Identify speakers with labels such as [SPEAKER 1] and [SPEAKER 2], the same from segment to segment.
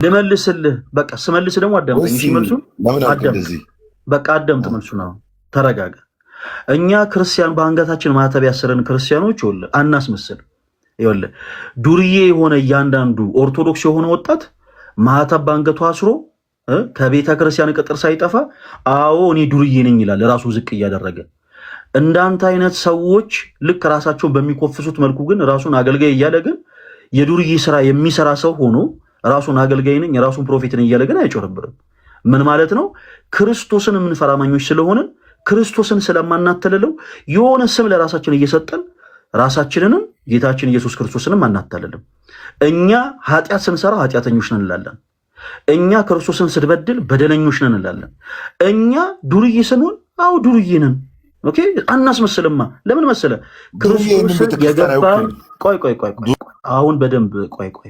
[SPEAKER 1] ልመልስልህ በቃ ስመልስ ደግሞ አዳምጠኝ። እሺ መልሱን አዳምጥ። በቃ አዳምጥ መልሱ ነው። ተረጋጋ። እኛ ክርስቲያን በአንገታችን ማተብ ያሰረን ክርስቲያኖች ይኸውልህ አናስመስል። ይኸውልህ ዱርዬ የሆነ እያንዳንዱ ኦርቶዶክስ የሆነ ወጣት ማተብ በአንገቱ አስሮ ከቤተ ክርስቲያን ቅጥር ሳይጠፋ አዎ እኔ ዱርዬ ነኝ ይላል ራሱ ዝቅ እያደረገ። እንዳንተ አይነት ሰዎች ልክ ራሳቸውን በሚኮፍሱት መልኩ ግን ራሱን አገልጋይ እያለ ግን የዱርዬ ስራ የሚሰራ ሰው ሆኖ ራሱን አገልጋይ ነኝ ራሱን ፕሮፌት ነኝ እያለ ግን አይጮርብርም። ምን ማለት ነው? ክርስቶስን የምንፈራ አማኞች ስለሆንን ክርስቶስን ስለማናተልለው የሆነ ስም ለራሳችን እየሰጠን ራሳችንንም ጌታችን ኢየሱስ ክርስቶስንም አናታልልም። እኛ ኃጢአት ስንሰራ ኃጢአተኞች ነን እንላለን። እኛ ክርስቶስን ስንበድል በደለኞች ነን እንላለን። እኛ ዱርዬ ስንሆን አዎ ዱርዬ ነን። ኦኬ አናስመስልማ። ለምን መሰለ? ክርስቶስን የገባ ቆይ አሁን በደንብ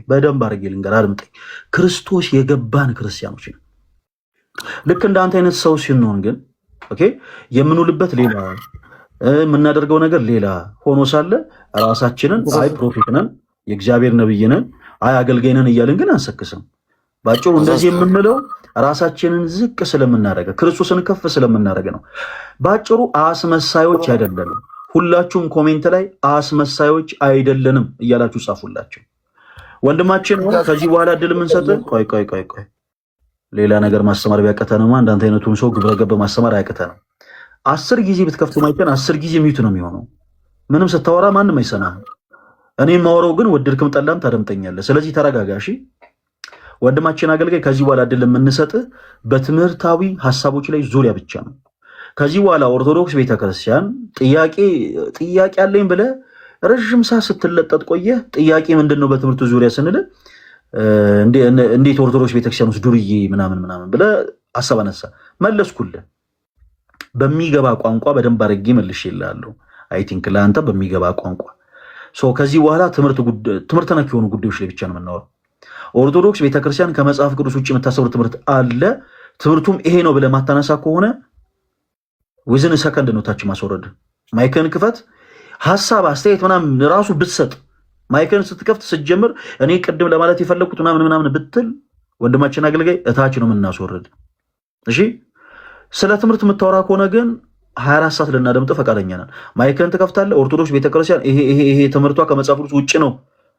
[SPEAKER 1] በደንብ አድርጌ ልንገር፣ አድምጠኝ። ክርስቶስ የገባን ክርስቲያኖች ነን። ልክ እንዳንተ አይነት ሰው ሲሆን ግን ኦኬ የምንውልበት ሌላ የምናደርገው ነገር ሌላ ሆኖ ሳለ ራሳችንን አይ ፕሮፌት ነን የእግዚአብሔር ነብይ ነን አይ አገልጋይ ነን እያልን ግን አንሰክስም። ባጭሩ እንደዚህ የምንለው ራሳችንን ዝቅ ስለምናደርገ ክርስቶስን ከፍ ስለምናደርገ ነው። ባጭሩ አስመሳዮች አይደለንም። ሁላችሁም ኮሜንት ላይ አስመሳዮች አይደለንም እያላችሁ ጻፉላችሁ። ወንድማችን ከዚህ በኋላ እድል የምንሰጥ ቆይ ሌላ ነገር ማስተማር ቢያቀተንማ እንዳንተ አይነቱን ሰው ግብረ ገብ ማስተማር አያቀተንም። 10 ጊዜ ብትከፍቱ ማይከን 10 ጊዜ ሚዩት ነው የሚሆነው። ምንም ስታወራ ማንም አይሰማም። እኔ ማወራው ግን ወድርክም ጠላም ታደምጠኛለህ። ስለዚህ ተረጋጋሺ ወንድማችን አገልጋይ። ከዚህ በኋላ እድል የምንሰጥ በትምህርታዊ ሐሳቦች ላይ ዙሪያ ብቻ ነው። ከዚህ በኋላ ኦርቶዶክስ ቤተክርስቲያን ጥያቄ አለኝ ብለህ ረጅም ሰዓት ስትለጠጥ ቆየህ። ጥያቄ ምንድነው በትምህርቱ ዙሪያ ስንል እንዴት ኦርቶዶክስ ቤተክርስቲያን ውስጥ ዱርዬ ምናምን ብለህ ሐሳብ አነሳ። መለስኩልህ በሚገባ ቋንቋ በደንብ አድርጌ መልሼልሃለሁ። አይ ቲንክ ለአንተ በሚገባ ቋንቋ ከዚህ በኋላ ትምህርት ነክ የሆኑ ጉዳዮች ላይ ብቻ ነው የምናወራው። ኦርቶዶክስ ቤተክርስቲያን ከመጽሐፍ ቅዱስ ውጭ የምታስተምር ትምህርት አለ። ትምህርቱም ይሄ ነው ብለህ ማታነሳ ከሆነ ወዝን ሰከንድ ነው ታች ማስወረድ። ማይክን ክፈት። ሐሳብ አስተያየት ምናምን ራሱ ብትሰጥ ማይክን ስትከፍት ስትጀምር እኔ ቅድም ለማለት የፈለኩት ምናምን ብትል ወንድማችን አገልጋይ እታች ነው የምናስወርድ። እሺ ስለ ትምህርት የምታወራ ከሆነ ግን 24 ሰዓት ልናደምጥ ፈቃደኛ ነን። ማይክን ትከፍታለህ። ኦርቶዶክስ ቤተክርስቲያን ይሄ ትምህርቷ ከመጽሐፍ ቅዱስ ውጭ ነው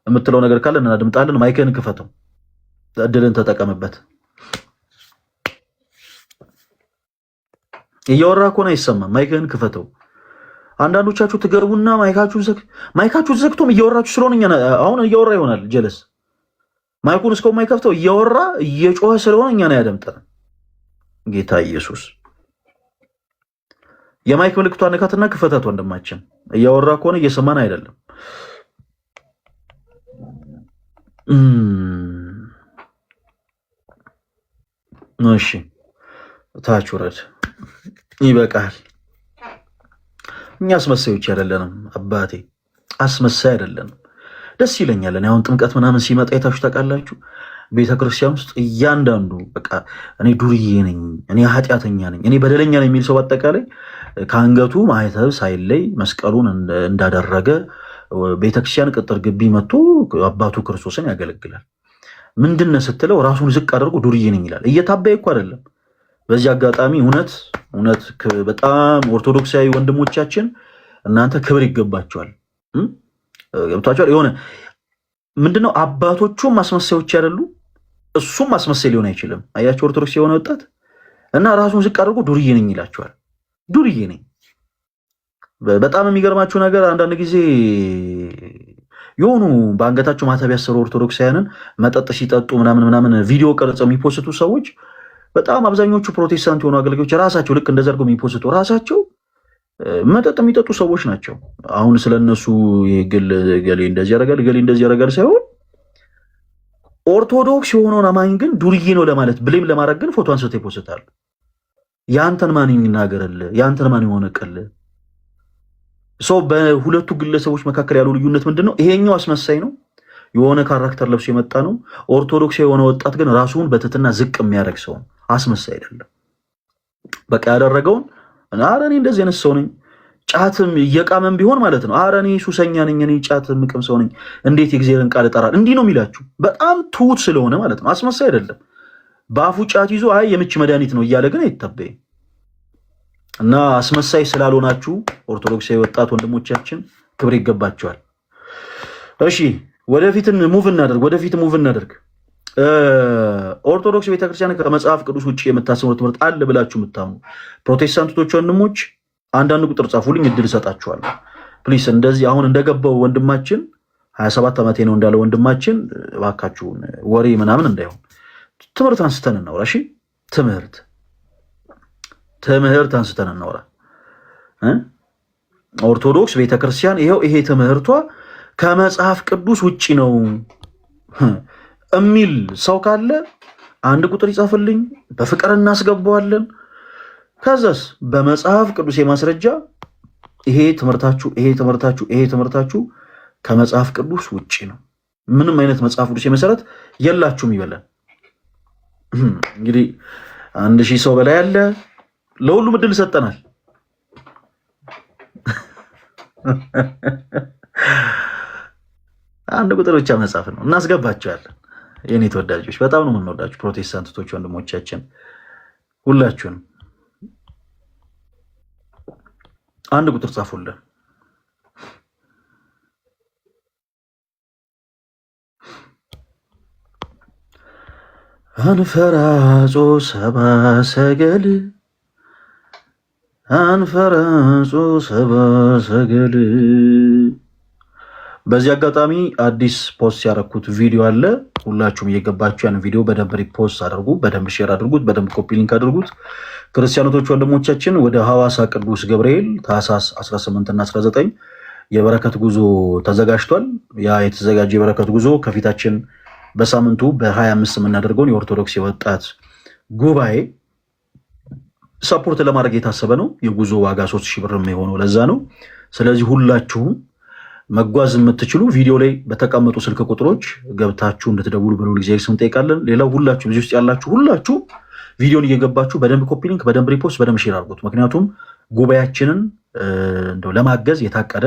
[SPEAKER 1] የምትለው ነገር ካለ እናደምጣለን። ማይክን ክፈተው፣ እድልን ተጠቀምበት። እያወራ ከሆነ አይሰማም። ማይክን ክፈተው። አንዳንዶቻችሁ ትገርቡና ማይካችሁ ዘግቶም እያወራችሁ ስለሆነ አሁን እያወራ ይሆናል ጀለስ ማይኩን እስከው ማይከፍተው እያወራ እየጮኸ ስለሆነ እኛ ነው ያደምጠን። ጌታ ኢየሱስ የማይክ ምልክቷን ነካትና ክፈታት። ወንድማችን እያወራ ከሆነ እየሰማን አይደለም። እሺ ታች ወረድ። ይበቃል። እኛ አስመሳዮች አይደለንም አባቴ፣ አስመሳይ አይደለንም። ደስ ይለኛል። እኔ አሁን ጥምቀት ምናምን ሲመጣ የታችሁ ታውቃላችሁ፣ ቤተክርስቲያን ውስጥ እያንዳንዱ በቃ እኔ ዱርዬ ነኝ፣ እኔ ኃጢአተኛ ነኝ፣ እኔ በደለኛ ነኝ የሚል ሰው በአጠቃላይ ከአንገቱ ማህተብ ሳይለይ መስቀሉን እንዳደረገ ቤተክርስቲያን ቅጥር ግቢ መጥቶ አባቱ ክርስቶስን ያገለግላል። ምንድነው ስትለው ራሱን ዝቅ አድርጎ ዱርዬ ነኝ ይላል። እየታበየ እኮ አይደለም። በዚህ አጋጣሚ እውነት በጣም ኦርቶዶክሳዊ ወንድሞቻችን እናንተ ክብር ይገባቸዋል። ገብታችኋል? የሆነ ምንድነው አባቶቹም ማስመሰያዎች አይደሉ፣ እሱም ማስመሰል ሊሆን አይችልም። አያቸው ኦርቶዶክስ የሆነ ወጣት እና ራሱን ዝቅ አድርጎ ዱርዬ ነኝ ይላቸዋል። ዱርዬ ነኝ። በጣም የሚገርማችሁ ነገር አንዳንድ ጊዜ የሆኑ በአንገታቸው ማተብ ያሰሩ ኦርቶዶክሳውያንን መጠጥ ሲጠጡ ምናምን ቪዲዮ ቀርጸው የሚፖስቱ ሰዎች በጣም አብዛኞቹ ፕሮቴስታንት የሆኑ አገልጋዮች ራሳቸው ልክ እንደዘርገው የሚፖስቱ ራሳቸው መጠጥ የሚጠጡ ሰዎች ናቸው። አሁን ስለነሱ ገሌ እንደዚህ ያደርጋል ገሌ እንደዚህ ያደርጋል ሳይሆን ኦርቶዶክስ የሆነውን አማኝ ግን ዱርዬ ነው ለማለት ብሌም ለማድረግ ግን ፎቶ አንስተው ይፖስታሉ። ያንተን ማን ይናገርልህ? ያንተን ማን ይሆነቅልህ? ሰው በሁለቱ ግለሰቦች መካከል ያለው ልዩነት ምንድነው? ይሄኛው አስመሳይ ነው፣ የሆነ ካራክተር ለብሶ የመጣ ነው። ኦርቶዶክስ የሆነ ወጣት ግን ራሱን በትህትና ዝቅ የሚያደርግ ሰው ነው፣ አስመሳይ አይደለም። በቃ ያደረገውን እኔ እንደዚህ አይነት ሰው ነኝ፣ ጫትም እየቃመም ቢሆን ማለት ነው። አረ እኔ ሱሰኛ ነኝ፣ እኔ ጫት ምቅም ሰው ነኝ፣ እንዴት የእግዚአብሔርን ቃል እጠራለሁ? እንዲህ ነው የሚላችሁ። በጣም ትሁት ስለሆነ ማለት ነው። አስመሳይ አይደለም። በአፉ ጫት ይዞ አይ የምች መድኃኒት ነው እያለ ግን አይታበይም። እና አስመሳይ ስላልሆናችሁ ኦርቶዶክሳዊ ወጣት ወንድሞቻችን ክብር ይገባቸዋል። እሺ ወደፊት ሙቭ እናደርግ። ኦርቶዶክስ ቤተክርስቲያን ከመጽሐፍ ቅዱስ ውጭ የምታስተምረው ትምህርት አለ ብላችሁ የምታምኑ ፕሮቴስታንቶች ወንድሞች አንዳንድ ቁጥር ጻፉልኝ፣ እድል እሰጣችኋለሁ። ፕሊስ እንደዚህ አሁን እንደገባው ወንድማችን 27 ዓመቴ ነው እንዳለ ወንድማችን እባካችሁን ወሬ ምናምን እንዳይሆን ትምህርት አንስተን እናውራ። እሺ ትምህርት አንስተን እናውራ። ኦርቶዶክስ ቤተክርስቲያን ይሄ ትምህርቷ ከመጽሐፍ ቅዱስ ውጪ ነው የሚል ሰው ካለ አንድ ቁጥር ይጻፍልኝ፣ በፍቅር እናስገባዋለን። ከዛስ በመጽሐፍ ቅዱስ የማስረጃ ይሄ ትምህርታችሁ ከመጽሐፍ ቅዱስ ውጪ ነው፣ ምንም አይነት መጽሐፍ ቅዱስ የመሰረት የላችሁም ይበለን። እንግዲህ 1000 ሰው በላይ አለ። ለሁሉም እድል ሰጠናል። አንድ ቁጥር ብቻ መጻፍ ነው፣ እናስገባቸዋለን። የኔ ተወዳጆች በጣም ነው የምንወዳችሁ ፕሮቴስታንቶች ወንድሞቻችን ሁላችሁንም አንድ ቁጥር ጻፉልን። አንፈራጾ ሰባ ሰገል በዚህ አጋጣሚ አዲስ ፖስት ያደረኩት ቪዲዮ አለ። ሁላችሁም እየገባችሁ ያን ቪዲዮ በደንብ ሪፖስት አድርጉ፣ በደንብ ሼር አድርጉት፣ በደንብ ኮፒ ሊንክ አድርጉት። ክርስቲያኖቶች ወንድሞቻችን ወደ ሐዋሳ ቅዱስ ገብርኤል ታኅሳስ 18 እና 19 የበረከት ጉዞ ተዘጋጅቷል። ያ የተዘጋጀ የበረከት ጉዞ ከፊታችን በሳምንቱ በ25 የምናደርገውን የኦርቶዶክስ የወጣት ጉባኤ ሰፖርት ለማድረግ የታሰበ ነው። የጉዞ ዋጋ 3000 ብር የሆነው ለዛ ነው። ስለዚህ ሁላችሁም መጓዝ የምትችሉ ቪዲዮ ላይ በተቀመጡ ስልክ ቁጥሮች ገብታችሁ እንድትደውሉ በልዑል እግዚአብሔር ስም ጠይቃለን። ሌላው ሁላችሁ እዚህ ውስጥ ያላችሁ ሁላችሁ ቪዲዮን እየገባችሁ በደንብ ኮፒ ሊንክ፣ በደንብ ሪፖስት፣ በደንብ ሼር አድርጉት። ምክንያቱም ጉባኤያችንን እንደው ለማገዝ የታቀደ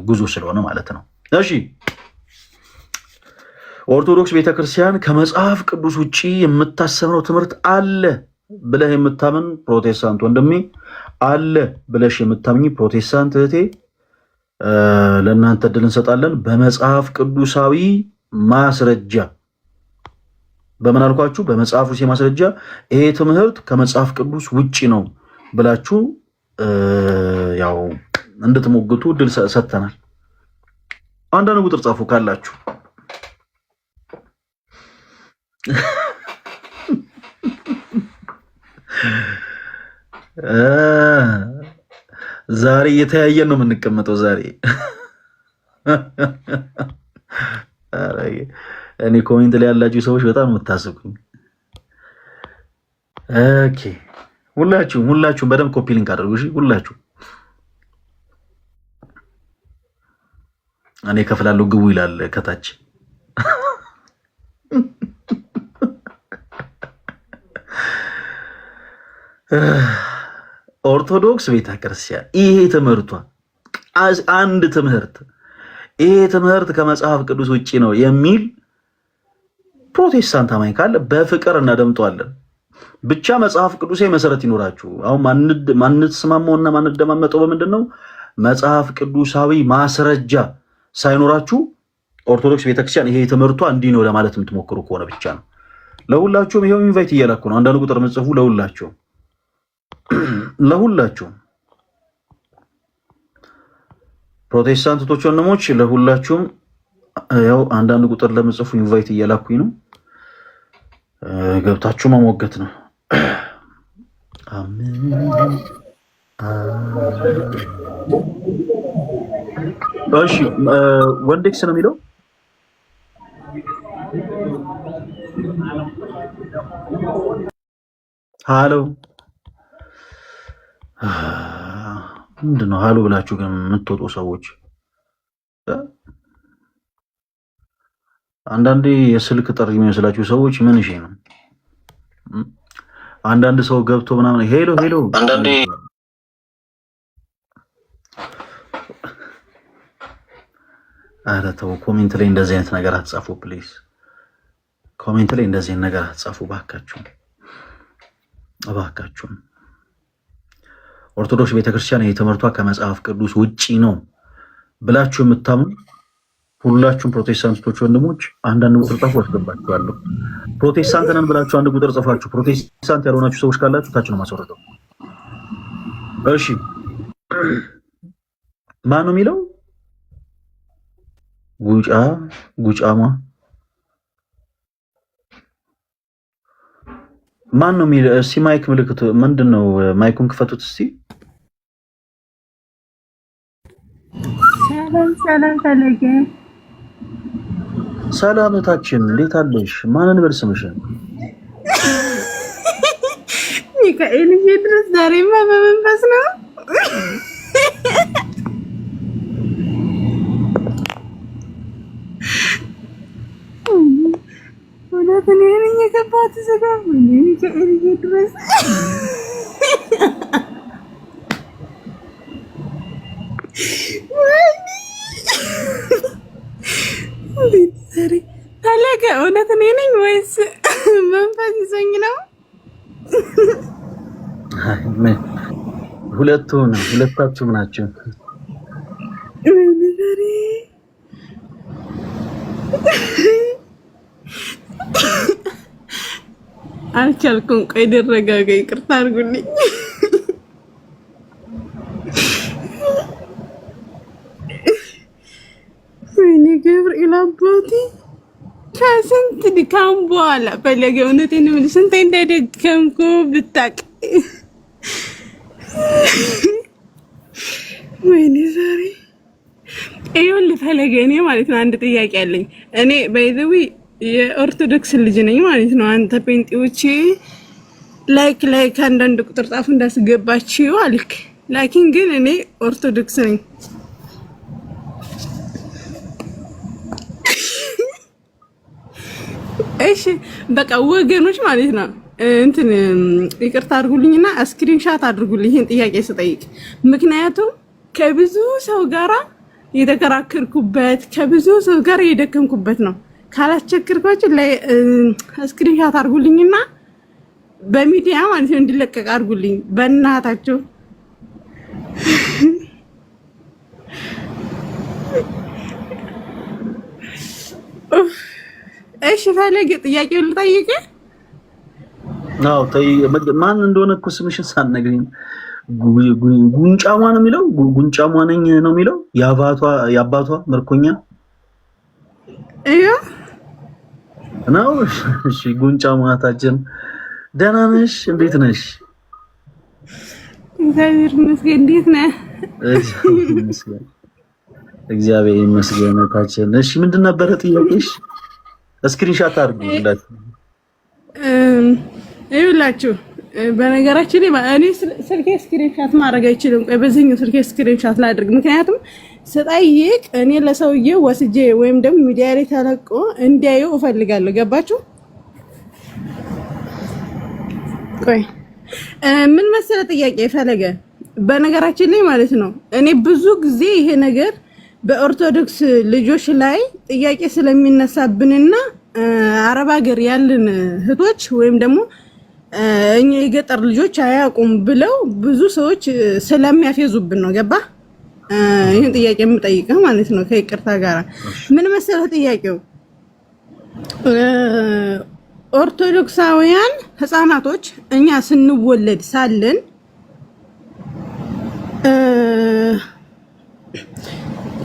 [SPEAKER 1] ጉዞ ስለሆነ ማለት ነው። እሺ ኦርቶዶክስ ቤተክርስቲያን ከመጽሐፍ ቅዱስ ውጪ የምታስተምረው ትምህርት አለ ብለህ የምታምን ፕሮቴስታንት ወንድሜ፣ አለ ብለሽ የምታምኝ ፕሮቴስታንት እህቴ፣ ለእናንተ እድል እንሰጣለን። በመጽሐፍ ቅዱሳዊ ማስረጃ በምን አልኳችሁ? በመጽሐፍ ውስጥ ማስረጃ ይሄ ትምህርት ከመጽሐፍ ቅዱስ ውጪ ነው ብላችሁ ያው እንድትሞግቱ እድል ሰጥተናል። አንዳንድ ቁጥር ጻፉ ካላችሁ። ዛሬ እየተያየን ነው የምንቀመጠው። ዛሬ እኔ ኮሜንት ላይ ያላችሁ ሰዎች በጣም የምታስቁኝ። ኦኬ ሁላችሁም በደንብ ኮፒ ሊንክ አድርጉ። እሺ ሁላችሁ እኔ ከፍላለሁ ግቡ ይላል ከታች። ኦርቶዶክስ ቤተክርስቲያን ይሄ ትምህርቷ አንድ ትምህርት ይሄ ትምህርት ከመጽሐፍ ቅዱስ ውጪ ነው የሚል ፕሮቴስታንት አማኝ ካለ በፍቅር እናደምጠዋለን። ብቻ መጽሐፍ ቅዱሳዊ መሰረት ይኖራችሁ። አሁን ማንስማማውና ማንደማመጠው በምንድን ነው? መጽሐፍ ቅዱሳዊ ማስረጃ ሳይኖራችሁ ኦርቶዶክስ ቤተክርስቲያን ይሄ ትምህርቷ እንዲህ ነው ለማለት የምትሞክሩ ከሆነ ብቻ ነው። ለሁላችሁም ይሄው ኢንቫይት እያላኩ ነው። አንዳንድ ቁጥር ምጽፉ ለሁላችሁም ፕሮቴስታንቶች ወንድሞች ለሁላችሁም ያው አንዳንድ ቁጥር ለምጽፉ ኢንቫይት እያላኩኝ ነው። ገብታችሁ መሞገት ነው። እሺ ወንዴክስ ነው የሚለው። ሃሎ ምንድን ነው ሃሎ ብላችሁ ግን የምትወጡ ሰዎች? አንዳንዴ የስልክ ጥሪ የሚመስላችሁ ሰዎች ምን እሺ ነው? አንዳንድ ሰው ገብቶ ምናምን ሄሎ አንዳንዴ ኧረ ተው ኮሜንት ላይ እንደዚህ አይነት ነገር አትጻፉ ፕሊዝ። ኮሜንት ላይ እንደዚህ አይነት ነገር አትጻፉ እባካችሁን። ኦርቶዶክስ ቤተክርስቲያን የትምህርቷ ከመጽሐፍ ቅዱስ ውጪ ነው ብላችሁ የምታምኑ ሁላችሁም ፕሮቴስታንቶች ወንድሞች አንዳንድ ቁጥር ጻፉ አስገባችኋለሁ። ፕሮቴስታንት ነን ብላችሁ አንድ ቁጥር ጽፋችሁ ፕሮቴስታንት ያልሆናችሁ ሰዎች ካላችሁ ታች ነው ማስወረደው። እሺ ማን ነው የሚለው? ጉጫማ ማን ነው የሚለው? እስቲ ማይክ ምልክቱ ምንድነው? ማይኩን ክፈቱት እስቲ።
[SPEAKER 2] ሰላም ፈለገ።
[SPEAKER 1] ሰላምታችን እንዴት አለሽ? ማንን በል ስምሽን?
[SPEAKER 2] ሚካኤል ድረስ ዛሬማ በመንፈስ ነው። ወላሂ እኔ የገባት ዘጋ ሚካኤል ድረስ ፈለገ እውነት እኔ ነኝ ወይስ መንፈስ ይዞኝ ነው?
[SPEAKER 1] ሁለታችሁም ናቸው።
[SPEAKER 2] አልቻልኩም። ቆይ ደረጋጋ፣ ይቅርታ አድርጉልኝ። ወይኔ ገብርኤል አባቴ ከስንት ድካም በኋላ ፈለገ እውነቴን ነው የምልሽ፣ ስንት እንደደከምኩ ብታውቅ። ወይኔ ዛሬ ይኸውልህ ፈለገ፣ እኔ ማለት ነው አንድ ጥያቄ አለኝ። እኔ ባይዘዊ የኦርቶዶክስ ልጅ ነኝ ማለት ነው። አንተ ጴንጤዎች ላይክ አንዳንድ ቁጥር ጻፉ እንዳስገባችው አልክ። ላኪን ግን እኔ ኦርቶዶክስ ነኝ። እሺ በቃ ወገኖች ማለት ነው እንትን ይቅርታ አድርጉልኝና ስክሪንሻት አድርጉልኝ ይሄን ጥያቄ ስጠይቅ። ምክንያቱም ከብዙ ሰው ጋራ የተከራከርኩበት ከብዙ ሰው ጋር የደከምኩበት ነው። ካላስቸገርኳችሁ ላይ ስክሪንሻት አድርጉልኝና በሚዲያ ማለት ነው እንዲለቀቅ አድርጉልኝ በእናታችሁ። እሺ ፈለገ ጥያቄውን ልጠይቅ።
[SPEAKER 1] አዎ ማን እንደሆነ እኮ ስምሽን ሳትነግሪኝ ጉንጫማ ነው የሚለው? ጉንጫማ ነኝ ነው የሚለው? የአባቷ ምርኮኛ
[SPEAKER 2] እያ
[SPEAKER 1] ነው። እሺ ጉንጫማ ታችን ደህና ነሽ? እንዴት ነሽ?
[SPEAKER 2] እግዚአብሔር ይመስገን። እንዴት ነህ?
[SPEAKER 1] እግዚአብሔር ይመስገን ታችን። እሺ ምንድን ነበረ ጥያቄሽ? ስክሪንሻት አድርጉላት። ይኸውላችሁ በነገራችን ላይ እኔ ስልኬ ስክሪንሻት ማድረግ አይችልም። ቆይ በዚህኛው ስልኬ ስክሪንሻት ላድርግ። ምክንያቱም ስጠይቅ እኔ ለሰውዬው ወስጄ ወይም ደግሞ ሚዲያ ላይ ተለቆ እንዲያየው እፈልጋለሁ። ገባችሁ? ቆይ ምን መሰለ ጥያቄ ፈለገ፣ በነገራችን ላይ ማለት ነው እኔ ብዙ ጊዜ ይሄ ነገር በኦርቶዶክስ ልጆች ላይ ጥያቄ ስለሚነሳብንና አረብ ሀገር ያለን እህቶች ወይም ደግሞ እኛ የገጠር ልጆች አያውቁም ብለው ብዙ ሰዎች ስለሚያፌዙብን ነው። ገባ? ይሄን ጥያቄ የምጠይቀው ማለት ነው ከይቅርታ ጋር ምን መሰለህ ጥያቄው፣ ኦርቶዶክሳውያን ህፃናቶች እኛ ስንወለድ ሳለን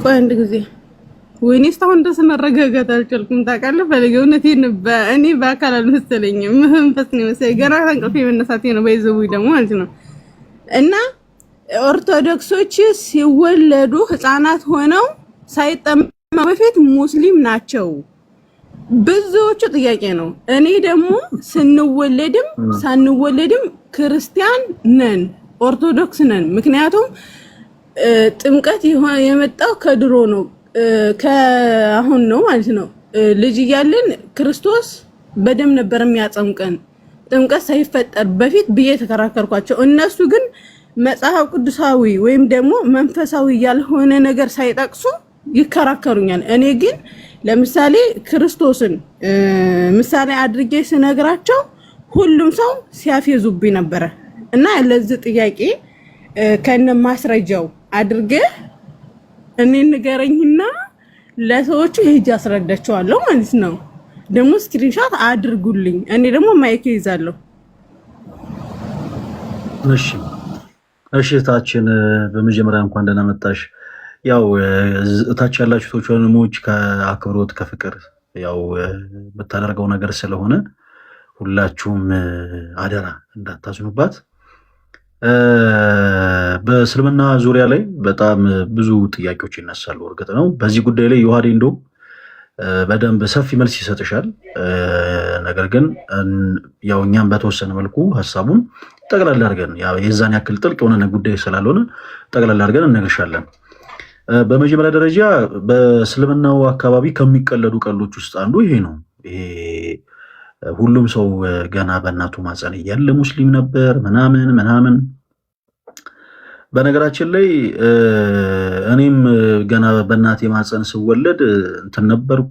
[SPEAKER 1] ቆይ አንድ ጊዜ ወይኔ እስካሁን ድረስ መረጋጋት አልቻልኩም። ታውቃለህ ፈለገ እውነቴን እኔ በአካል አልመሰለኝም መንፈስ ነው መሰለኝ። ገና ከእንቅልፌ መነሳቴ ነው ባይዘው ደግሞ ማለት ነው። እና ኦርቶዶክሶች ሲወለዱ ህፃናት ሆነው ሳይጠመቁ በፊት ሙስሊም ናቸው። ብዙዎቹ ጥያቄ ነው። እኔ ደግሞ ስንወለድም ሳንወለድም ክርስቲያን ነን፣ ኦርቶዶክስ ነን። ምክንያቱም ጥምቀት የመጣው ከድሮ ነው፣ ከአሁን ነው ማለት ነው። ልጅ እያለን ክርስቶስ በደም ነበር የሚያጸምቀን ጥምቀት ሳይፈጠር በፊት ብዬ ተከራከርኳቸው። እነሱ ግን መጽሐፍ ቅዱሳዊ ወይም ደግሞ መንፈሳዊ ያልሆነ ነገር ሳይጠቅሱ
[SPEAKER 2] ይከራከሩኛል። እኔ ግን ለምሳሌ ክርስቶስን ምሳሌ አድርጌ ስነግራቸው ሁሉም ሰው ሲያፌዙብኝ ነበረ እና ለዚህ ጥያቄ ከነ ማስረጃው አድርጌ እኔ ንገረኝና ለሰዎቹ ሄጄ አስረዳቸዋለሁ ማለት ነው። ደግሞ ስክሪንሾት አድርጉልኝ፣ እኔ ደግሞ ማይክ ይዛለሁ።
[SPEAKER 1] እሺ ታችን በመጀመሪያ እንኳን ደህና መጣሽ። ያው እታች ያላችሁ ወንድሞች ከአክብሮት ከፍቅር ያው የምታደርገው ነገር ስለሆነ ሁላችሁም አደራ እንዳታዝኑባት። በእስልምና ዙሪያ ላይ በጣም ብዙ ጥያቄዎች ይነሳሉ። እርግጥ ነው በዚህ ጉዳይ ላይ ዮሐዴ እንደው በደንብ ሰፊ መልስ ይሰጥሻል። ነገር ግን ያው እኛም በተወሰነ መልኩ ሀሳቡን ጠቅላላ አድርገን የዛን ያክል ጥልቅ የሆነ ጉዳይ ስላልሆነ ጠቅላላ አድርገን እነግርሻለን። በመጀመሪያ ደረጃ በእስልምናው አካባቢ ከሚቀለዱ ቀልዶች ውስጥ አንዱ ይሄ ነው። ይሄ ሁሉም ሰው ገና በእናቱ ማፀን እያለ ሙስሊም ነበር ምናምን። በነገራችን ላይ እኔም ገና በእናቴ ማፀን ስወለድ እንትን ነበርኩ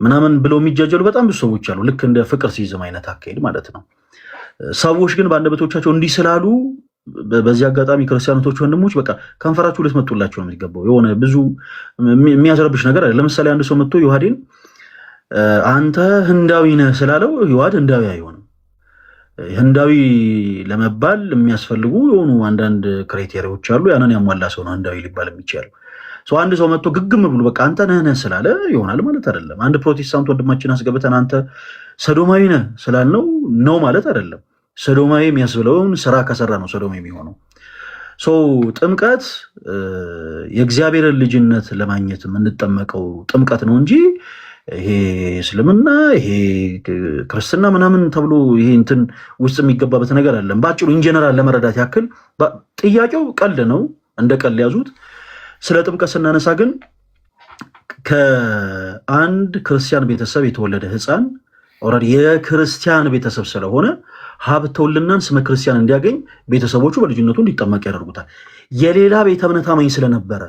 [SPEAKER 1] ምናምን ብለው የሚጃጀሉ በጣም ብዙ ሰዎች አሉ። ልክ እንደ ፍቅር ሲይዝም አይነት አካሄድ ማለት ነው። ሰዎች ግን በአንደበቶቻቸው እንዲህ ስላሉ በዚህ አጋጣሚ ክርስቲያኖች ወንድሞች በቃ ከንፈራችሁ ልትመጡላቸው ነው የሚገባው። የሆነ ብዙ የሚያስረብሽ ነገር አለ። ለምሳሌ አንድ ሰው መጥቶ ዮሐዴን አንተ ህንዳዊ ነህ ስላለው ዮሐድ ህንዳዊ አይሆንም። ህንዳዊ ለመባል የሚያስፈልጉ የሆኑ አንዳንድ ክራይቴሪያዎች አሉ። ያንን ያሟላ ሰው ነው ህንዳዊ ሊባል የሚችለው። አንድ ሰው መጥቶ ግግም ብሎ በቃ አንተ ነህ ስላለ ይሆናል ማለት አይደለም። አንድ ፕሮቴስታንት ወንድማችን አስገብተን አንተ ሰዶማዊ ነህ ስላልነው ነው ማለት አይደለም። ሰዶማዊ የሚያስብለውን ስራ ከሰራ ነው ሰዶማዊ የሚሆነው። ጥምቀት የእግዚአብሔርን ልጅነት ለማግኘት የምንጠመቀው ጥምቀት ነው እንጂ ይሄ እስልምና ይሄ ክርስትና ምናምን ተብሎ ይሄ እንትን ውስጥ የሚገባበት ነገር አለም። ባጭሩ ኢንጀነራል ለመረዳት ያክል ጥያቄው ቀልድ ነው፣ እንደ ቀልድ ያዙት። ስለ ጥምቀት ስናነሳ ግን ከአንድ ክርስቲያን ቤተሰብ የተወለደ ህፃን ኦልሬዲ የክርስቲያን ቤተሰብ ስለሆነ ሀብተ ውልናን ስመ ክርስቲያን እንዲያገኝ ቤተሰቦቹ በልጅነቱ እንዲጠመቅ ያደርጉታል። የሌላ ቤተ እምነት አማኝ ስለነበረ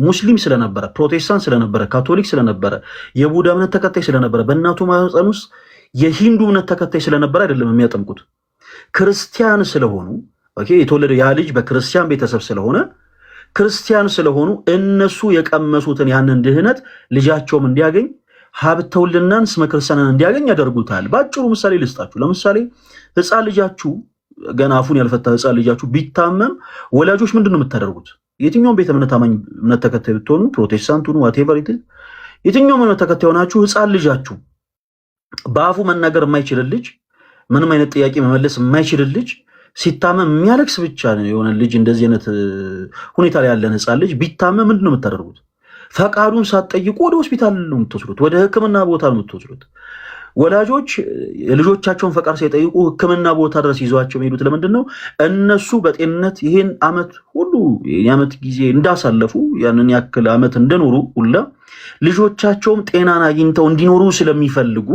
[SPEAKER 1] ሙስሊም ስለነበረ፣ ፕሮቴስታንት ስለነበረ፣ ካቶሊክ ስለነበረ፣ የቡዳ እምነት ተከታይ ስለነበረ፣ በእናቱ ማህፀን ውስጥ የሂንዱ እምነት ተከታይ ስለነበረ አይደለም የሚያጠምቁት። ክርስቲያን ስለሆኑ የተወለደ ያ ልጅ በክርስቲያን ቤተሰብ ስለሆነ ክርስቲያን ስለሆኑ እነሱ የቀመሱትን ያንን ድህነት ልጃቸውም እንዲያገኝ ሀብተ ውልናን ስመ ክርስቲያንን እንዲያገኝ ያደርጉታል። ባጭሩ ምሳሌ ልስጣችሁ። ለምሳሌ ህፃን ልጃችሁ ገና አፉን ያልፈታ ህፃን ልጃችሁ ቢታመም ወላጆች ምንድን ነው የምታደርጉት? የትኛውም ቤተ እምነት አማኝ እምነት ተከታይ ብትሆኑ ፕሮቴስታንት ሁኑ ዋቴቨር የትኛውም እምነት ተከታይ ሆናችሁ ህፃን ልጃችሁ በአፉ መናገር የማይችል ልጅ፣ ምንም አይነት ጥያቄ መመለስ የማይችል ልጅ ሲታመም የሚያለቅስ ብቻ የሆነ ልጅ እንደዚህ አይነት ሁኔታ ላይ ያለን ህፃን ልጅ ቢታመም ምንድን ነው የምታደርጉት? ፈቃዱን ሳትጠይቁ ወደ ሆስፒታል ነው የምትወስዱት፣ ወደ ህክምና ቦታ ነው የምትወስዱት። ወላጆች የልጆቻቸውን ፈቃድ ሳይጠይቁ ህክምና ቦታ ድረስ ይዟቸው የሚሄዱት ለምንድን ነው? እነሱ በጤንነት ይህን ዓመት ሁሉ የዓመት ጊዜ እንዳሳለፉ ያንን ያክል ዓመት እንደኖሩ ሁላ ልጆቻቸውም ጤናን አግኝተው እንዲኖሩ ስለሚፈልጉ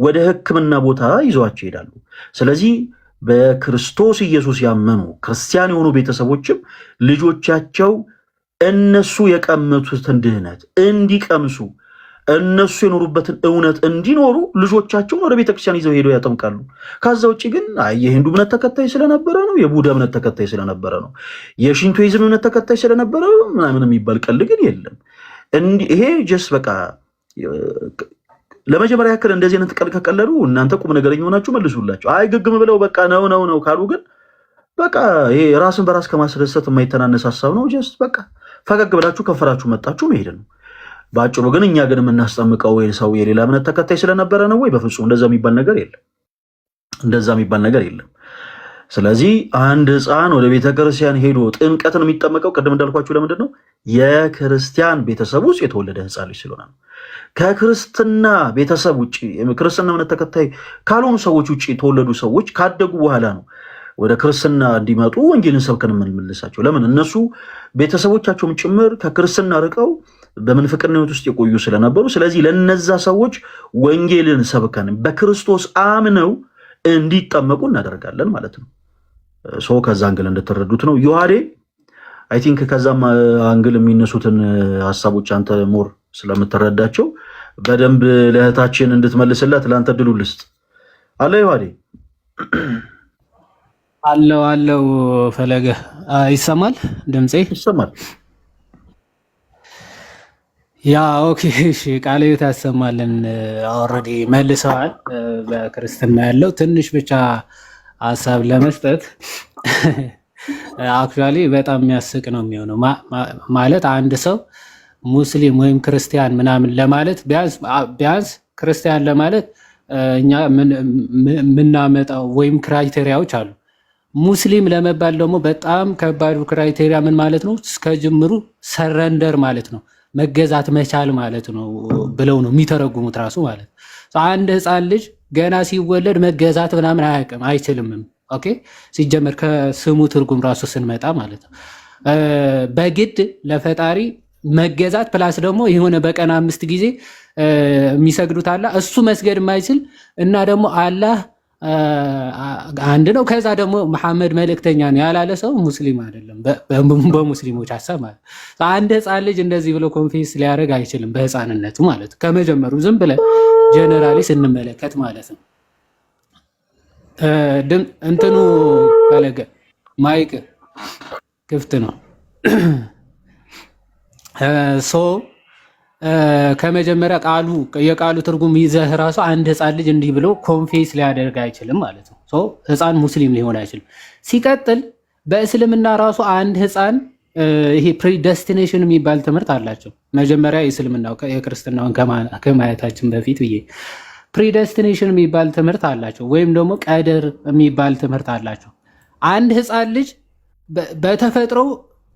[SPEAKER 1] ወደ ህክምና ቦታ ይዟቸው ይሄዳሉ። ስለዚህ በክርስቶስ ኢየሱስ ያመኑ ክርስቲያን የሆኑ ቤተሰቦችም ልጆቻቸው እነሱ የቀመቱትን ድህነት እንዲቀምሱ እነሱ የኖሩበትን እውነት እንዲኖሩ ልጆቻቸውን ወደ ቤተክርስቲያን ይዘው ሄደው ያጠምቃሉ። ከዛ ውጭ ግን የሂንዱ እምነት ተከታይ ስለነበረ ነው፣ የቡዳ እምነት ተከታይ ስለነበረ ነው፣ የሽንቶይዝም እምነት ተከታይ ስለነበረ ምናምን የሚባል ቀልድ ግን የለም። ይሄ ጀስት በቃ ለመጀመሪያ ያክል እንደዚህ አይነት ቀልድ ከቀለዱ እናንተ ቁም ነገረኛ ሆናችሁ መልሱላቸው። አይ ግግም ብለው በቃ ነው ካሉ ግን በቃ ይሄ ራስን በራስ ከማስደሰት የማይተናነስ ሀሳብ ነው። ጀስት በቃ ፈገግ ብላችሁ ከፈራችሁ መጣችሁ መሄድ ነው ባጭሩ። ግን እኛ ግን የምናስጠምቀው ሰው የሌላ እምነት ተከታይ ስለነበረ ነው ወይ? በፍጹም እንደዛ የሚባል ነገር የለም። ስለዚህ አንድ ህፃን ወደ ቤተክርስቲያን ሄዶ ጥምቀትን የሚጠመቀው ቅድም እንዳልኳችሁ ለምንድን ነው? የክርስቲያን ቤተሰብ ውስጥ የተወለደ ህፃን ልጅ ስለሆነ ነው። ከክርስትና ቤተሰብ ውጭ ክርስትና እምነት ተከታይ ካልሆኑ ሰዎች ውጭ የተወለዱ ሰዎች ካደጉ በኋላ ነው ወደ ክርስትና እንዲመጡ ወንጌልን ሰብከን የምንመልሳቸው። ለምን? እነሱ ቤተሰቦቻቸውም ጭምር ከክርስትና ርቀው በምንፍቅና ህይወት ውስጥ የቆዩ ስለነበሩ፣ ስለዚህ ለነዛ ሰዎች ወንጌልን ሰብከን በክርስቶስ አምነው እንዲጠመቁ እናደርጋለን ማለት ነው። ከዛ አንግል እንድትረዱት ነው። ዮሐዴ አይ ቲንክ ከዛም አንግል የሚነሱትን ሀሳቦች አንተ ሞር ስለምትረዳቸው በደንብ ለእህታችን እንድትመልስላት ለአንተ ድሉ ልስጥ። አለ ይዋዲ
[SPEAKER 3] አለው ፈለገ ይሰማል? ድምጼ
[SPEAKER 1] ይሰማል?
[SPEAKER 3] ያ ኦኬ እሺ። ቃለ ሕይወት ያሰማልን። ኦልሬዲ መልሰዋል። በክርስትና ያለው ትንሽ ብቻ ሀሳብ ለመስጠት አክቹአሊ በጣም የሚያስቅ ነው የሚሆነው። ማለት አንድ ሰው ሙስሊም ወይም ክርስቲያን ምናምን ለማለት ቢያንስ ክርስቲያን ለማለት እኛ የምናመጣው ወይም ክራይቴሪያዎች አሉ። ሙስሊም ለመባል ደግሞ በጣም ከባዱ ክራይቴሪያ ምን ማለት ነው? እስከ ጅምሩ ሰረንደር ማለት ነው፣ መገዛት መቻል ማለት ነው ብለው ነው የሚተረጉሙት ራሱ ማለት ነው። አንድ ህፃን ልጅ ገና ሲወለድ መገዛት ምናምን አያውቅም አይችልምም። ኦኬ ሲጀመር ከስሙ ትርጉም ራሱ ስንመጣ ማለት ነው በግድ ለፈጣሪ መገዛት ፕላስ ደግሞ የሆነ በቀን 5 ጊዜ የሚሰግዱት አላ እሱ መስገድ የማይችል እና ደግሞ አላህ አንድ ነው ከዛ ደግሞ መሐመድ መልእክተኛ ነው ያላለ ሰው ሙስሊም አይደለም በሙስሊሞች ሐሳብ ማለት ነው። አንድ ህፃን ልጅ እንደዚህ ብሎ ኮንፊስ ሊያደርግ አይችልም በህፃንነቱ ማለት ነው። ከመጀመሩ ዝም ብለን ጀነራሊ ስንመለከት ማለት ነው። እንትኑ ፈለገ ማይክ ክፍት ነው። ሶ ከመጀመሪያ የቃሉ ትርጉም ይዘህ ራሱ አንድ ህፃን ልጅ እንዲህ ብሎ ኮንፌስ ሊያደርግ አይችልም ማለት ነው። ሶ ህፃን ሙስሊም ሊሆን አይችልም። ሲቀጥል በእስልምና ራሱ አንድ ህፃን ይሄ ፕሪደስቲኔሽን የሚባል ትምህርት አላቸው። መጀመሪያ የእስልምናው የክርስትናውን ከማየታችን በፊት ብዬ ፕሪደስቲኔሽን የሚባል ትምህርት አላቸው፣ ወይም ደግሞ ቀደር የሚባል ትምህርት አላቸው። አንድ ህፃን ልጅ በተፈጥሮ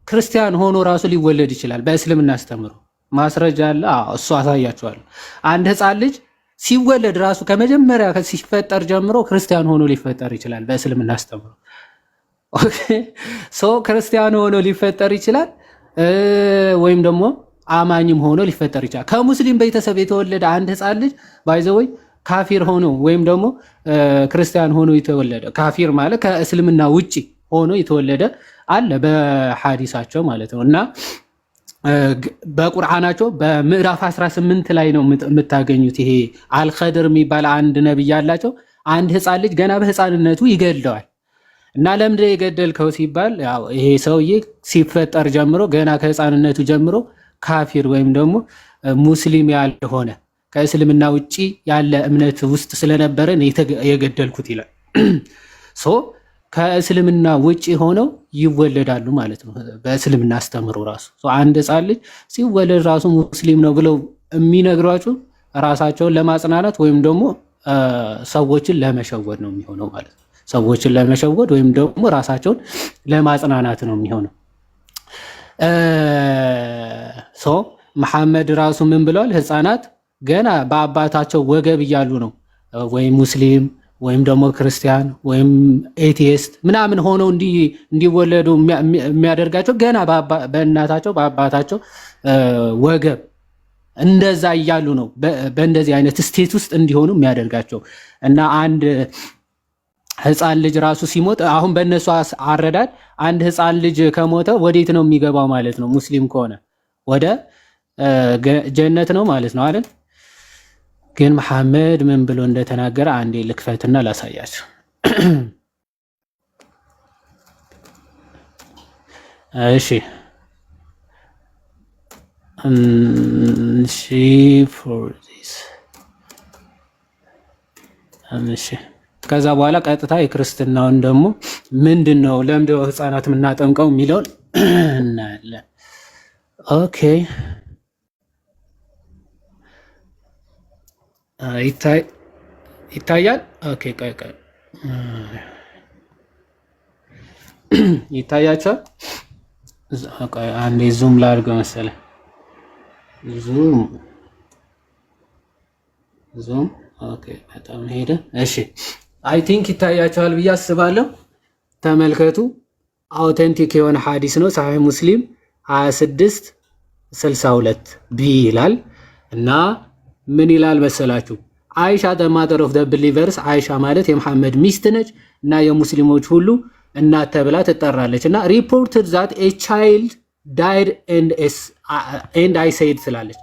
[SPEAKER 3] ክርስቲያን ሆኖ ራሱ ሊወለድ ይችላል። በእስልምና አስተምሮ ማስረጃ አለ። እሱ አሳያቸዋለሁ። አንድ ህፃን ልጅ ሲወለድ ራሱ ከመጀመሪያ ሲፈጠር ጀምሮ ክርስቲያን ሆኖ ሊፈጠር ይችላል። በእስልምና አስተምሮ ሶ ክርስቲያን ሆኖ ሊፈጠር ይችላል፣ ወይም ደግሞ አማኝም ሆኖ ሊፈጠር ይችላል። ከሙስሊም ቤተሰብ የተወለደ አንድ ህፃን ልጅ ባይዘወይ ካፊር ሆኖ ወይም ደግሞ ክርስቲያን ሆኖ የተወለደ ካፊር ማለት ከእስልምና ውጪ ሆኖ የተወለደ አለ በሐዲሳቸው ማለት ነው። እና በቁርአናቸው በምዕራፍ 18 ላይ ነው የምታገኙት። ይሄ አልኸድር የሚባል አንድ ነብይ አላቸው። አንድ ህፃን ልጅ ገና በህፃንነቱ ይገድለዋል። እና ለምንድን የገደልከው ሲባል ያው ይሄ ሰውዬ ሲፈጠር ጀምሮ ገና ከህፃንነቱ ጀምሮ ካፊር ወይም ደግሞ ሙስሊም ያልሆነ ከእስልምና ውጪ ያለ እምነት ውስጥ ስለነበረ የገደልኩት ይላል። ሶ ከእስልምና ውጪ ሆነው ይወለዳሉ ማለት ነው። በእስልምና አስተምሮ ራሱ አንድ ህፃን ልጅ ሲወለድ ራሱ ሙስሊም ነው ብለው የሚነግሯችሁ ራሳቸውን ለማጽናናት ወይም ደግሞ ሰዎችን ለመሸወድ ነው የሚሆነው ማለት ነው። ሰዎችን ለመሸወድ ወይም ደግሞ ራሳቸውን ለማጽናናት ነው የሚሆነው። ሶ መሐመድ ራሱ ምን ብለዋል? ህፃናት ገና በአባታቸው ወገብ እያሉ ነው ወይም ሙስሊም ወይም ደግሞ ክርስቲያን ወይም ኤቲስት ምናምን ሆነው እንዲወለዱ የሚያደርጋቸው ገና በእናታቸው በአባታቸው ወገብ እንደዛ እያሉ ነው በእንደዚህ አይነት ስቴት ውስጥ እንዲሆኑ የሚያደርጋቸው። እና አንድ ህፃን ልጅ ራሱ ሲሞት አሁን በእነሱ አረዳድ አንድ ህፃን ልጅ ከሞተ ወዴት ነው የሚገባው ማለት ነው? ሙስሊም ከሆነ ወደ ጀነት ነው ማለት ነው አይደል? ግን መሐመድ ምን ብሎ እንደተናገረ አንዴ ልክፈትና ላሳያችሁ። እሺ ፎር ዚስ እሺ። ከዛ በኋላ ቀጥታ የክርስትናውን ደግሞ ምንድን ነው ለምንድነው ህፃናት የምናጠምቀው የሚለውን እናያለን። ኦኬ ይታያል። ኦኬ ቆይ ይታያቸዋል። አንዴ ዙም ላድርገው መሰለህ። ዙም ኦኬ በጣም ሄደ። እሺ አይ ቲንክ ይታያቸዋል ብዬ አስባለሁ። ተመልከቱ። አውተንቲክ የሆነ ሐዲስ ነው። ሳሂህ ሙስሊም 2662 ቢ ይላል እና ምን ይላል መሰላችሁ? አይሻ the mother of the believers አይሻ ማለት የመሐመድ ሚስት ነች እና የሙስሊሞች ሁሉ እናት ተብላ ትጠራለች። እና ሪፖርትድ ዛት ኤ ቻይልድ ዳይድ ኤንድ አይ ሴድ ትላለች።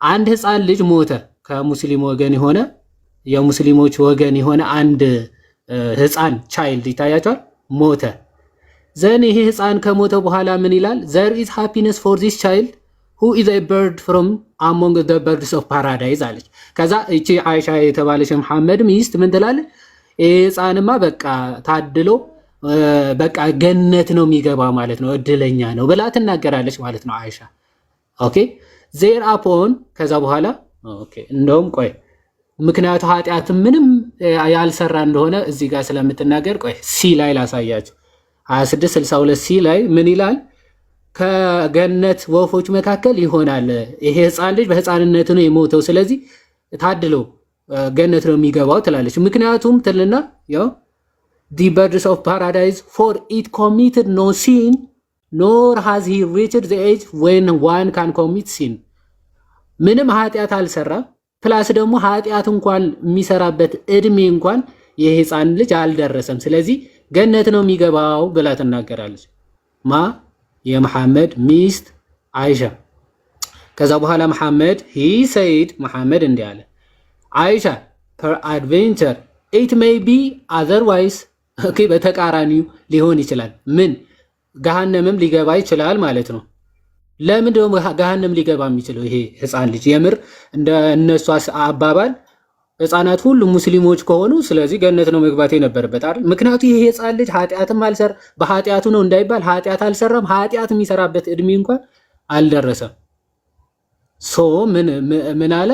[SPEAKER 3] አንድ ህፃን ልጅ ሞተ። ከሙስሊም ወገን የሆነ የሙስሊሞች ወገን የሆነ አንድ ህፃን ቻይልድ ይታያቸዋል፣ ሞተ። ዘን ይሄ ህፃን ከሞተ በኋላ ምን ይላል? ዘር ኢዝ ሃፒነስ ፎር ዚስ ቻይልድ who is a bird from among the birds of paradise አለች። ከዛ እቺ አይሻ የተባለች መሐመድ ሚስት ምን ትላለች? ህፃንማ በቃ ታድሎ በቃ ገነት ነው የሚገባ ማለት ነው፣ እድለኛ ነው ብላ ትናገራለች ማለት ነው አይሻ። ኦኬ ዜር አፖን ከዛ በኋላ ኦኬ እንደውም ቆይ ምክንያቱ ኃጢአት ምንም ያልሰራ እንደሆነ እዚህ ጋር ስለምትናገር ቆይ ሲ ላይ ላሳያችሁ። 2662 ሲ ላይ ምን ይላል? ከገነት ወፎች መካከል ይሆናል ይሄ ህፃን ልጅ በህፃንነት ነው የሞተው፣ ስለዚህ ታድሎ ገነት ነው የሚገባው ትላለች። ምክንያቱም ትልና ያው the birds of paradise for it committed no sin nor has he reached the age when one can commit sin ምንም ኃጢአት አልሰራም፣ ፕላስ ደግሞ ኃጢአት እንኳን የሚሰራበት እድሜ እንኳን ይሄ ህፃን ልጅ አልደረሰም፣ ስለዚህ ገነት ነው የሚገባው ብላ ትናገራለች። ማ የመሐመድ ሚስት አይሻ። ከዛ በኋላ መሐመድ he said መሐመድ እንዲህ አለ፣ አይሻ per adventure it may be otherwise ኦኬ በተቃራኒው ሊሆን ይችላል። ምን ገሃነምም ሊገባ ይችላል ማለት ነው። ለምን ደግሞ ገሃነም ሊገባ የሚችለው ይሄ ህፃን ልጅ? የምር እንደ እነሱ አባባል ህፃናት ሁሉ ሙስሊሞች ከሆኑ ስለዚህ ገነት ነው መግባት የነበረበት አይደል? ምክንያቱም ይሄ ህፃን ልጅ ኃጢአትም አልሰራ በኃጢአቱ ነው እንዳይባል ኃጢአት አልሰራም፣ ኃጢአት የሚሰራበት እድሜ እንኳን አልደረሰም። ሶ ምን አለ?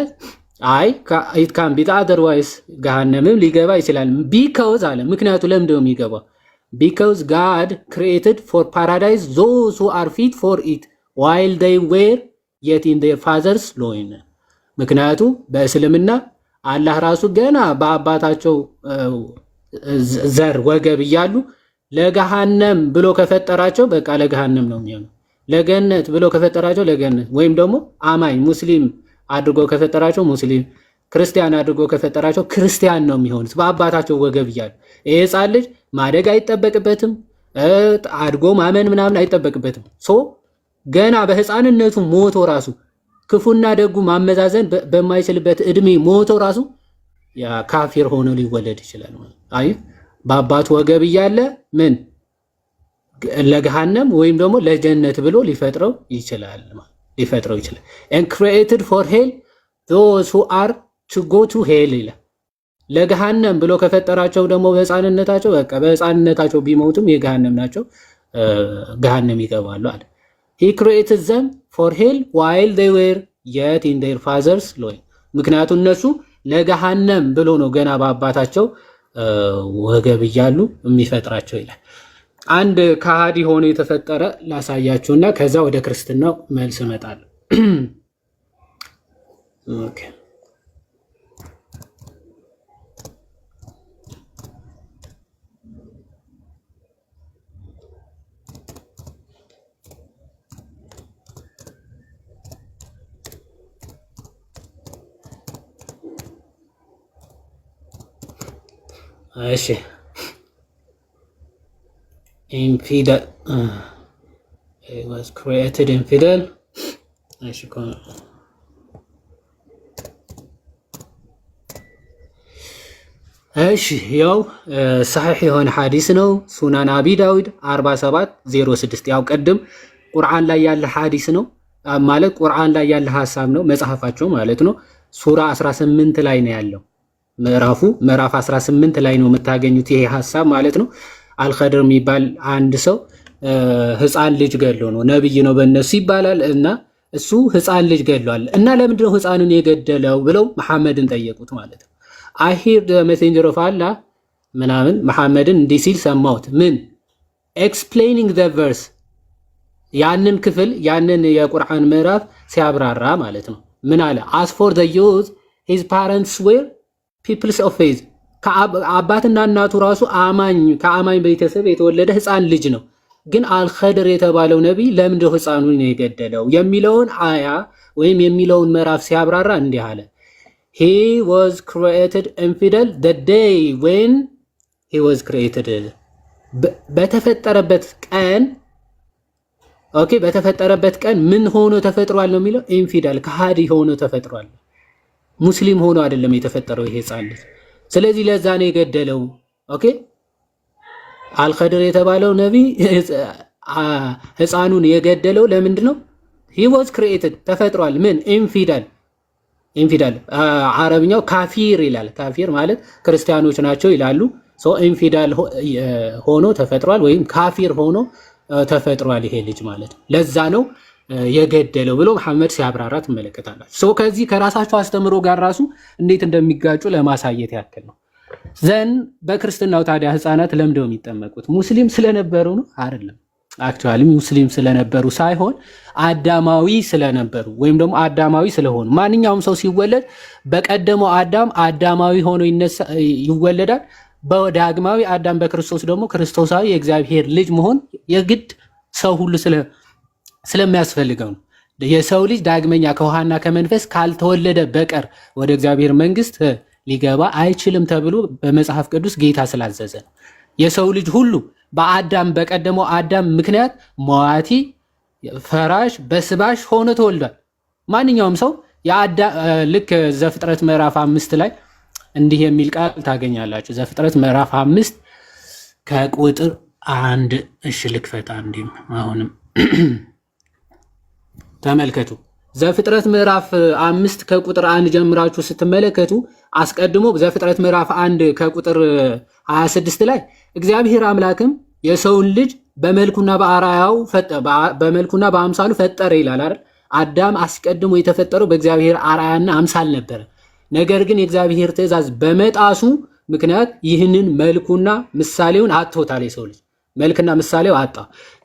[SPEAKER 3] አይ it can be otherwise ገሃነምም ሊገባ ይችላል። because አለ ምክንያቱ ለምን ነው የሚገባው? because God created for paradise those who are fit for it while they were yet in their father's loin። ምክንያቱ በእስልምና አላህ ራሱ ገና በአባታቸው ዘር ወገብ እያሉ ለገሃነም ብሎ ከፈጠራቸው በቃ ለገሃነም ነው የሚሆነው፣ ለገነት ብሎ ከፈጠራቸው ለገነት፣ ወይም ደግሞ አማኝ ሙስሊም አድርጎ ከፈጠራቸው ሙስሊም፣ ክርስቲያን አድርጎ ከፈጠራቸው ክርስቲያን ነው የሚሆኑት በአባታቸው ወገብ እያሉ። ይሄ ህፃን ልጅ ማደግ አይጠበቅበትም፣ አድጎ ማመን ምናምን አይጠበቅበትም። ሶ ገና በህፃንነቱ ሞቶ ራሱ ክፉና ደጉ ማመዛዘን በማይችልበት እድሜ ሞቶ ራሱ ያ ካፊር ሆኖ ሊወለድ ይችላል ማለት አይ በአባቱ ወገብ እያለ ምን ለገሃነም ወይም ደግሞ ለጀነት ብሎ ሊፈጥረው ይችላል and created for hell those who are to go to hell ይላል። ለገሃነም ብሎ ከፈጠራቸው ደግሞ በህፃንነታቸው በቃ በህፃንነታቸው ቢሞቱም የገሃነም ናቸው፣ ገሃነም ይገባሉ አለ። he created them for hell while they were yet in their father's loin ምክንያቱም እነሱ ለገሃነም ብሎ ነው ገና በአባታቸው ወገብ እያሉ የሚፈጥራቸው ይላል። አንድ ከሃዲ ሆኖ የተፈጠረ ላሳያችሁና ከዛ ወደ ክርስትናው መልስ እመጣለሁ። ኦኬ እሺ infidel it was created infidel እሺ ያው صحيح የሆነ ሐዲስ ነው። ሱናን አቢ ዳውድ 4706 ያው ቀደም ቁርአን ላይ ያለ ሐዲስ ነው ማለት ቁርአን ላይ ያለ ሐሳብ ነው መጽሐፋቸው ማለት ነው። ሱራ 18 ላይ ነው ያለው። ምዕራፍ 18 ላይ ነው የምታገኙት ይሄ ሐሳብ ማለት ነው። አልኸድር የሚባል አንድ ሰው ህፃን ልጅ ገድሎ ነው ነብይ ነው በእነሱ ይባላል እና እሱ ህፃን ልጅ ገድሏል እና ለምንድነው ህፃኑን የገደለው ብለው መሐመድን ጠየቁት ማለት ነው። I hear the messenger of Allah ምናምን መሐመድን እንዲህ ሲል ሰማሁት ምን explaining the verse ያንን ክፍል ያንን የቁርአን ምዕራፍ ሲያብራራ ማለት ነው። ምን አለ? as for the youth his parents were peoples of faith አባትና እናቱ ራሱ ከአማኝ ቤተሰብ የተወለደ ህፃን ልጅ ነው። ግን አልኸድር የተባለው ነቢይ ለምንድነው ህፃኑን የገደለው የሚለውን አያ ወይም የሚለውን ምዕራፍ ሲያብራራ እንዲህ አለ። he was created infidel the day when he was created በተፈጠረበት ቀን ኦኬ በተፈጠረበት ቀን ምን ሆኖ ተፈጥሯል ነው የሚለው ኢንፊዳል ከሃዲ ሆኖ ተፈጥሯል ሙስሊም ሆኖ አይደለም የተፈጠረው ይሄ ሕፃን ልጅ ስለዚህ ለዛ ነው የገደለው ኦኬ አልኸድር የተባለው ነብይ ሕፃኑን የገደለው ለምንድን ነው he was created ተፈጥሯል ምን ኢንፊዳል አረብኛው ካፊር ይላል ካፊር ማለት ክርስቲያኖች ናቸው ይላሉ ሶ ኢንፊዳል ሆኖ ተፈጥሯል ወይም ካፊር ሆኖ ተፈጥሯል ይሄ ልጅ ማለት ለዛ ነው የገደለው ብሎ መሐመድ ሲያብራራ ትመለከታላችሁ ሶ ከዚህ ከራሳቸው አስተምሮ ጋር ራሱ እንዴት እንደሚጋጩ ለማሳየት ያክል ነው ዘን በክርስትናው ታዲያ ህፃናት ለምደው የሚጠመቁት ሙስሊም ስለነበሩ ነው አይደለም አክቹአሊ ሙስሊም ስለነበሩ ሳይሆን አዳማዊ ስለነበሩ ወይም ደግሞ አዳማዊ ስለሆኑ ማንኛውም ሰው ሲወለድ በቀደመው አዳማዊ ሆኖ ይወለዳል በዳግማዊ አዳም በክርስቶስ ደግሞ ክርስቶሳዊ የእግዚአብሔር ልጅ መሆን የግድ ሰው ሁሉ ስለሚያስፈልገው ነው የሰው ልጅ ዳግመኛ ከውሃና ከመንፈስ ካልተወለደ በቀር ወደ እግዚአብሔር መንግስት ሊገባ አይችልም ተብሎ በመጽሐፍ ቅዱስ ጌታ ስላዘዘ የሰው ልጅ ሁሉ በቀደመው አዳም ምክንያት ሟቲ ፈራሽ በስባሽ ሆኖ ተወልዷል ማንኛውም ሰው ልክ ዘፍጥረት ምዕራፍ 5 ላይ እንዲህ የሚል ቃል ታገኛላችሁ ዘፍጥረት ምዕራፍ 5 ከቁጥር 1 እሺ ልክፈታ እንዲም አሁንም ተመልከቱ ዘፍጥረት ምዕራፍ 5 ከቁጥር 1 ጀምራችሁ ስትመለከቱ አስቀድሞ ዘፍጥረት ምዕራፍ 1 ከቁጥር 26 ላይ እግዚአብሔር አምላክም የሰውን ልጅ በመልኩና በአርአያው በመልኩና በአምሳሉ ፈጠረ ይላል አይደል አዳም አስቀድሞ የተፈጠረው በእግዚአብሔር አርአያና አምሳል ነበር ነገር ግን የእግዚአብሔር ትእዛዝ በመጣሱ ምክንያት ይህንን መልኩና ምሳሌውን አጥቶታል የሰው ልጅ መልክና ምሳሌው አጣ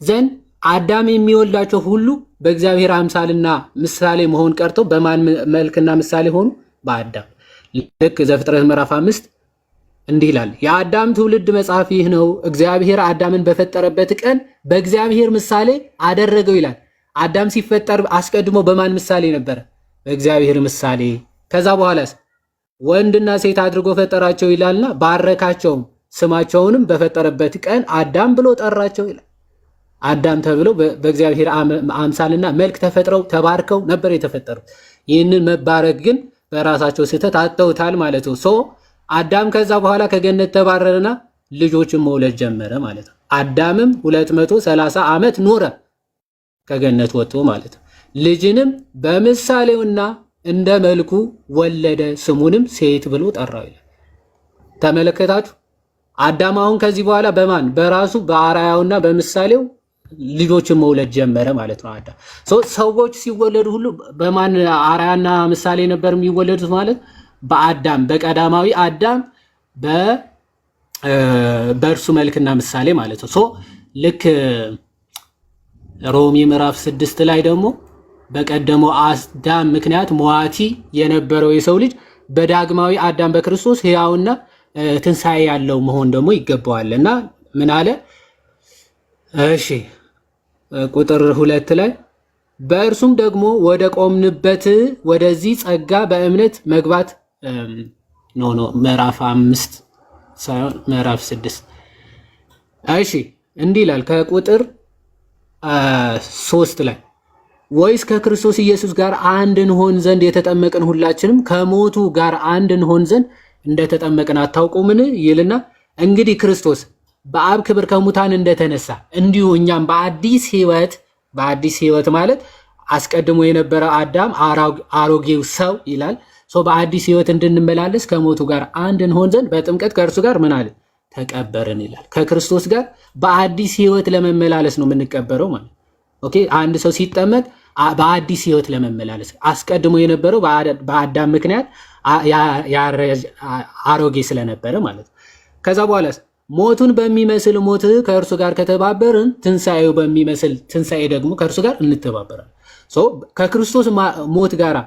[SPEAKER 3] ዘን አዳም የሚወልዳቸው ሁሉ በእግዚአብሔር አምሳልና ምሳሌ መሆን ቀርቶ በማን መልክና ምሳሌ ሆኑ በአዳም ልክ ዘፍጥረት ምዕራፍ 5 እንዲህ ይላል የአዳም ትውልድ መጽሐፍ ይህ ነው እግዚአብሔር አዳምን በፈጠረበት ቀን በእግዚአብሔር ምሳሌ አደረገው ይላል አዳም ሲፈጠር አስቀድሞ በማን ምሳሌ ነበር በእግዚአብሔር ምሳሌ ከዛ በኋላስ ወንድና ሴት አድርጎ ፈጠራቸው ይላልና ባረካቸው ስማቸውንም በፈጠረበት ቀን አዳም ብሎ ጠራቸው ይላል አዳም ተብለው በእግዚአብሔር አምሳልና መልክ ተፈጥረው ተባርከው ነበር የተፈጠሩት ይህንን መባረክ ግን በራሳቸው ስህተት አጥተውታል ማለት ነው ሶ አዳም ከዛ በኋላ ከገነት ተባረረና ልጆችን መውለድ ጀመረ ማለት ነው አዳምም 230 ዓመት ኖረ ከገነት ወጥቶ ማለት ነው ልጅንም በምሳሌውና እንደ መልኩ ወለደ ስሙንም ሴት ብሎ ጠራው ይላል ተመለከታችሁ አዳም አሁን ከዚህ በኋላ በማን በራሱ በአርአያውና በምሳሌው ልጆችን መውለድ ጀመረ ማለት ነው አዳም ሰዎች ሲወለዱ ሁሉ በማን አርአያና ምሳሌ ነበር የሚወለዱት ማለት በአዳም በቀዳማዊ አዳም በእርሱ መልክና ምሳሌ ማለት ነው ልክ ሮሜ ምዕራፍ 6 ላይ ደግሞ በቀደመው አዳም ምክንያት ሟቲ የነበረው የሰው ልጅ በዳግማዊ አዳም በክርስቶስ ሕያውና ትንሣኤ ያለው መሆን ደግሞ ይገባዋልና ምን አለ እሺ ቁጥር 2 ላይ በእርሱም ደግሞ ወደ ቆምንበት ወደዚህ ጸጋ በእምነት መግባት ምዕራፍ 5 ሳይሆን ምዕራፍ 6 እሺ እንዲህ ይላል ከቁጥር 3 ላይ ወይስ ከክርስቶስ ኢየሱስ ጋር አንድ እንሆን ዘንድ የተጠመቅን ሁላችንም ከሞቱ ጋር አንድ እንሆን ዘንድ እንደተጠመቅን አታውቁምን ይልና እንግዲህ ክርስቶስ በአብ ክብር ከሙታን እንደተነሳ እንዲሁ እኛም በአዲስ ህይወት ማለት አስቀድሞ የነበረ አዳም አሮጌው ሰው ይላል በአዲስ ህይወት እንድንመላለስ ከሞቱ ጋር አንድ እንሆን ዘንድ በጥምቀት ከእርሱ ጋር ምን አለ ተቀበርን ይላል ከክርስቶስ ጋር በአዲስ ህይወት ለመመላለስ ነው የምንቀበረው ማለት ኦኬ አንድ ሰው ሲጠመቅ በአዲስ ህይወት ለመመላለስ አስቀድሞ የነበረው በአዳም ምክንያት አሮጌ ስለነበረ ማለት ከዛ በኋላ ሞቱን በሚመስል ሞት ከእርሱ ጋር ከተባበርን ትንሣኤው በሚመስል ትንሣኤ ደግሞ ከእርሱ ጋር እንተባበራለን ከክርስቶስ ሞት ጋር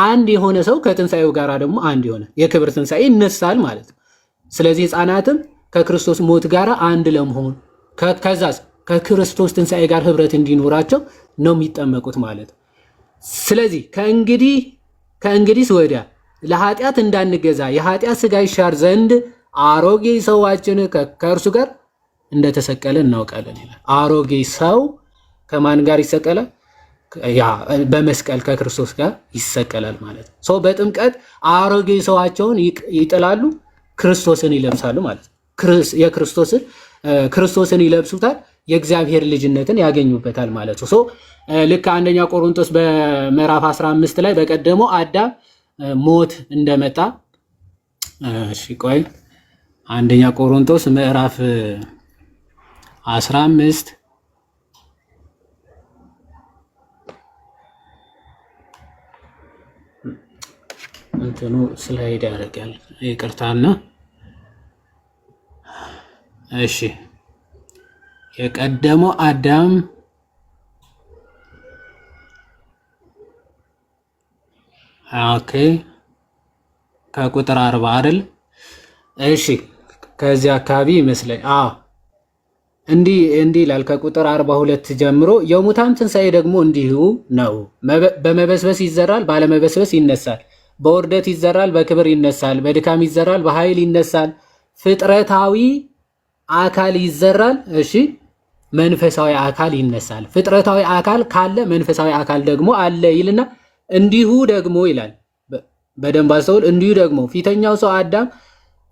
[SPEAKER 3] አንድ የሆነ ሰው ከትንሣኤው ጋር ደግሞ አንድ የሆነ የክብር ትንሣኤ ይነሳል ማለት ነው ስለዚህ ህፃናትም ከክርስቶስ ሞት ጋር አንድ ለመሆን ከዛስ ከክርስቶስ ትንሣኤ ጋር ህብረት እንዲኖራቸው ነው የሚጠመቁት ማለት ስለዚህ ከእንግዲህ ወዲያ ለኃጢአት እንዳንገዛ የኃጢአት ስጋ ይሻር ዘንድ አሮጌ ሰዋችን ከእርሱ ጋር እንደተሰቀለ እናውቃለን ይላል። አሮጌ ሰው ከማን ጋር ይሰቀላል? ያ በመስቀል ከክርስቶስ ጋር ይሰቀላል ማለት ነው። ሰው በጥምቀት አሮጌ ሰዋቸውን ይጥላሉ፣ ክርስቶስን ይለብሳሉ ማለት ነው። ክርስቶስን ይለብሱታል፣ የእግዚአብሔር ልጅነትን ያገኙበታል ማለት ነው። ልክ አንደኛ ቆሮንቶስ በምዕራፍ 15 ላይ በቀደመው አዳም ሞት እንደመጣ እሺ ቆይ አንደኛ ቆሮንቶስ ምዕራፍ 15 እንትኑ ስላይድ ያደርጋል ይቅርታና እሺ የቀደመው አዳም ኦኬ ከቁጥር 40 አይደል? እሺ ከዚህ አካባቢ ይመስለኝ እንዲህ ይላል ከቁጥር 42 ጀምሮ የሙታን ትንሣኤ ደግሞ እንዲሁ ነው። በመበስበስ ይዘራል፣ ባለመበስበስ ይነሳል። በውርደት ይዘራል፣ በክብር ይነሳል። በድካም ይዘራል፣ በኃይል ይነሳል። ፍጥረታዊ አካል ይዘራል፣ እሺ መንፈሳዊ አካል ይነሳል። ፍጥረታዊ አካል ካለ መንፈሳዊ አካል ደግሞ አለ ይልና እንዲሁ ደግሞ ይላል። በደንብ አስተውል። እንዲሁ ደግሞ ፊተኛው ሰው አዳም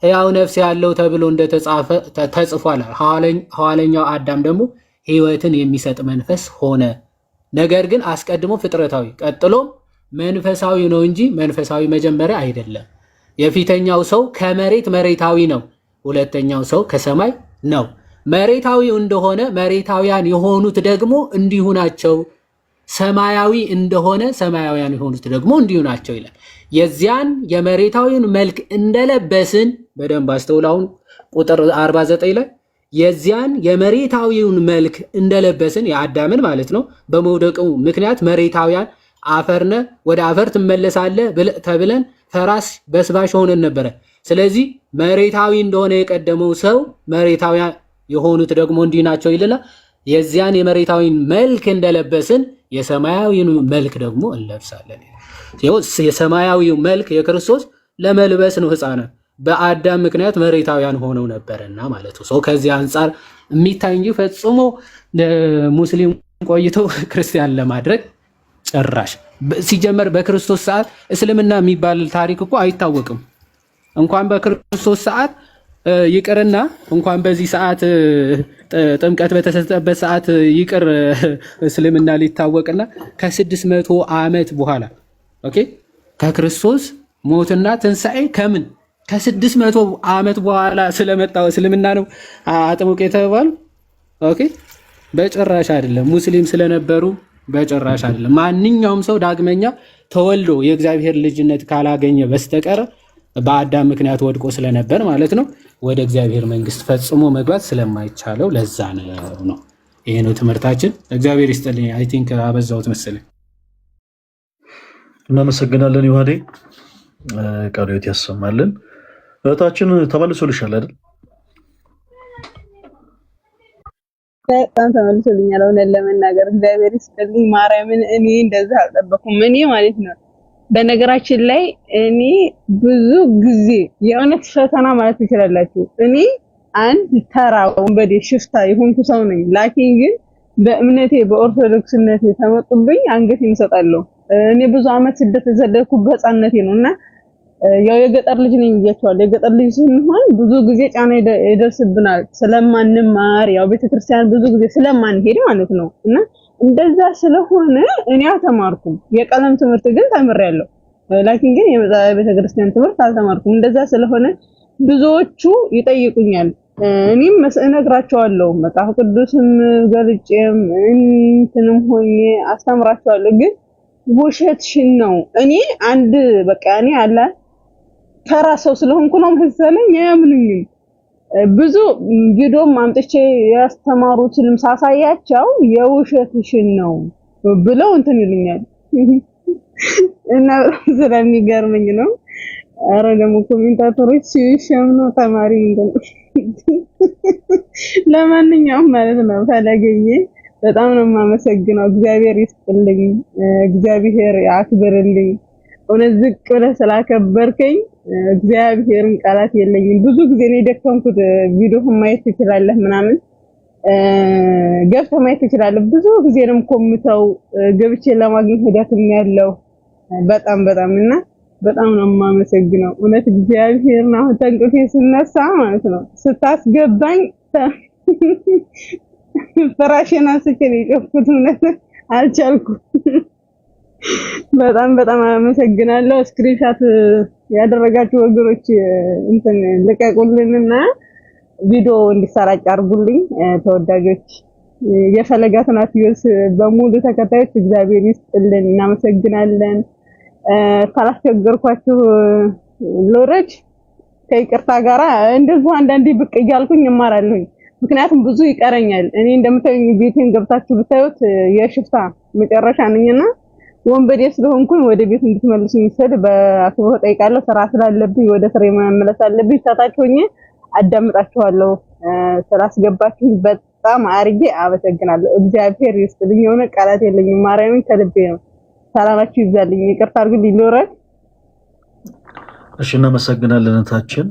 [SPEAKER 3] ሕያው ነፍስ ያለው ተብሎ ተጽፏል። ኋለኛው አዳም ደግሞ ሕይወትን የሚሰጥ መንፈስ ሆነ። ነገር ግን አስቀድሞ ፍጥረታዊ ቀጥሎም መንፈሳዊ ነው እንጂ መንፈሳዊ መጀመሪያ አይደለም። የፊተኛው ሰው ከመሬት መሬታዊ ነው፣ ሁለተኛው ሰው ከሰማይ ነው። መሬታዊ እንደሆነ መሬታውያን የሆኑት ደግሞ እንዲሁ ናቸው። ሰማያዊ እንደሆነ ሰማያውያን የሆኑት ደግሞ እንዲሁ ናቸው ይላል። የዚያን የመሬታዊውን መልክ እንደለበስን በደንብ አስተውላውን ቁጥር 49 ላይ የዚያን የመሬታዊውን መልክ እንደለበስን የአዳምን ማለት ነው። በመውደቁ ምክንያት መሬታውያን አፈርነ ወደ አፈር ትመለሳለህ ተብለን ፈራስ በስባሽ ሆነን ነበረ። ስለዚህ መሬታዊ እንደሆነ የቀደመው ሰው መሬታውያን የሆኑት ደግሞ እንዲህ ናቸው ይልና የዚያን የመሬታዊን መልክ እንደለበስን የሰማያዊውን መልክ ደግሞ እንለብሳለን። የሰማያዊው መልክ የክርስቶስ ለመልበስ ነው። ሕፃናት በአዳም ምክንያት መሬታውያን ሆነው ነበርና ማለት ነው። ከዚህ አንጻር የሚታይ እንጂ ፈጽሞ ሙስሊም ቆይተው ክርስቲያን ለማድረግ ጭራሽ ሲጀመር በክርስቶስ ሰዓት እስልምና የሚባል ታሪክ እኮ አይታወቅም። እንኳን በክርስቶስ ሰዓት ይቅርና እንኳን በዚህ ሰዓት ጥምቀት በተሰጠበት ሰዓት ይቅር እስልምና ሊታወቅና ከ600 ዓመት በኋላ ኦኬ ከክርስቶስ ሞትና ትንሣኤ ከምን ከ600 ዓመት በኋላ ስለመጣው እስልምና ነው አጥምቅ የተባሉ። ኦኬ በጭራሽ አይደለም። ሙስሊም ስለነበሩ በጭራሽ አይደለም። ማንኛውም ሰው ዳግመኛ ተወልዶ የእግዚአብሔር ልጅነት ካላገኘ በስተቀር በአዳም ምክንያት ወድቆ ስለነበር ማለት ነው ወደ እግዚአብሔር መንግስት ፈጽሞ መግባት ስለማይቻለው ለዛ ነው። ይሄ ነው ትምህርታችን። እግዚአብሔር ይስጥልኝ። አይ ቲንክ አበዛሁት መሰለኝ።
[SPEAKER 1] እናመሰግናለን ዮሐዴ፣ ቃልዮት ያሰማልን። እህታችን ተመልሶልሻል አይደል?
[SPEAKER 2] በጣም ተመልሶልኛል። እውነት ለመናገር እግዚአብሔር ይስጥልኝ። ማርያምን እኔ እንደዛ አልጠበኩም። እኔ ማለት ነው በነገራችን ላይ እኔ ብዙ ጊዜ የእውነት ፈተና ማለት ትችላላችሁ። እኔ አንድ ተራ ወንበዴ ሽፍታ የሆንኩ ሰው ነኝ። ላኪን ግን በእምነቴ በኦርቶዶክስነቴ ተመጡብኝ አንገቴን እሰጣለሁ። እኔ ብዙ አመት ስደት ዘለኩ በህፃንነቴ ነውና ያው የገጠር ልጅ ነኝ ብያቸዋለሁ። የገጠር ልጅ ስንሆን ብዙ ጊዜ ጫና ይደርስብናል ስለማንማር፣ ያው ቤተክርስቲያን ብዙ ጊዜ ስለማንሄድ ማለት ነው። እና እንደዛ ስለሆነ እኔ አልተማርኩም። የቀለም ትምህርት ግን ተምሬያለሁ። ላኪን ግን የቤተክርስቲያን ትምህርት አልተማርኩም። እንደዛ ስለሆነ ብዙዎቹ ይጠይቁኛል፣ እኔም እነግራቸዋለሁ። መጽሐፍ ቅዱስም ገልጬም እንትንም ሆኜ አስተምራቸዋለሁ። ግን ውሸትሽን ነው። እኔ አንድ በቃ እኔ አለ ተራ ሰው ስለሆንኩ ነው መሰለኝ አያምኑኝም። ብዙ ቪዲዮም አምጥቼ ያስተማሩትንም ሳሳያቸው የውሸትሽን ነው ብለው እንትን ይሉኛል እና ስለሚገርመኝ ነው። አረ ደግሞ ኮሜንታተሮች ሲሸም ነው ተማሪ እንደው ለማንኛውም ማለት ነው ፈለገዬ በጣም ነው የማመሰግነው። እግዚአብሔር ይስጥልኝ፣ እግዚአብሔር ያክብርልኝ። እውነት ዝቅ ብለህ ስላከበርከኝ እግዚአብሔርን ቃላት የለኝም። ብዙ ጊዜ ነው የደከምኩት። ቪዲዮ ማየት ትችላለህ ምናምን ገብተህ ማየት ትችላለህ። ብዙ ጊዜ ነው የምኮምተው ገብቼ ለማግኘት ሂደትም ያለው በጣም እና በጣም ነው የማመሰግነው እውነት እግዚአብሔርን። አሁን ተንቅልፌ ስነሳ ማለት ነው ስታስገባኝ ፍራሽን አንስቼ ነው የጮፍኩት። እውነት አልቻልኩም። በጣም አመሰግናለሁ። ስክሪንሻት ያደረጋችሁ ወገኖች እንትን ልቀቁልንና ቪዲዮ እንዲሰራጭ አድርጉልኝ። ተወዳጆች የፈለገ አትናትዮስ በሙሉ ተከታዮች እግዚአብሔር ይስጥልን፣ እናመሰግናለን። ካላስቸገርኳችሁ ልውረድ ከይቅርታ ጋራ እንደዚህ አንዳንዴ ብቅ እያልኩኝ እማራለሁኝ። ምክንያቱም ብዙ ይቀረኛል። እኔ እንደምታዩኝ ቤቴን ገብታችሁ ብታዩት የሽፍታ መጨረሻ ነኝና ወንበዴ ስለሆንኩኝ ወደ ቤት እንድትመልሱኝ ስል በአክብሮት ጠይቃለሁ። ስራ ስላለብኝ ወደ ስራ መመለስ አለብኝ። ታታችሁ ሆኜ አዳምጣችኋለሁ። ስላስገባችሁ በጣም አርጌ አመሰግናለሁ። እግዚአብሔር ይስጥልኝ። የሆነ ቃላት የለኝም። ማርያምን ከልቤ ነው። ሰላማችሁ ይብዛልኝ። ይቅርታ አድርጉልኝ ልውረድ።
[SPEAKER 1] እሺ፣ እናመሰግናለን እህታችን።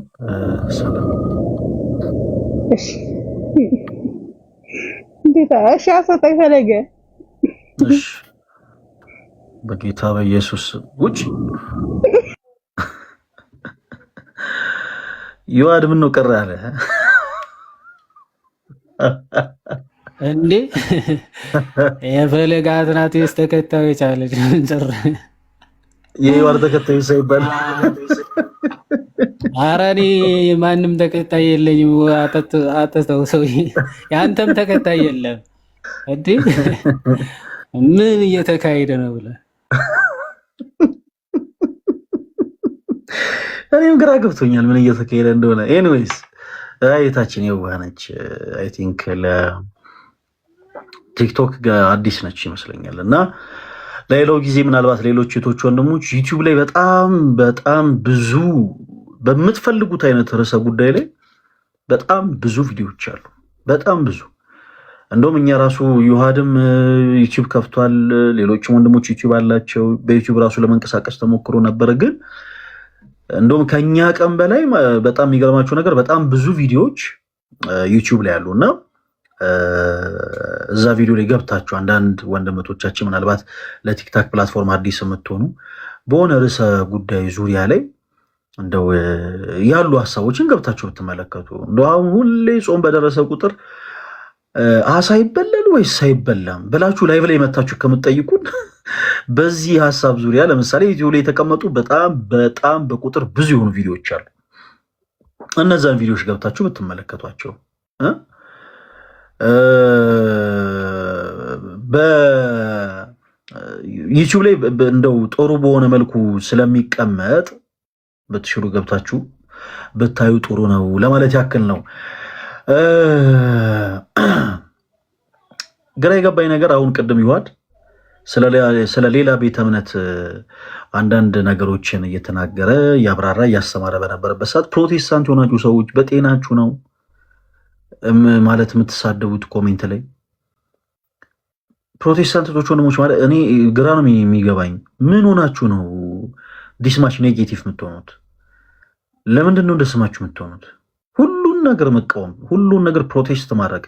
[SPEAKER 1] ሰላም።
[SPEAKER 2] እሺ እንዴት እሺ፣ አሰጣኝ ፈለገ።
[SPEAKER 1] እሺ፣ በጌታ በኢየሱስ ውጭ ይዋድ ምን ነው ቀረ አለ
[SPEAKER 3] እንዴ? የፈለገ አትናትዮስ ተከታዮች አለች እንጨር
[SPEAKER 1] የይዋድ ተከታዮች ሳይባል
[SPEAKER 3] ኧረ እኔ ማንም ተከታይ የለኝም። አጠተው ሰውዬ ያንተም ተከታይ የለም እንዴ? ምን እየተካሄደ ነው ብለህ
[SPEAKER 1] እኔም ግራ ገብቶኛል ምን እየተካሄደ እንደሆነ። ኤኒዌይስ አይታችን የዋነች አይ ቲንክ ለቲክቶክ አዲስ ነች ይመስለኛል። እና ለሌላው ጊዜ ምናልባት ሌሎች ሴቶች ወንድሞች ዩቲዩብ ላይ በጣም ብዙ በምትፈልጉት አይነት ርዕሰ ጉዳይ ላይ በጣም ብዙ ቪዲዮዎች አሉ። በጣም ብዙ እንደውም እኛ ራሱ ዩሃድም ዩቲዩብ ከፍቷል። ሌሎችም ወንድሞች ዩቲዩብ አላቸው። በዩቲዩብ ራሱ ለመንቀሳቀስ ተሞክሮ ነበር ግን እንደውም ከኛ ቀን በላይ በጣም የሚገርማችሁ ነገር በጣም ብዙ ቪዲዮዎች ዩቲዩብ ላይ አሉና እዛ ቪዲዮ ላይ ገብታችሁ አንዳንድ ወንድሞቻችን ምናልባት ለቲክታክ ፕላትፎርም አዲስ የምትሆኑ በሆነ ርዕሰ ጉዳይ ዙሪያ ላይ እንደው ያሉ ሀሳቦችን ገብታችሁ ብትመለከቱ እንደው አሁን ሁሌ ጾም በደረሰ ቁጥር አሳ ይበላል ወይስ አይበላም ብላችሁ ላይቭ ላይ መታችሁ ከምትጠይቁን በዚህ ሀሳብ ዙሪያ ለምሳሌ ቪዲዮ ላይ የተቀመጡ በጣም በቁጥር ብዙ የሆኑ ቪዲዮዎች አሉ። እነዛን ቪዲዮዎች ገብታችሁ ብትመለከቷቸው በዩቲዩብ ላይ እንደው ጥሩ በሆነ መልኩ ስለሚቀመጥ በትሽሩ ገብታችሁ ብታዩ ጥሩ ነው ለማለት ያክል ነው። ግራ የገባኝ ነገር አሁን ቅድም ይዋድ ስለ ሌላ ቤተ እምነት አንዳንድ ነገሮችን እየተናገረ ያብራራ እያስተማረ በነበረበት ሰዓት ፕሮቴስታንት የሆናችሁ ሰዎች በጤናችሁ ነው ማለት የምትሳደቡት? ኮሜንት ላይ ፕሮቴስታንቶች ወንድሞች ማለት እኔ ግራ ነው የሚገባኝ። ምን ሆናችሁ ነው ዲስማች ኔጌቲቭ የምትሆኑት? ለምንድን ነው እንደስማችሁ የምትሆኑት? ሁሉን ነገር መቃወም፣ ሁሉን ነገር ፕሮቴስት ማድረግ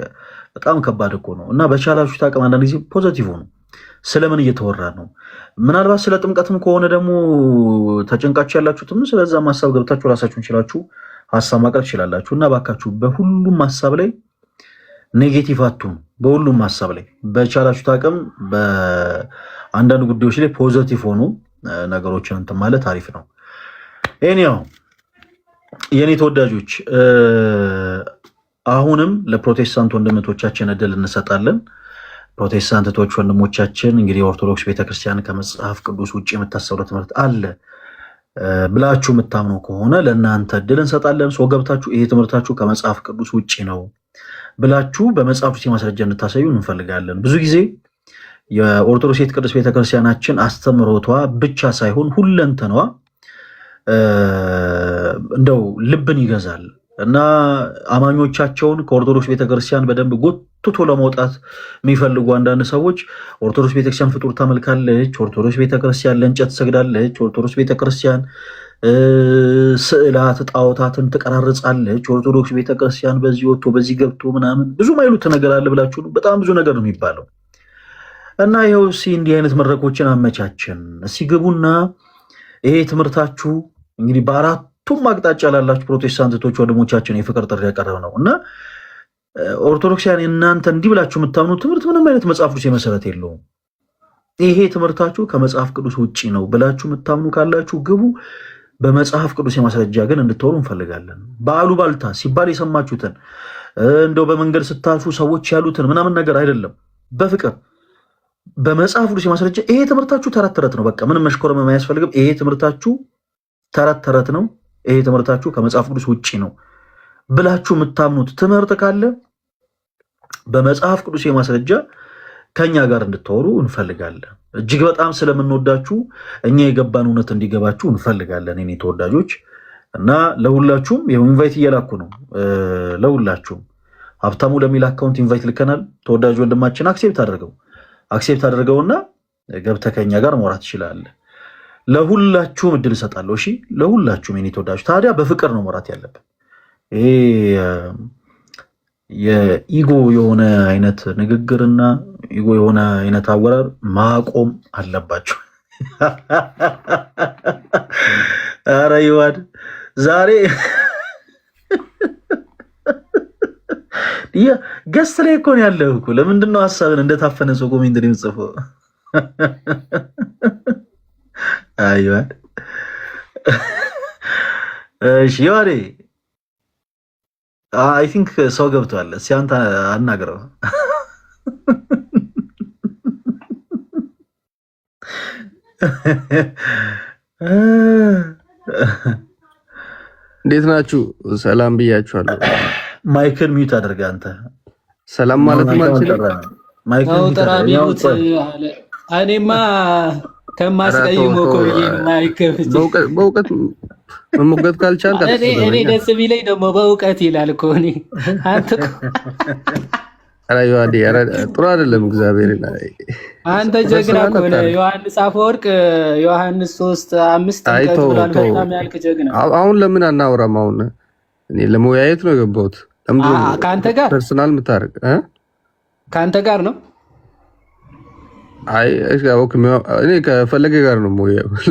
[SPEAKER 1] በጣም ከባድ እኮ ነው። እና በቻላችሁ ታቅም አንዳንድ ጊዜ ፖዘቲቭ ሆኑ። ስለምን እየተወራ ነው? ምናልባት ስለ ጥምቀትም ከሆነ ደግሞ ተጨንቃችሁ ያላችሁትም ስለዛ ሀሳብ ገብታችሁ ራሳችሁን ችላችሁ ሀሳብ ማቅረብ ትችላላችሁ። እና ባካችሁ በሁሉም ሀሳብ ላይ ኔጌቲቭ አትሁኑ። በሁሉም ሀሳብ ላይ በቻላችሁ ታቅም በአንዳንድ ጉዳዮች ላይ ፖዘቲቭ ሆኑ። ነገሮችን እንትን ማለት አሪፍ ነው። ኤኒያው የኔ ተወዳጆች አሁንም ለፕሮቴስታንት ወንድሞቻችን እድል እንሰጣለን። ፕሮቴስታንቶች ወንድሞቻችን እንግዲህ ኦርቶዶክስ ቤተክርስቲያን ከመጽሐፍ ቅዱስ ውጭ የምታስተምረው ትምህርት አለ ብላችሁ የምታምኑ ከሆነ ለእናንተ እድል እንሰጣለን። ሰው ገብታችሁ ይሄ ትምህርታችሁ ከመጽሐፍ ቅዱስ ውጭ ነው ብላችሁ በመጽሐፍ ውስጥ ማስረጃ እንድታሳዩ እንፈልጋለን። ብዙ ጊዜ የኦርቶዶክስ ቅዱስ ቤተክርስቲያናችን አስተምሮቷ ብቻ ሳይሆን ሁለንተኗ እንደው ልብን ይገዛል እና አማኞቻቸውን ከኦርቶዶክስ ቤተክርስቲያን በደንብ ጎትቶ ለመውጣት የሚፈልጉ አንዳንድ ሰዎች ኦርቶዶክስ ቤተክርስቲያን ፍጡር ታመልካለች፣ ኦርቶዶክስ ቤተክርስቲያን ለእንጨት ትሰግዳለች፣ ኦርቶዶክስ ቤተክርስቲያን ስዕላት ጣዖታትን ትቀራርጻለች ኦርቶዶክስ ቤተክርስቲያን በዚህ ወጥቶ በዚህ ገብቶ ምናምን ብዙ ማይሉት ነገር አለ ብላችሁ ነው። በጣም ብዙ ነገር ነው የሚባለው። እና ይኸው እንዲህ አይነት መድረኮችን አመቻችን። ግቡና ይሄ ትምህርታችሁ እንግዲህ በአራቱም አቅጣጫ ላላችሁ ፕሮቴስታንቶች ወንድሞቻችን የፍቅር ጥሪ ያቀረብ ነው እና ኦርቶዶክሳውያን እናንተ እንዲህ ብላችሁ የምታምኑት ትምህርት ምንም አይነት መጽሐፍ ቅዱስ መሰረት የለውም። ይሄ ትምህርታችሁ ከመጽሐፍ ቅዱስ ውጪ ነው ብላችሁ የምታምኑ ካላችሁ ግቡ። በመጽሐፍ ቅዱስ የማስረጃ ግን እንድትወሩ እንፈልጋለን። በአሉባልታ ሲባል የሰማችሁትን እንደው በመንገድ ስታልፉ ሰዎች ያሉትን ምናምን ነገር አይደለም። በፍቅር በመጽሐፍ ቅዱስ የማስረጃ ይሄ ትምህርታችሁ ተረት ተረት ነው። በቃ ምንም መሽኮረም አያስፈልግም። ይሄ ትምህርታችሁ ተረት ተረት ነው። ይሄ ትምህርታችሁ ከመጽሐፍ ቅዱስ ውጪ ነው ብላችሁ የምታምኑት ትምህርት ካለ በመጽሐፍ ቅዱስ የማስረጃ ከኛ ጋር እንድታወሩ እንፈልጋለን። እጅግ በጣም ስለምንወዳችሁ እኛ የገባን እውነት እንዲገባችሁ እንፈልጋለን የኔ ተወዳጆች። እና ለሁላችሁም ኢንቫይት እየላኩ ነው። ለሁላችሁም ሀብታሙ ለሚል አካውንት ኢንቫይት ልከናል። ተወዳጅ ወንድማችን አክሴፕት አድርገውና ገብተህ ከኛ ጋር መውራት ትችላለህ። ለሁላችሁም እድል እሰጣለሁ። እሺ፣ ለሁላችሁም የኔ ተወዳጆች። ታዲያ በፍቅር ነው መውራት ያለብን። ይሄ የኢጎ የሆነ አይነት ንግግርና ኢጎ የሆነ አይነት አወራር ማቆም አለባቸው። አረ ይዋድ ዛሬ ገስት ላይ እኮ ነው ያለው እኮ። ለምንድን ነው ሀሳብን እንደታፈነ ሰው ኮሜንት ላይ የምጽፈው? አይዋድ እሺ ይዋዴ አይ ቲንክ ሰው ገብቷል። እስኪ አንተ አናግረው።
[SPEAKER 4] እንዴት ናችሁ? ሰላም ብያችኋለሁ።
[SPEAKER 1] ማይክል ሚዩት አድርጋ አንተ
[SPEAKER 4] ሰላም ማለት ማለት
[SPEAKER 3] እኔማ ከማስቀይሞ
[SPEAKER 4] በእውቀት መሞገት ካልቻል
[SPEAKER 3] እኔ ደስ ቢለኝ ደግሞ በእውቀት ይላል እኮ እኔ አንተ
[SPEAKER 4] ጥሩ አይደለም። እግዚአብሔር
[SPEAKER 3] አንተ ጀግና እኮ ነህ። ዮሐንስ አፈወርቅ ዮሐንስ 3:5 ብሏል። በጣም ያልክ ጀግና።
[SPEAKER 4] አሁን ለምን አናወራም? አሁን እኔ ለመወያየት ነው የገባሁት።
[SPEAKER 3] ከአንተ ጋር
[SPEAKER 4] ፐርሰናል የምታደርግ
[SPEAKER 3] ከአንተ ጋር ነው?
[SPEAKER 4] አይ እኔ ከፈለገ ጋር ነው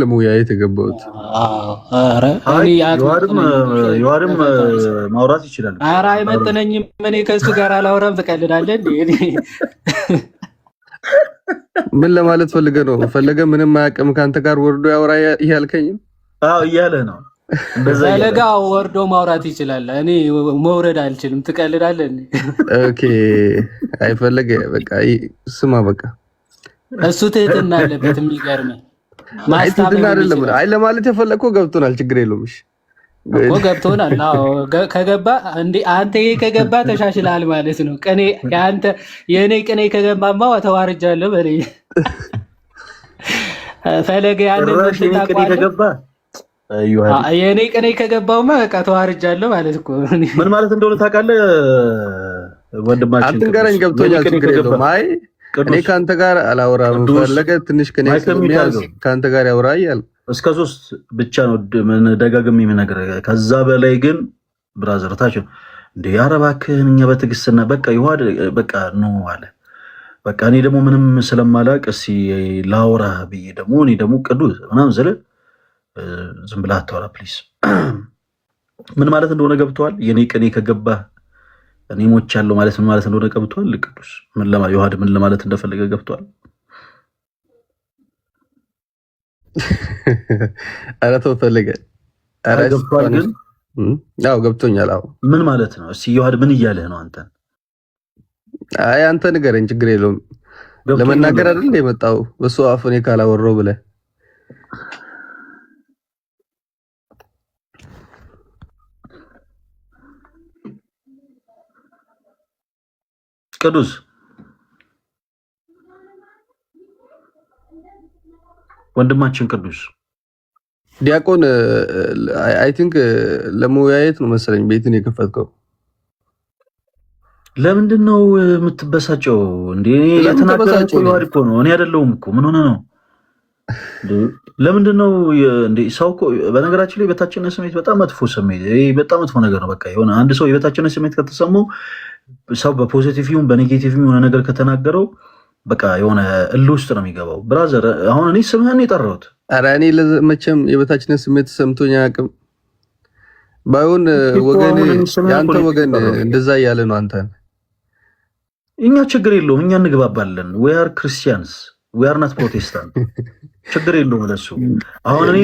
[SPEAKER 4] ለመወያየት የገባሁት።
[SPEAKER 1] ዮሐድም ማውራት ይችላል።
[SPEAKER 3] ኧረ አይመጥነኝም። እኔ ከእሱ ጋር አላወራም። ትቀልዳለህ እንዴ?
[SPEAKER 4] ምን ለማለት ፈልገ ነው? ፈለገ ምንም አያውቅም ከአንተ ጋር ወርዶ ያወራ እያልከኝም?
[SPEAKER 1] አዎ እያለ ነው።
[SPEAKER 3] ፈለጋ ወርዶ ማውራት ይችላል። እኔ መውረድ አልችልም። ትቀልዳለህ እንዴ?
[SPEAKER 4] ኦኬ አይፈለገ በቃ ስማ በቃ
[SPEAKER 3] እሱ ትህትና አለበት። የሚገርምህ
[SPEAKER 4] ማስተማር አይደለም። አይ ለማለት የፈለግከው ገብቶናል። ችግር የለውም። እሺ
[SPEAKER 3] እኮ ገብቶናል። አዎ ከገባ እንዴ አንተ ይሄ ከገባ ተሻሽላል ማለት ነው። ቅኔ ያንተ የኔ ቅኔ ከገባማ ተዋርጃለሁ በለኝ። ፈለገ ያንን
[SPEAKER 1] ከገባ
[SPEAKER 3] የኔ ቅኔ ከገባውማ በቃ ተዋርጃለሁ ማለት እኮ።
[SPEAKER 1] ምን ማለት እንደሆነ ታውቃለህ ወንድማችን?
[SPEAKER 4] አትንገረኝ። ገብቶኛል። ችግር የለውም። አይ እኔ ከአንተ ጋር አላወራም። ፈለገ ትንሽ ከአንተ ጋር ያወራ እያል
[SPEAKER 1] እስከ 3 ብቻ ነው ደጋግሜ የምነግርህ። ከዛ በላይ ግን ብራዘር ታች እንደ ያረባክህን እኛ በትዕግስትና በቃ ይዋድ በቃ ነው አለ። በቃ እኔ ደግሞ ምንም ስለማላቅ እስኪ ላውራ ብዬ ደግሞ እኔ ደግሞ ቅዱስ ምናምን ስለ ዝም ብለህ አታወራ ፕሊዝ። ምን ማለት እንደሆነ ገብተዋል? የኔ ቅኔ ከገባህ እኔ ሞቻለሁ ማለት ምን ማለት እንደሆነ ገብቷል? ቅዱስ ዮሐድ ምን ለማለት እንደፈለገ ገብቷል?
[SPEAKER 4] ኧረ ተው ፈለገ። ኧረ
[SPEAKER 1] ገብቷል። ግን
[SPEAKER 4] አዎ ገብቶኛል። አዎ
[SPEAKER 1] ምን ማለት ነው? እስኪ ዮሐድ ምን እያለህ ነው አንተ?
[SPEAKER 4] አይ አንተ ንገረኝ። ችግር የለውም። ለመናገር አይደል እንደ የመጣው በሱ አፍ እኔ ካላወራው ብለህ
[SPEAKER 1] ቅዱስ ወንድማችን ቅዱስ
[SPEAKER 4] ዲያቆን አይ ቲንክ ለመወያየት ነው መሰለኝ ቤትን የከፈትከው።
[SPEAKER 1] ለምንድን ነው የምትበሳጨው እንዴ? የተናገረው ዮሐድ እኮ ነው፣ እኔ አይደለሁም እኮ። ምን ሆነ ነው? ለምንድን ነው እንዴ? ሰው እኮ በነገራችን ላይ የበታችነት ስሜት በጣም መጥፎ ስሜት፣ ይሄ በጣም መጥፎ ነገር ነው። በቃ የሆነ አንድ ሰው የበታችነት ስሜት ከተሰማው ሰው በፖዚቲቭ ይሁን በኔጌቲቭ የሆነ ነገር ከተናገረው በቃ የሆነ እልህ ውስጥ ነው የሚገባው። ብራዘር አሁን እኔ ስምህን የጠራሁት
[SPEAKER 4] ኧረ እኔ መቼም የበታችነት ስሜት ሰምቶኝ አያውቅም። ባይሆን ወገን ያንተ ወገን እንደዛ እያለ ነው አንተን።
[SPEAKER 1] እኛ ችግር የለውም፣ እኛ እንግባባለን። we are Christians we are not Protestant ችግር የለውም ለሱ። አሁን እኔ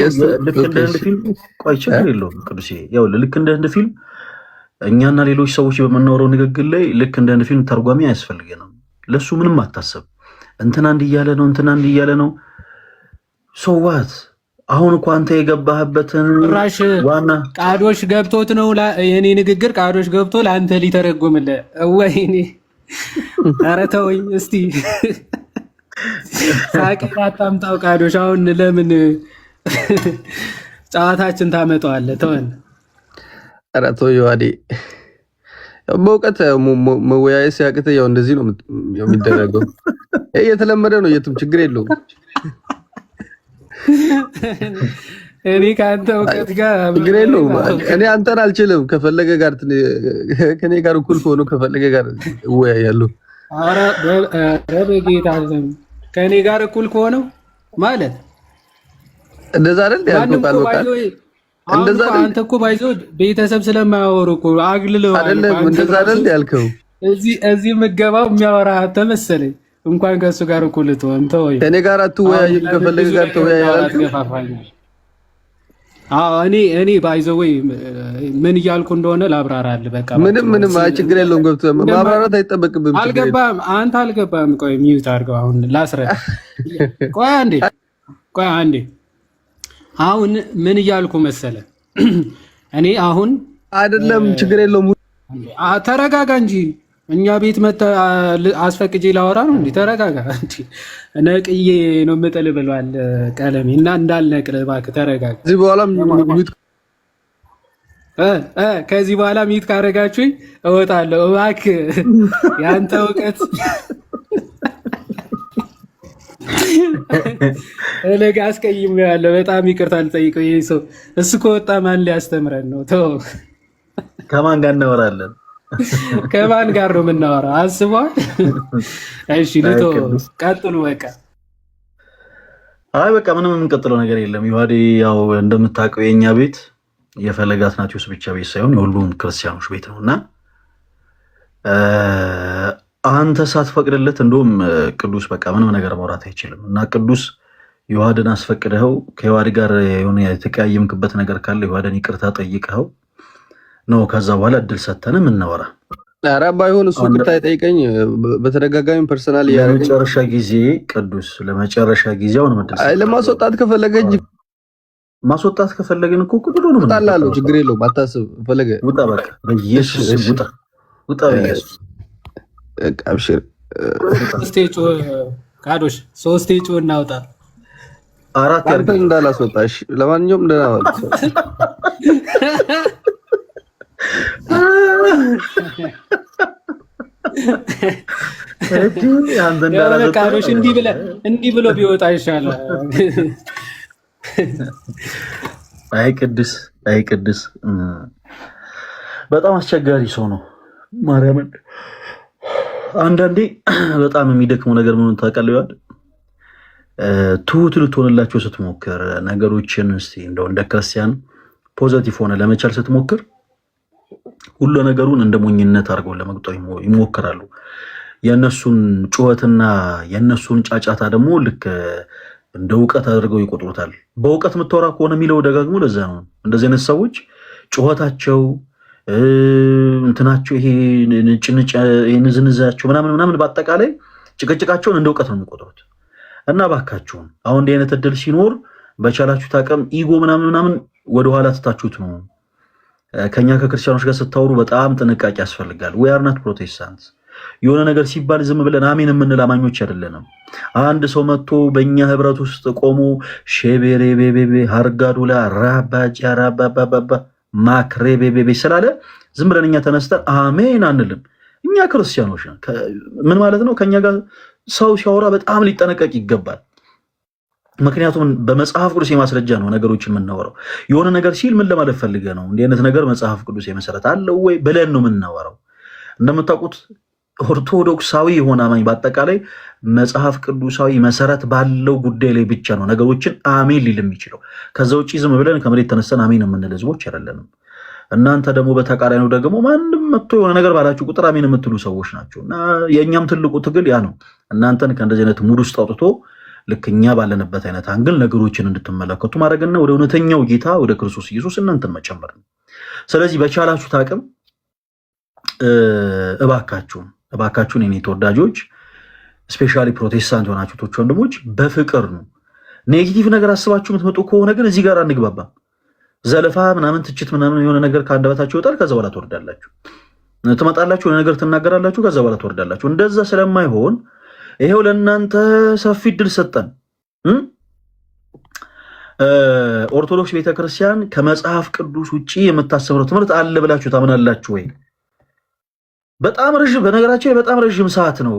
[SPEAKER 1] ልክ እንደ ህንድ ፊልም ቆይ ችግር የለውም ቅዱሴ፣ ያው ልክ እንደ ህንድ ፊልም እኛና ሌሎች ሰዎች በመናወረው ንግግር ላይ ልክ እንደ ህንድ ፊልም ተርጓሚ አያስፈልገንም። ለሱ ምንም አታሰብ። እንትና እንዲህ እያለ ነው፣ እንትና እንዲህ እያለ ነው። ሶ ዋት አሁን እኮ አንተ የገባህበትን
[SPEAKER 3] ራሽ ዋና ቃዶሽ ገብቶት ነው የኔ ንግግር ቃዶሽ ገብቶ ለአንተ ሊተረጎምልህ። ወይኔ ኧረ ተወኝ እስቲ ሳቄን አታምጣው ቃዶሽ። አሁን ለምን ጨዋታችን ታመጣዋለህ? ተወን።
[SPEAKER 4] ኧረ ተው ዮሐዴ፣ በእውቀት መወያየት ሲያቅተህ ያው እንደዚህ ነው የሚደረገው። ይሄ የተለመደ ነው፣ የትም ችግር የለውም።
[SPEAKER 3] እኔ ከአንተ እውቀት ጋር
[SPEAKER 4] ችግር የለውም። እኔ አንተን አልችልም። ከፈለገ ጋር ከኔ ጋር እኩል ከሆኑ ከፈለገ ጋር እወያያለሁ።
[SPEAKER 3] ኧረ በጌታ ከኔ ጋር እኩል ከሆነው ማለት
[SPEAKER 4] እንደዛ አይደል ያልከው ቃል በቃል
[SPEAKER 3] እንደዛ አይደል። አንተ እኮ ባይዘው ቤተሰብ ስለማያወሩ እኮ አግልለው
[SPEAKER 4] አይደለም። እንደዛ አይደል ያልከው።
[SPEAKER 3] እዚህ ምገባው የሚያወራ ተመሰለኝ። እንኳን ከሱ ጋር እኩል ትሆን ተወይ።
[SPEAKER 4] ከኔ ጋር አትወያይም፣ ከፈለገ ጋር ተወያያለህ።
[SPEAKER 3] እኔ ባይዘው ምን እያልኩ እንደሆነ ላብራራልህ። በቃ
[SPEAKER 4] ምንም ችግር የለውም። ገብተህ ማብራራት አይጠበቅብህም።
[SPEAKER 3] አልገባህም፣ አንተ አልገባህም። ቆይ ሚውት አድርገው። አሁን ላስረዳ። ቆይ አንዴ አሁን ምን እያልኩ መሰለ? እኔ አሁን
[SPEAKER 4] አይደለም ችግር የለውም።
[SPEAKER 3] ተረጋጋ እንጂ እኛ ቤት መተህ አስፈቅጄ ላወራ ነው እንዴ? ተረጋጋ እንጂ ነቅዬ ነው የምጥልህ ብሏል ቀለሜ። እና እንዳልነቅልህ እባክህ ተረጋጋ። ከዚህ በኋላ ሚት ካረጋችሁኝ እወጣለሁ። እባክህ ያንተ እውቀት እለጋ አስቀይሜዋለሁ። በጣም ይቅርታ ልጠይቀው። ይሄ ሰው እሱ ከወጣ ማን ሊያስተምረን ነው? ተው።
[SPEAKER 1] ከማን ጋር እናወራለን?
[SPEAKER 3] ከማን ጋር ነው የምናወራው? አስቧል። እሺ ልቶ ቀጥሉ። በቃ
[SPEAKER 1] አይ በቃ ምንም የምንቀጥለው ነገር የለም። ዮሐዴ ያው እንደምታውቀው የኛ ቤት የፈለገ አትናቴዎስ ብቻ ቤት ሳይሆን የሁሉም ክርስቲያኖች ቤት ነው እና አንተ ሳትፈቅድለት እንደውም ቅዱስ በቃ ምንም ነገር ማውራት አይችልም እና ቅዱስ ዮሐድን አስፈቅደኸው ከዮሐድ ጋር የሆነ የተቀያየምክበት ነገር ካለ ዮሐድን ይቅርታ ጠይቀኸው ነው ከዛ በኋላ እድል ሰተን የምናወራ።
[SPEAKER 4] ኧረ ባይሆን እሱ ይቅርታ ይጠይቀኝ። በተደጋጋሚ ፐርሰናል
[SPEAKER 1] ለመጨረሻ ጊዜ ቅዱስ ለመጨረሻ ጊዜ አሁን መድረስ
[SPEAKER 4] ለማስወጣት ከፈለገኝ
[SPEAKER 1] ማስወጣት ከፈለግን እኮ ቁጥሩ ነው
[SPEAKER 4] እወጣላለሁ። ችግር የለውም አታስብ። ፈለገ
[SPEAKER 1] ውጣ፣ በቃ በኢየሱስ ውጣ በኢየሱስ
[SPEAKER 4] አብሽር።
[SPEAKER 3] ስቴጆ ካዶሽ 3 ጮህ እናውጣ።
[SPEAKER 1] 4
[SPEAKER 4] አንተ እንዳላስወጣሽ። ለማንኛውም ደህና ዋል።
[SPEAKER 3] ካዶሽ እንዲህ ብሎ ቢወጣ ይሻላል።
[SPEAKER 1] አይ ቅዱስ በጣም አስቸጋሪ ሰው ነው። ማርያምን አንዳንዴ በጣም የሚደክመው ነገር ምን ታውቃለህ? ትሁት ልትሆንላቸው ስትሞክር ነገሮችን እስቲ እንደው እንደ ክርስቲያን ፖዚቲቭ ሆነ ለመቻል ስትሞክር ሁሉ ነገሩን እንደ ሞኝነት አድርገው ለመቁጠር ይሞክራሉ። የነሱን ጩኸትና የነሱን ጫጫታ ደግሞ ልክ እንደ እውቀት አድርገው ይቆጥሩታል። በእውቀት የምታወራ ከሆነ የሚለው ደጋግሞ ለዛ ነው። እንደዚህ አይነት ሰዎች ጩኸታቸው እንትናቸው ይሄ ንጭንጭ ንዝንዛቸው ምናምን በአጠቃላይ ጭቅጭቃቸውን እንደ እውቀት ነው የሚቆጥሩት። እና ባካችሁን አሁን እንዲህ አይነት እድል ሲኖር በቻላችሁት አቅም ኢጎ ምናምን ወደኋላ ትታችሁት ነው። ከኛ ከክርስቲያኖች ጋር ስታወሩ በጣም ጥንቃቄ ያስፈልጋል። we are not Protestants። የሆነ ነገር ሲባል ዝም ብለን አሜን የምንል አማኞች አይደለንም። አንድ ሰው መጥቶ በእኛ ህብረት ውስጥ ቆሞ ሼቤሬቤቤ ሃርጋዱላ ራባጃ ራባባባ ማክሬቤቤ ስላለ ዝም ብለን እኛ ተነስተን አሜን አንልም። እኛ ክርስቲያኖች ነን። ምን ማለት ነው? ከኛ ጋር ሰው ሲያወራ በጣም ሊጠነቀቅ ይገባል። ምክንያቱም በመጽሐፍ ቅዱስ የማስረጃ ነው ነገሮችን የምናወራው። የሆነ ነገር ሲል ምን ለማለት ፈልገ ነው እንዲህ አይነት ነገር መጽሐፍ ቅዱስ የመሰረት አለው ወይ ብለን ነው የምናወራው። እንደምታውቁት ኦርቶዶክሳዊ የሆነ አማኝ በአጠቃላይ መጽሐፍ ቅዱሳዊ መሰረት ባለው ጉዳይ ላይ ብቻ ነው ነገሮችን አሜን ሊል የሚችለው። ከዛ ውጭ ዝም ብለን ከመሬት ተነስተን አሜን የምንል ህዝቦች አይደለንም። እናንተ ደግሞ በተቃራኒው ደግሞ ማንም መጥቶ የሆነ ነገር ባላችሁ ቁጥር አሜን የምትሉ ሰዎች ናቸው። እና የእኛም ትልቁ ትግል ያ ነው፣ እናንተን ከእንደዚህ አይነት ሙድ ውስጥ አውጥቶ ልክ እኛ ባለንበት አይነት አንግል ነገሮችን እንድትመለከቱ ማድረግና ወደ እውነተኛው ጌታ ወደ ክርስቶስ ኢየሱስ እናንተን መጨመር ነው። ስለዚህ በቻላችሁት አቅም እባካችሁን የኔ ተወዳጆች ስፔሻሊ ፕሮቴስታንት የሆናችሁ ቶች ወንድሞች በፍቅር ነው። ኔጌቲቭ ነገር አስባችሁ የምትመጡ ከሆነ ግን እዚህ ጋር አንግባባም። ዘለፋ ምናምን ትችት ምናምን የሆነ ነገር ከአንደበታችሁ ይወጣል። ከዛ በኋላ ትወርዳላችሁ፣ ትመጣላችሁ፣ የሆነ ነገር ትናገራላችሁ፣ ከዛ በኋላ ትወርዳላችሁ። እንደዛ ስለማይሆን ይሄው ለእናንተ ሰፊ እድል ሰጠን። ኦርቶዶክስ ቤተክርስቲያን ከመጽሐፍ ቅዱስ ውጪ የምታስተምረው ትምህርት አለ ብላችሁ ታምናላችሁ ወይ? በጣም ረዥም በነገራችን በጣም ረዥም ሰዓት ነው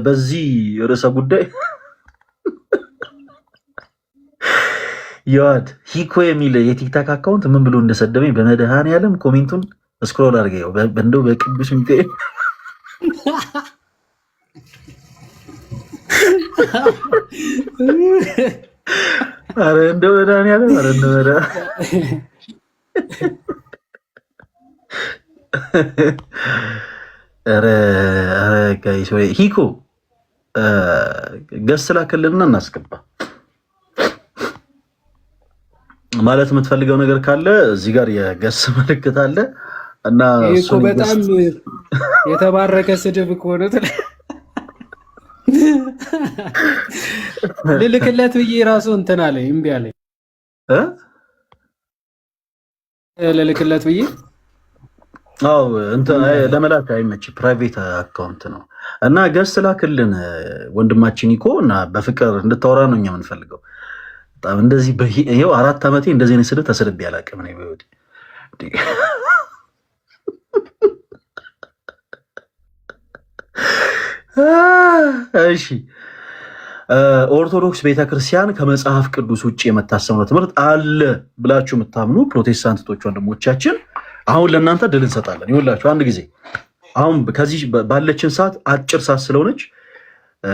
[SPEAKER 1] በዚህ ርዕሰ ጉዳይ ያድ ሂኮ የሚል የቲክታክ አካውንት ምን ብሎ እንደሰደበኝ በመድኃኔዓለም ኮሜንቱን ስክሮል አድርገው በእንደው በቅዱስ ሚካኤል አረ እንደው መድኃኔዓለም አረ እንደው አረ ጋይስ ወይ ሂኮ ገስ ላከልንና እናስገባ ማለት የምትፈልገው ነገር ካለ እዚህ ጋር የገስ ምልክት አለ እና
[SPEAKER 3] እሱ በጣም የተባረከ ስድብ ከሆነ ልልክለት ብዬ ራሱ እንትን አለኝ እምቢ አለኝ ልልክለት ብዬ
[SPEAKER 1] አው እንትን ለመላክ አይመች ፕራይቬት አካውንት ነው እና ገስ ላክልን ወንድማችን ይኮ እና በፍቅር እንድታወራ ነው እኛ የምንፈልገው። በጣም እንደዚህ ይሄው 4 ዓመቴ እንደዚህ አይነት ስድብ ተሰድቤ አላውቅም ነው በህይወቴ። እሺ ኦርቶዶክስ ቤተክርስቲያን ከመጽሐፍ ቅዱስ ውጪ የምታስተምረው ትምህርት አለ ብላችሁ የምታምኑ ፕሮቴስታንቶች ወንድሞቻችን አሁን ለእናንተ ድል እንሰጣለን። ይኸውላችሁ አንድ ጊዜ አሁን ከዚህ ባለችን ሰዓት አጭር ሰዓት ስለሆነች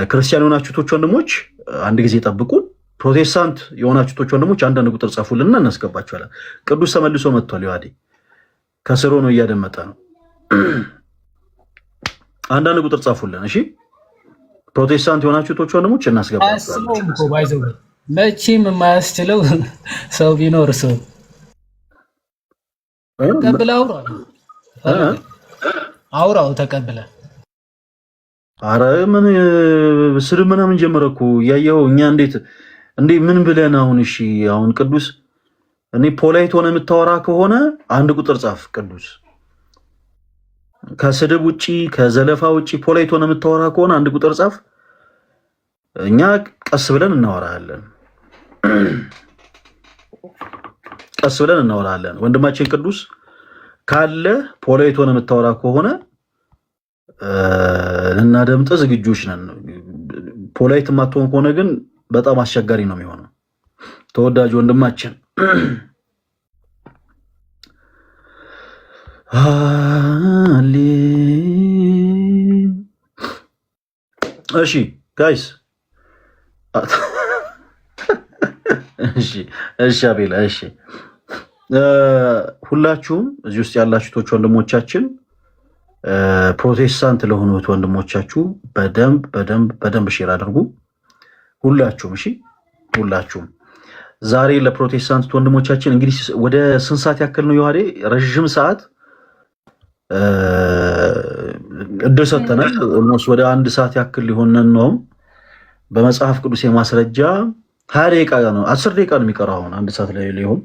[SPEAKER 1] ክርስቲያን የሆናችሁ ቶች ወንድሞች አንድ ጊዜ ጠብቁ። ፕሮቴስታንት የሆናችሁ ቶች ወንድሞች አንዳንድ ቁጥር ጻፉልና እናስገባችኋለን። ቅዱስ ተመልሶ መጥቷል። ይዋዴ ከስሮ ነው እያደመጠ ነው። አንዳንድ ቁጥር ጻፉልን እሺ። ፕሮቴስታንት የሆናችሁ ቶች ወንድሞች እናስገባችኋለን።
[SPEAKER 3] መቼም የማያስችለው ሰው ቢኖር ሰው ተቀብለ አውራው ተቀብለ
[SPEAKER 1] አረ ምን ስድብ ምናምን ጀመረ እኮ እያየኸው እኛ እንዴት ምን ብለን አሁን እሺ አሁን ቅዱስ እኔ ፖላይት ሆነ የምታወራ ከሆነ አንድ ቁጥር ጻፍ። ቅዱስ ከስድብ ውጪ ከዘለፋ ውጪ ፖላይት ሆነ የምታወራ ከሆነ አንድ ቁጥር ጻፍ። እኛ ቀስ ብለን እናወራለን፣ ቀስ ብለን እናወራለን። ወንድማችን ቅዱስ ካለ ፖላይት ሆነ የምታወራ ከሆነ ልናደምጥ ዝግጆች ነን። ፖላይት የማትሆን ከሆነ ግን በጣም አስቸጋሪ ነው የሚሆነው። ተወዳጅ ወንድማችን እሺ ጋይስ እሺ አቤላ እሺ ሁላችሁም እዚህ ውስጥ ያላችሁ ቶች ወንድሞቻችን ፕሮቴስታንት ለሆኑት ወንድሞቻችሁ በደንብ ሼር አድርጉ። ሁላችሁም እሺ ሁላችሁም ዛሬ ለፕሮቴስታንት ወንድሞቻችን እንግዲህ ወደ ስንት ሰዓት ያክል ነው ይዋዴ ረጅም ሰዓት እድል ሰጥተናል። ኦልሞስት ወደ 1 ሰዓት ያክል ሊሆነን ነው። በመጽሐፍ ቅዱስ የማስረጃ 20 ደቂቃ ነው 10 ደቂቃ ነው የሚቀረው አሁን 1 ሰዓት ላይ ሊሆን።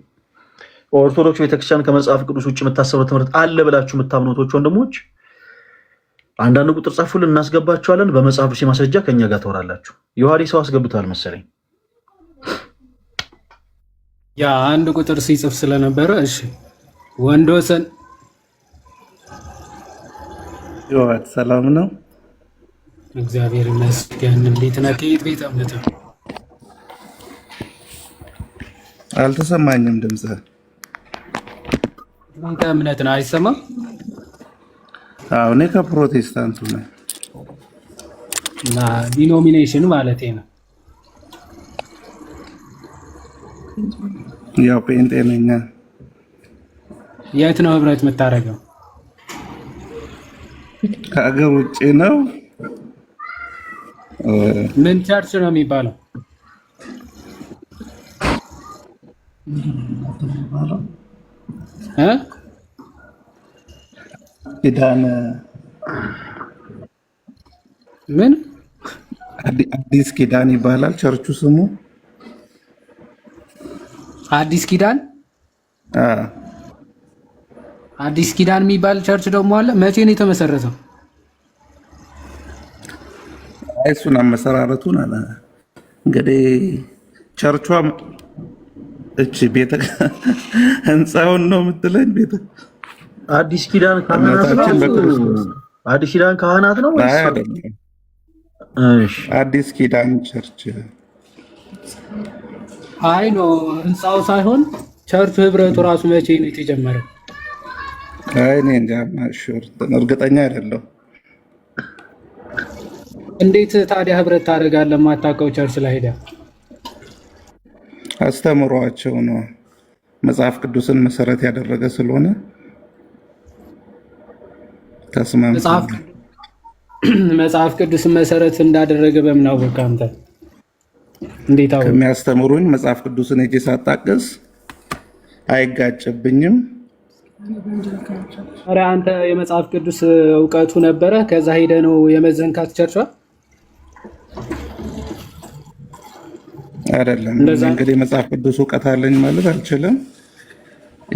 [SPEAKER 1] ኦርቶዶክስ ቤተክርስቲያን ከመጽሐፍ ቅዱስ ውጭ የምታስተምረው ትምህርት አለ ብላችሁ የምታምኑቶች ወንድሞች አንዳንድ ቁጥር ጻፉልን እናስገባችኋለን። በመጽሐፍ ቅዱስ የማስረጃ ከኛ ጋር ተወራላችሁ። ይዋዴ ሰው አስገብቷል መሰለኝ
[SPEAKER 3] ያ አንድ ቁጥር ሲጽፍ ስለነበረ እሺ ወንዶሰን
[SPEAKER 5] ይዋት ሰላም ነው።
[SPEAKER 3] እግዚአብሔር ይመስገን። እንዴት ነህ? ከየት ቤት እምነት
[SPEAKER 5] አልተሰማኝም ድምጽ።
[SPEAKER 3] አንተ እምነት ነው አይሰማም?
[SPEAKER 5] አዎ እኔ ከፕሮቴስታንቱ ነኝ።
[SPEAKER 3] እና ዲኖሚኔሽን ማለት ነው።
[SPEAKER 5] ያው ጴንጤ ነኝ።
[SPEAKER 3] የት ነው ህብረት የምታደርገው?
[SPEAKER 5] ከአገር ውጭ ነው።
[SPEAKER 3] ምን ቸርች ነው የሚባለው?
[SPEAKER 5] ኪዳን
[SPEAKER 3] ምን
[SPEAKER 5] አዲስ ኪዳን ይባላል ቸርቹ ስሙ።
[SPEAKER 3] አዲስ ኪዳን አዲስ ኪዳን የሚባል ቸርች ደግሞ አለ። መቼ ነው የተመሰረተው?
[SPEAKER 5] እሱን አመሰራረቱን አለ እንግዲህ ቸርቿ እቺ ቤተ ህንጻውን ነው የምትለኝ? ቤተ
[SPEAKER 1] አዲስ ኪዳን ካህናት ነው። አዲስ ኪዳን ካህናት ነው ወይስ
[SPEAKER 5] አይደለም? እሺ አዲስ ኪዳን ቸርች
[SPEAKER 3] አይ ነው ህንጻው ሳይሆን ቸርቹ ህብረቱ ራሱ መቼ ነው የተጀመረው?
[SPEAKER 5] አይ እኔ እንጃ ማሹር እርግጠኛ አይደለሁም።
[SPEAKER 3] እንዴት ታዲያ ህብረት ታደርጋለህ? የማታውቀው ቸርች ላይ ሄደህ
[SPEAKER 5] አስተምሯቸው ነው። መጽሐፍ ቅዱስን መሰረት ያደረገ ስለሆነ ተስማምተን
[SPEAKER 3] መጽሐፍ ቅዱስን መሰረት እንዳደረገ በምን አወቅህ አንተ? እንዴት አወቅህ?
[SPEAKER 5] ከሚያስተምሩኝ መጽሐፍ ቅዱስን እጄ ሳጣቅስ አይጋጭብኝም።
[SPEAKER 3] ኧረ አንተ የመጽሐፍ ቅዱስ እውቀቱ ነበረ፣ ከዛ ሄደህ ነው የመዘንካት ቸርቿ?
[SPEAKER 5] አይደለም እንግዲህ መጽሐፍ ቅዱስ እውቀት አለኝ ማለት አልችልም።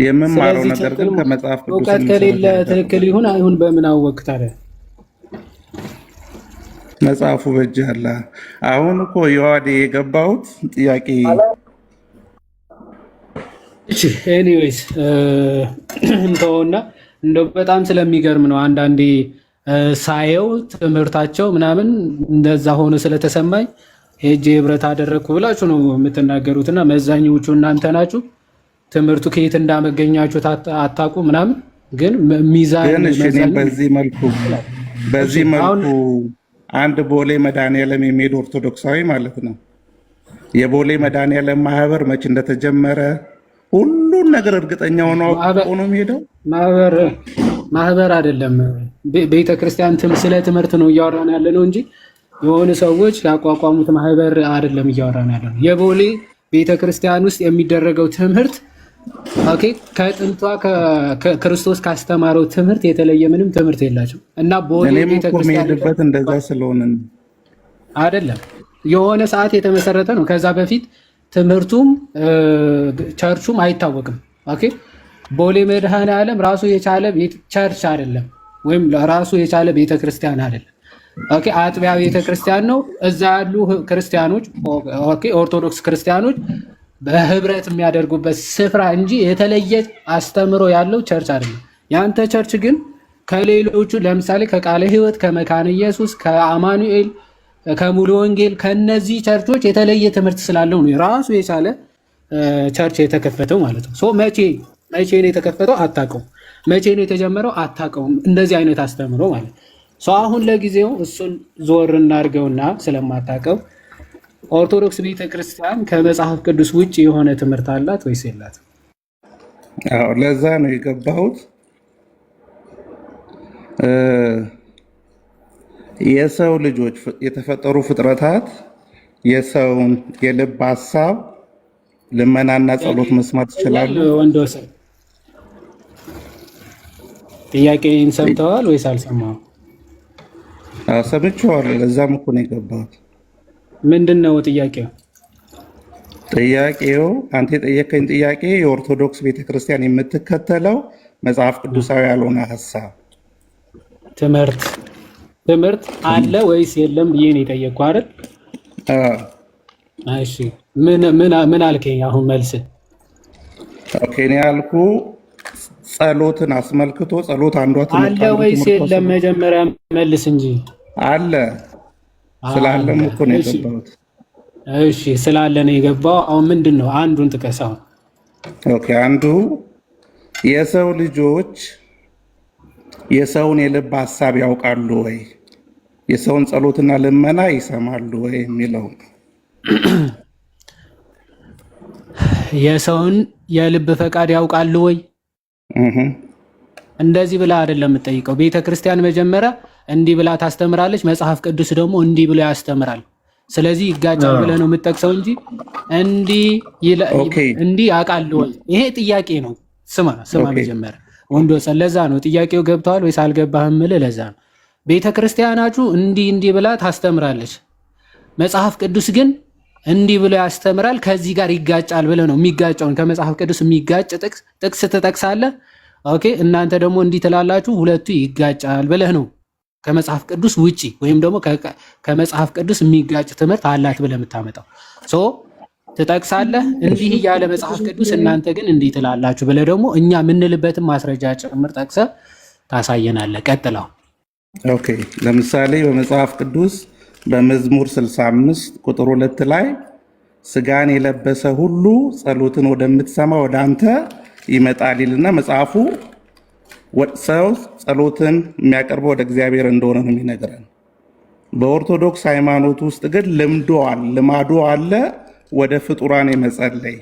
[SPEAKER 5] የምማረው ነገር ግን ከመጽሐፍ ቅዱስ
[SPEAKER 3] እውቀት ከሌለ ትክክል ይሁን አይሁን በምን አወቅህ ታዲያ?
[SPEAKER 5] መጽሐፉ በእጅ አለ። አሁን እኮ የዋዴ የገባሁት ጥያቄ
[SPEAKER 3] እሺ ኤኒዌይስ እንተውና እንደው በጣም ስለሚገርም ነው አንዳንዴ ሳየው ትምህርታቸው ምናምን እንደዛ ሆኖ ስለተሰማኝ ሄጄ ህብረት አደረግኩ ብላችሁ ነው የምትናገሩትና መዛኞቹ እናንተ ናችሁ። ትምህርቱ ከየት እንዳመገኛችሁ አታውቁ ምናምን። ግን ሚዛን
[SPEAKER 5] በዚህ መልኩ አንድ ቦሌ መድኃኒዓለም የሚሄድ ኦርቶዶክሳዊ ማለት ነው የቦሌ መድኃኒዓለም ማህበር መቼ እንደተጀመረ ሁሉን ነገር እርግጠኛ ሆኖ አውቆ ነው የሚሄደው።
[SPEAKER 3] ማህበር አይደለም ቤተክርስቲያን ስለ ትምህርት ነው እያወራን ያለ ነው እንጂ የሆኑ ሰዎች ያቋቋሙት ማህበር አይደለም እያወራን ያለ ነው። የቦሌ ቤተክርስቲያን ውስጥ የሚደረገው ትምህርት ኦኬ ከጥንቷ ከክርስቶስ ካስተማረው ትምህርት የተለየ ምንም ትምህርት የላቸው እና ቦሌ ቤተክርስቲያን
[SPEAKER 5] እንደዛ ስለሆነ
[SPEAKER 3] አይደለም የሆነ ሰዓት የተመሰረተ ነው። ከዛ በፊት ትምህርቱም ቸርቹም አይታወቅም። ኦኬ ቦሌ መድኃኔዓለም ራሱ የቻለ ቸርች አይደለም፣ ወይም ራሱ የቻለ ቤተክርስቲያን አይደለም። ኦኬ አጥቢያ ቤተክርስቲያን ነው። እዛ ያሉ ክርስቲያኖች ኦኬ ኦርቶዶክስ ክርስቲያኖች በህብረት የሚያደርጉበት ስፍራ እንጂ የተለየ አስተምሮ ያለው ቸርች አይደለም። ያንተ ቸርች ግን ከሌሎቹ ለምሳሌ ከቃለ ሕይወት፣ ከመካነ ኢየሱስ፣ ከአማኑኤል፣ ከሙሉ ወንጌል ከነዚህ ቸርቾች የተለየ ትምህርት ስላለው ነው ራሱ የቻለ ቸርች የተከፈተው ማለት ነው። ሶ መቼ ነው የተከፈተው አታውቀውም። መቼ ነው የተጀመረው አታውቀውም። እንደዚህ አይነት አስተምሮ ማለት ሶ አሁን ለጊዜው እሱን ዞር እናድርገውና ስለማታውቀው ኦርቶዶክስ ቤተክርስቲያን ከመጽሐፍ ቅዱስ ውጭ የሆነ ትምህርት አላት ወይስ የላትም?
[SPEAKER 5] አዎ ለዛ ነው የገባሁት። የሰው ልጆች የተፈጠሩ ፍጥረታት የሰውን የልብ ሀሳብ ልመናና ጸሎት መስማት ይችላሉ።
[SPEAKER 3] ወንዶሰን ጥያቄን ሰምተዋል ወይስ አልሰማሁም?
[SPEAKER 5] ሰምቼዋለሁ። ለዛም እኮ ነው የገባሁት።
[SPEAKER 3] ምንድን ነው ጥያቄው?
[SPEAKER 5] ጥያቄው አንተ የጠየቀኝ ጥያቄ የኦርቶዶክስ ቤተክርስቲያን የምትከተለው መጽሐፍ ቅዱሳዊ ያልሆነ ሀሳብ ትምህርት አለ ወይስ የለም ብዬ ነው የጠየቅኩህ አይደል?
[SPEAKER 3] እሺ ምን አልከኝ? አሁን መልስ
[SPEAKER 5] ኦኬ ነው ያልኩ። ጸሎትን አስመልክቶ ጸሎት አንዷ
[SPEAKER 3] አለ ወይስ የለም መጀመሪያ መልስ እንጂ።
[SPEAKER 5] አለ ስላለም እኮ ነው የገባሁት።
[SPEAKER 3] እሺ ስላለ ነው የገባው። አሁን ምንድን ነው አንዱን ጥቀስ። አሁን
[SPEAKER 5] ኦኬ፣ አንዱ የሰው ልጆች የሰውን የልብ ሀሳብ ያውቃሉ ወይ፣ የሰውን ጸሎትና ልመና ይሰማሉ ወይ የሚለው
[SPEAKER 3] የሰውን የልብ ፈቃድ ያውቃሉ ወይ? እንደዚህ ብላ አይደለም የምትጠይቀው። ቤተ ክርስቲያን መጀመሪያ እንዲህ ብላ ታስተምራለች፣ መጽሐፍ ቅዱስ ደግሞ እንዲህ ብሎ ያስተምራል። ስለዚህ ይጋጫል ብለህ ነው የምትጠቅሰው እንጂ እንዲህ ያውቃሉ ወይ? ይሄ ጥያቄ ነው። ስማ መጀመሪያ ወንዶሰን፣ ለዛ ነው ጥያቄው ገብተዋል ወይስ አልገባህም የምልህ ለዛ ነው። ቤተ ክርስቲያናችሁ እንዲህ ብላ ታስተምራለች፣ መጽሐፍ ቅዱስ ግን እንዲህ ብሎ ያስተምራል፣ ከዚህ ጋር ይጋጫል ብለህ ነው የሚጋጨውን ከመጽሐፍ ቅዱስ የሚጋጭ ጥቅስ ትጠቅሳለህ። ኦኬ፣ እናንተ ደግሞ እንዲህ ትላላችሁ፣ ሁለቱ ይጋጫል ብለህ ነው ከመጽሐፍ ቅዱስ ውጪ ወይም ደግሞ ከመጽሐፍ ቅዱስ የሚጋጭ ትምህርት አላት ብለህ የምታመጣው ትጠቅሳለህ። እንዲህ እያለ መጽሐፍ ቅዱስ እናንተ ግን እንዲህ ትላላችሁ ብለህ ደግሞ እኛ የምንልበትን ማስረጃ ጭምር ጠቅሰህ ታሳየናለህ። ቀጥለው።
[SPEAKER 5] ኦኬ፣ ለምሳሌ በመጽሐፍ ቅዱስ በመዝሙር 65 ቁጥር 2 ላይ ስጋን የለበሰ ሁሉ ጸሎትን ወደምትሰማ ወደ አንተ ይመጣል ይልና መጽሐፉ ሰው ጸሎትን የሚያቀርበው ወደ እግዚአብሔር እንደሆነ ነው የሚነግረን። በኦርቶዶክስ ሃይማኖት ውስጥ ግን ልማዱ አለ ወደ ፍጡራን የመጸለይ።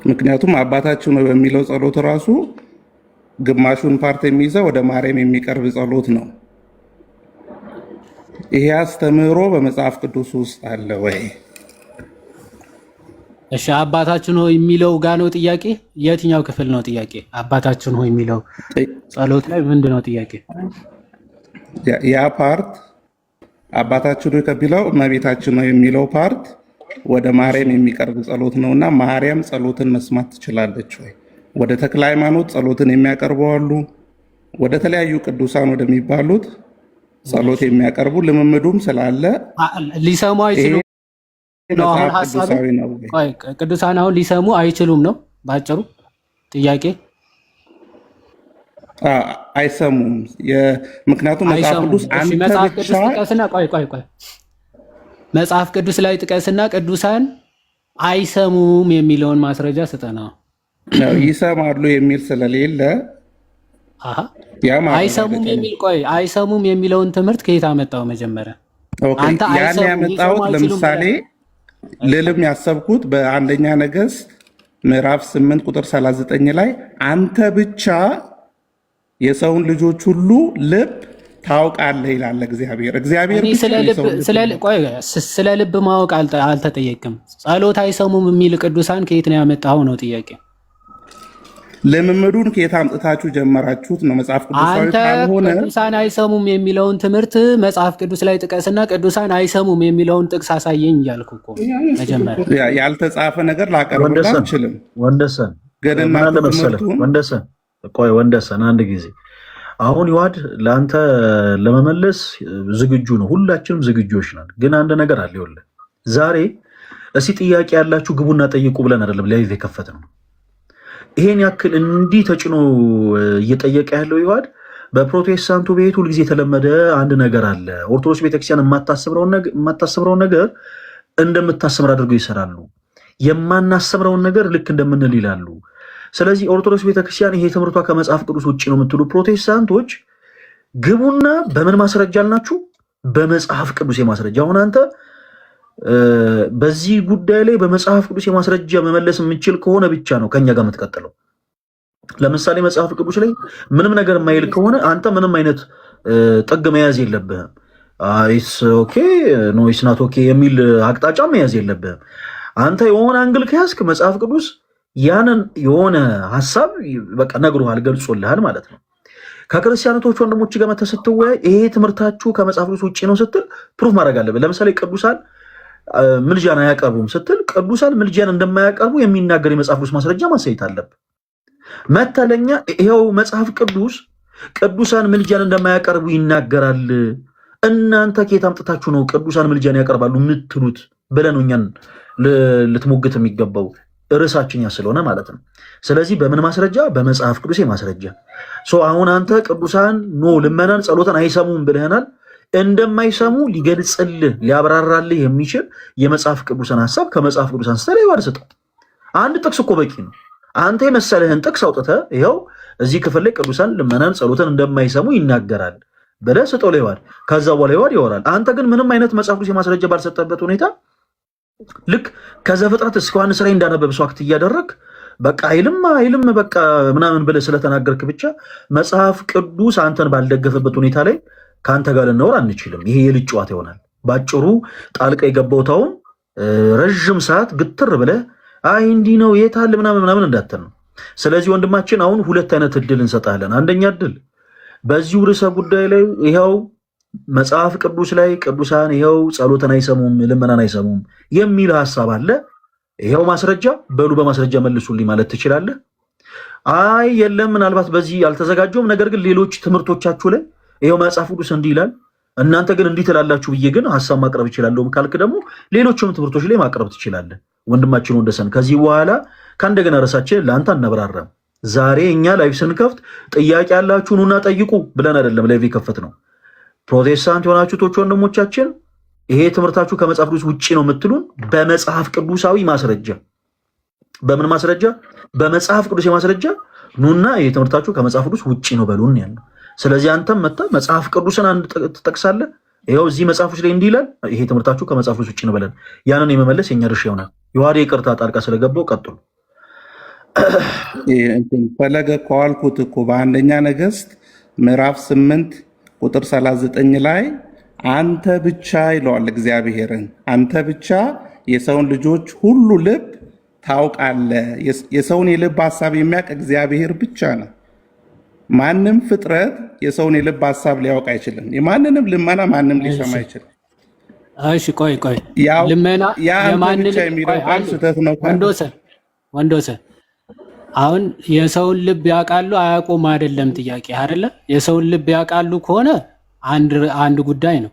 [SPEAKER 5] ምክንያቱም አባታችን ነው በሚለው ጸሎት ራሱ ግማሹን ፓርት የሚይዘው ወደ ማርያም የሚቀርብ ጸሎት ነው። ይሄ አስተምህሮ በመጽሐፍ ቅዱስ ውስጥ አለ ወይ?
[SPEAKER 3] እሺ፣ አባታችን ሆይ የሚለው ጋ ነው ጥያቄ። የትኛው ክፍል ነው ጥያቄ? አባታችን ሆይ የሚለው ጸሎት ላይ ምንድን ነው ጥያቄ?
[SPEAKER 5] ያ ፓርት አባታችን ሆይ ከቢለው እመቤታችን ነው የሚለው ፓርት ወደ ማርያም የሚቀርብ ጸሎት ነውና ማርያም ጸሎትን መስማት ትችላለች ወይ? ወደ ተክለ ሃይማኖት ጸሎትን የሚያቀርቡ አሉ። ወደ ተለያዩ ቅዱሳን ወደሚባሉት ጸሎት የሚያቀርቡ ልምምዱም ስላለ
[SPEAKER 3] ሊሰሙ አይችሉም። ቅዱሳን አሁን ሊሰሙ አይችሉም ነው ባጭሩ ጥያቄ።
[SPEAKER 5] አይሰሙም። ምክንያቱም መጽሐፍ ቅዱስ
[SPEAKER 3] መጽሐፍ ቅዱስ ላይ ጥቀስና ቅዱሳን አይሰሙም የሚለውን ማስረጃ ስጠና።
[SPEAKER 5] ይሰማሉ የሚል ስለሌለ
[SPEAKER 3] አይሰሙም የሚለውን ትምህርት ከየት አመጣው? መጀመሪያ
[SPEAKER 5] ያን ያመጣሁት ለምሳሌ ልልም ያሰብኩት በአንደኛ ነገሥት ምዕራፍ 8 ቁጥር 39 ላይ አንተ ብቻ የሰውን ልጆች ሁሉ ልብ ታውቃለህ ይላል እግዚአብሔር።
[SPEAKER 3] ስለ ልብ ማወቅ አልተጠየቅም። ጸሎት አይሰሙም የሚል ቅዱሳን ከየት ነው ያመጣው ነው ጥያቄ።
[SPEAKER 5] ልምምዱን ከየት አምጥታችሁ ጀመራችሁት ነው። መጽሐፍ ቅዱሳዊ ካልሆነ
[SPEAKER 3] ቅዱሳን አይሰሙም የሚለውን ትምህርት መጽሐፍ ቅዱስ ላይ ጥቀስና ቅዱሳን አይሰሙም የሚለውን ጥቅስ አሳየኝ እያልኩ እኮ መጀመሪያ።
[SPEAKER 5] ያልተጻፈ ነገር ላቀርብላ አልችልም።
[SPEAKER 1] ወንደሰን ወንደሰን አንድ ጊዜ አሁን ይዋድ ለአንተ ለመመለስ ዝግጁ ነው። ሁላችንም ዝግጆች ነን። ግን አንድ ነገር አለ። ይኸውልህ ዛሬ እስኪ ጥያቄ ያላችሁ ግቡና ጠይቁ ብለን አይደለም ላይቭ የከፈት ነው። ይሄን ያክል እንዲህ ተጭኖ እየጠየቀ ያለው ይዋድ በፕሮቴስታንቱ ቤት ሁልጊዜ የተለመደ አንድ ነገር አለ። ኦርቶዶክስ ቤተክርስቲያን የማታስብረውን ነገር እንደምታስምር አድርገው ይሰራሉ። የማናስምረውን ነገር ልክ እንደምንል ይላሉ። ስለዚህ ኦርቶዶክስ ቤተክርስቲያን ይሄ ትምህርቷ ከመጽሐፍ ቅዱስ ውጭ ነው የምትሉ ፕሮቴስታንቶች ግቡና በምን ማስረጃ አልናችሁ? በመጽሐፍ ቅዱስ የማስረጃ። አሁን አንተ በዚህ ጉዳይ ላይ በመጽሐፍ ቅዱስ የማስረጃ መመለስ የምንችል ከሆነ ብቻ ነው ከኛ ጋር የምትቀጥለው። ለምሳሌ መጽሐፍ ቅዱስ ላይ ምንም ነገር የማይል ከሆነ አንተ ምንም አይነት ጥግ መያዝ የለብህም። ኢትስ ኦኬ ኖ ኢትስ ናት ኦኬ የሚል አቅጣጫ መያዝ የለብህም። አንተ የሆነ አንግል ከያዝክ መጽሐፍ ቅዱስ ያንን የሆነ ሐሳብ በቃ ነግሮሃል፣ ገልጾልሃል ማለት ነው። ከክርስቲያኖች ወንድሞች ጋር መተህ ስትወያይ ይሄ ትምህርታችሁ ከመጽሐፍ ቅዱስ ውጭ ነው ስትል ፕሩፍ ማድረግ አለብህ። ለምሳሌ ቅዱሳን ምልጃን አያቀርቡም ስትል ቅዱሳን ምልጃን እንደማያቀርቡ የሚናገር የመጽሐፍ ቅዱስ ማስረጃ ማሳየት አለብህ። መተለኛ ይኸው መጽሐፍ ቅዱስ ቅዱሳን ምልጃን እንደማያቀርቡ ይናገራል። እናንተ ከየት አምጥታችሁ ነው ቅዱሳን ምልጃን ያቀርባሉ የምትሉት ብለህ ነው እኛን ልትሞግት የሚገባው። ርዕሳችን ያ ስለሆነ ማለት ነው። ስለዚህ በምን ማስረጃ? በመጽሐፍ ቅዱስ ማስረጃ። አሁን አንተ ቅዱሳን ልመናን ጸሎትን አይሰሙም ብለህናል። እንደማይሰሙ ሊገልጽልህ ሊያብራራልህ የሚችል የመጽሐፍ ቅዱስን ሐሳብ ከመጽሐፍ ቅዱስ አንስተህ ላይ ዋድ ስጠው። አንድ ጥቅስ እኮ በቂ ነው። አንተ የመሰለህን ጥቅስ አውጥተህ ይኸው እዚህ ክፍል ላይ ቅዱሳን ልመናን ጸሎትን እንደማይሰሙ ይናገራል ብለህ ስጠው ይዋል። ከዛ በኋላ ይወራል። አንተ ግን ምንም አይነት መጽሐፍ ቅዱስ የማስረጃ ባልሰጠበት ሁኔታ ልክ ከዘፍጥረት እስከ ዮሐንስ ራዕይ እንዳነበብ ሰው አክት እያደረግ በቃ አይልም በቃ ምናምን ብለህ ስለተናገርክ ብቻ መጽሐፍ ቅዱስ አንተን ባልደገፈበት ሁኔታ ላይ ከአንተ ጋር ልናወራ አንችልም። ይሄ የልጅ ጨዋታ ይሆናል። ባጭሩ ጣልቃ የገባውታውን ረዥም ሰዓት ግትር ብለህ አይ እንዲህ ነው የታል ምናምን እንዳትል ነው። ስለዚህ ወንድማችን አሁን ሁለት አይነት እድል እንሰጣለን። አንደኛ እድል በዚሁ ርዕሰ ጉዳይ ላይ ይኸው መጽሐፍ ቅዱስ ላይ ቅዱሳን ይኸው ጸሎትን አይሰሙም ልመናን አይሰሙም የሚል ሐሳብ አለ። ይኸው ማስረጃ በሉ በማስረጃ መልሱልኝ ማለት ትችላለህ። አይ የለም ምናልባት በዚህ አልተዘጋጀውም፣ ነገር ግን ሌሎች ትምህርቶቻችሁ ላይ ይኸው መጽሐፍ ቅዱስ እንዲህ ይላል እናንተ ግን እንዲህ ትላላችሁ ብዬ ግን ሐሳብ ማቅረብ እችላለሁ ካልክ ደግሞ ሌሎችም ትምህርቶች ላይ ማቅረብ ትችላለህ። ወንድማችን ወንደሰን ከዚህ በኋላ ከእንደገና ርዕሳችን ለአንተ አናብራራም። ዛሬ እኛ ላይቭ ስንከፍት ጥያቄ ያላችሁ ኑና ጠይቁ ብለን አይደለም ላይቭ የከፈት ነው። ፕሮቴስታንት የሆናችሁ ቶች ወንድሞቻችን ይሄ ትምህርታችሁ ከመጽሐፍ ቅዱስ ውጪ ነው የምትሉን በመጽሐፍ ቅዱሳዊ ማስረጃ፣ በምን ማስረጃ? በመጽሐፍ ቅዱስ ማስረጃ ኑና ይሄ ትምህርታችሁ ከመጽሐፍ ቅዱስ ውጪ ነው በሉን ያለው። ስለዚህ አንተም መጥተህ መጽሐፍ ቅዱስን አንድ ትጠቅሳለህ። ይኸው እዚህ መጽሐፎች ላይ እንዲህ ይላል፣ ይሄ ትምህርታችሁ ከመጽሐፍ ቅዱስ ውጪ ነው በለን። ያንን የመመለስ የኛ ድርሻ ይሆናል። የዋዴ ይቅርታ ጣልቃ ስለገባው ቀጥሉ።
[SPEAKER 5] ፈለገ ከዋልኩት እኮ በአንደኛ ነገሥት ምዕራፍ 8 ቁጥር 39 ላይ አንተ ብቻ ይለዋል እግዚአብሔርን፣ አንተ ብቻ የሰውን ልጆች ሁሉ ልብ ታውቃለህ። የሰውን የልብ ሐሳብ የሚያውቅ እግዚአብሔር ብቻ ነው። ማንም ፍጥረት የሰውን የልብ ሐሳብ ሊያውቅ አይችልም። የማንንም ልመና ማንም ሊሰማ አይችልም።
[SPEAKER 3] እሺ ቆይ ልመና የማንንም
[SPEAKER 5] የሚለው ቃል ስህተት ነው።
[SPEAKER 3] ወንዶሰን አሁን የሰውን ልብ ያውቃሉ አያውቁም አይደለም ጥያቄ አይደለ? የሰውን ልብ ያውቃሉ ከሆነ አንድ ጉዳይ ነው።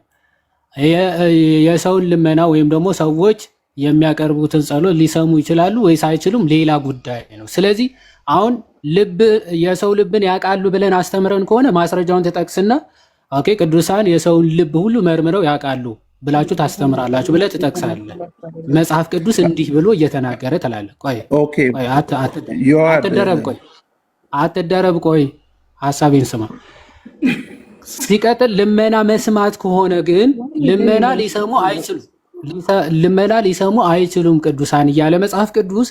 [SPEAKER 3] የሰውን ልመና ወይም ደግሞ ሰዎች የሚያቀርቡትን ጸሎት ሊሰሙ ይችላሉ ወይስ አይችሉም ሌላ ጉዳይ ነው። ስለዚህ አሁን የሰው ልብን ያውቃሉ ብለን አስተምረን ከሆነ ማስረጃውን ተጠቅስና ኦኬ ቅዱሳን የሰውን ልብ ሁሉ መርምረው ያውቃሉ ብላችሁ ታስተምራላችሁ ብለህ ትጠቅሳለህ። መጽሐፍ ቅዱስ እንዲህ ብሎ እየተናገረ ትላለህ። አትደረብ፣ ቆይ ሐሳቤን ስማ። ሲቀጥል ልመና መስማት ከሆነ ግን ልመና ሊሰሙ አይችሉም ቅዱሳን እያለ መጽሐፍ ቅዱስ፣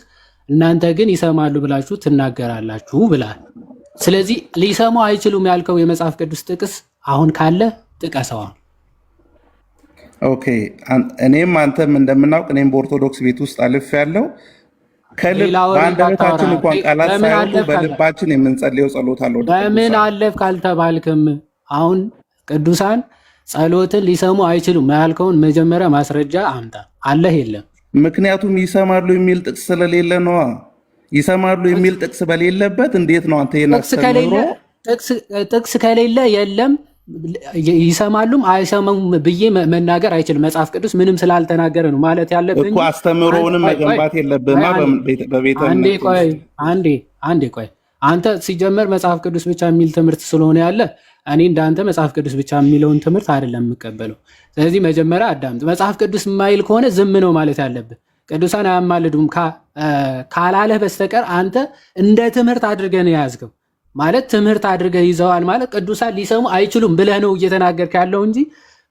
[SPEAKER 3] እናንተ ግን ይሰማሉ ብላችሁ ትናገራላችሁ ብላል። ስለዚህ ሊሰሙ አይችሉም ያልከው የመጽሐፍ ቅዱስ ጥቅስ አሁን ካለ ጥቀሰዋ።
[SPEAKER 5] ኦኬ እኔም አንተም እንደምናውቅ እኔም በኦርቶዶክስ ቤት ውስጥ አልፍ ያለው በአንደበታችን እንኳን ቃላት ሳይወጡ በልባችን የምንጸልየው ጸሎት አለ።
[SPEAKER 3] በምን አለፍ ካልተባልክም አሁን ቅዱሳን ጸሎትን ሊሰሙ አይችሉም ያልከውን መጀመሪያ ማስረጃ አምጣ። አለህ የለም?
[SPEAKER 5] ምክንያቱም ይሰማሉ የሚል ጥቅስ ስለሌለ ነዋ። ይሰማሉ የሚል ጥቅስ በሌለበት እንዴት ነው አንተ
[SPEAKER 3] ጥቅስ ከሌለ የለም ይሰማሉም አይሰሙም ብዬ መናገር አይችልም። መጽሐፍ ቅዱስ ምንም ስላልተናገረ ነው ማለት ያለብን
[SPEAKER 5] እኮ። አስተምሮውንም መገንባት የለብህማ በቤተ
[SPEAKER 3] አንዴ ቆይ አንተ ሲጀመር መጽሐፍ ቅዱስ ብቻ የሚል ትምህርት ስለሆነ ያለ እኔ እንዳንተ መጽሐፍ ቅዱስ ብቻ የሚለውን ትምህርት አይደለም የምቀበለው። ስለዚህ መጀመሪያ አዳምጥ። መጽሐፍ ቅዱስ የማይል ከሆነ ዝም ነው ማለት ያለብህ። ቅዱሳን አያማልዱም ካላለህ በስተቀር አንተ እንደ ትምህርት አድርገህ ነው የያዝከው። ማለት ትምህርት አድርገህ ይዘዋል ማለት ቅዱሳን ሊሰሙ አይችሉም ብለህ ነው እየተናገርክ ያለው እንጂ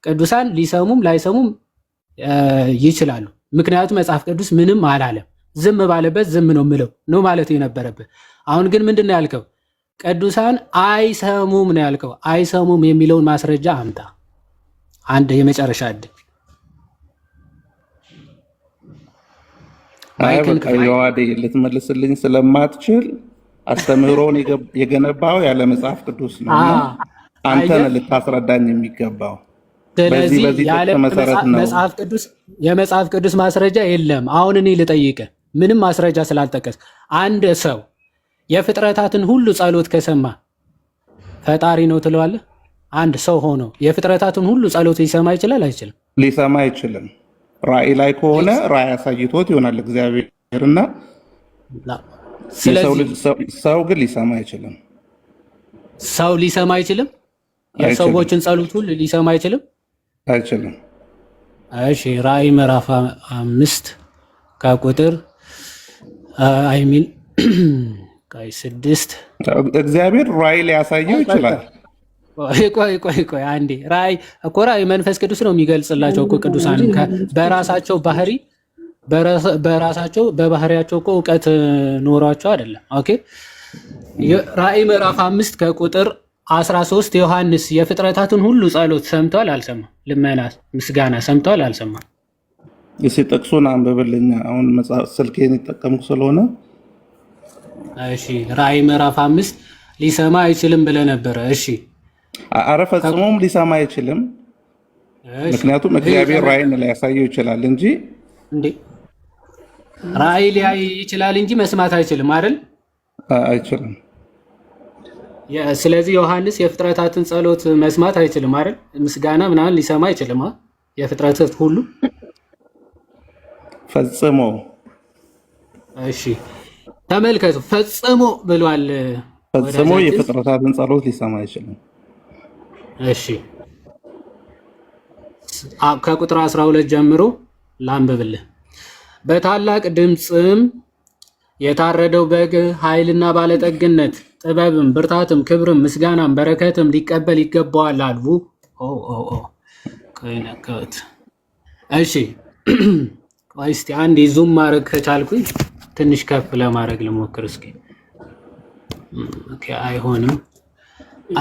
[SPEAKER 3] ቅዱሳን ሊሰሙም ላይሰሙም ይችላሉ። ምክንያቱም መጽሐፍ ቅዱስ ምንም አላለም። ዝም ባለበት ዝም ነው ምለው ነው ማለት የነበረብህ። አሁን ግን ምንድን ነው ያልከው? ቅዱሳን አይሰሙም ነው ያልከው። አይሰሙም የሚለውን ማስረጃ አምጣ። አንድ የመጨረሻ ዕድል።
[SPEAKER 5] ልትመልስልኝ ስለማትችል አስተምህሮውን የገነባው ያለ መጽሐፍ ቅዱስ ነው። አንተ ነህ ልታስረዳኝ የሚገባው።
[SPEAKER 3] ስለዚህ ያለ የመጽሐፍ ቅዱስ ማስረጃ የለም። አሁን እኔ ልጠይቅህ፣ ምንም ማስረጃ ስላልጠቀስ አንድ ሰው የፍጥረታትን ሁሉ ጸሎት ከሰማ ፈጣሪ ነው ትለዋለህ? አንድ ሰው ሆኖ የፍጥረታትን ሁሉ ጸሎት ሊሰማ ይችላል አይችልም?
[SPEAKER 5] ሊሰማ አይችልም። ራእይ ላይ ከሆነ ራእይ አሳይቶት ይሆናል እግዚአብሔርና ሰው ግን ሊሰማ አይችልም።
[SPEAKER 3] ሰው ሊሰማ አይችልም። የሰዎችን ጸሎት ሁሉ ሊሰማ አይችልም።
[SPEAKER 5] አይችልም።
[SPEAKER 3] እሺ ራእይ ምዕራፍ 5 ከቁጥር አይ ሚን ቃይ 6
[SPEAKER 5] እግዚአብሔር ራእይ ሊያሳየው ይችላል።
[SPEAKER 3] ቆይ አንዴ ራእይ እኮ ራእይ መንፈስ ቅዱስ ነው የሚገልጽላቸው እኮ ቅዱሳን በራሳቸው ባህሪ በራሳቸው በባህሪያቸው እኮ እውቀት ኖሯቸው አይደለም። ኦኬ ራእይ ምዕራፍ 5 ከቁጥር 13 ዮሐንስ የፍጥረታትን ሁሉ ጸሎት ሰምቷል አልሰማም? ልመና ምስጋና ሰምቷል አልሰማም?
[SPEAKER 5] እስኪ ጥቅሱን አንብብልኝ። አሁን መጽሐፍ ስልኬን ይጠቀምኩ ስለሆነ።
[SPEAKER 3] እሺ ራእይ ምዕራፍ 5 ሊሰማ አይችልም ብለህ ነበረ። እሺ
[SPEAKER 5] አረ ፈጽሞም ሊሰማ አይችልም። ምክንያቱም እግዚአብሔር ራእይን ሊያሳየው ይችላል እንጂ
[SPEAKER 3] እንዴ ራእይ ሊያይ ይችላል እንጂ መስማት አይችልም አይደል?
[SPEAKER 5] አይችልም።
[SPEAKER 3] ስለዚህ ዮሐንስ የፍጥረታትን ጸሎት መስማት አይችልም አይደል? ምስጋና ምናምን ሊሰማ አይችልም። የፍጥረታት ሁሉ
[SPEAKER 5] ፈጽሞ።
[SPEAKER 3] እሺ ተመልከቱ፣ ፈጽሞ ብሏል።
[SPEAKER 5] ፈጽሞ የፍጥረታትን ጸሎት ሊሰማ አይችልም።
[SPEAKER 3] እሺ ከቁጥር 12 ጀምሮ ላንብብልህ። በታላቅ ድምፅም የታረደው በግ ኃይልና ባለጠግነት ጥበብም ብርታትም ክብርም ምስጋናም በረከትም ሊቀበል ይገባዋል አሉ። እሺ ቆይ እስኪ አንዴ ዙም ማድረግ ከቻልኩኝ ትንሽ ከፍ ለማድረግ ልሞክር እስኪ።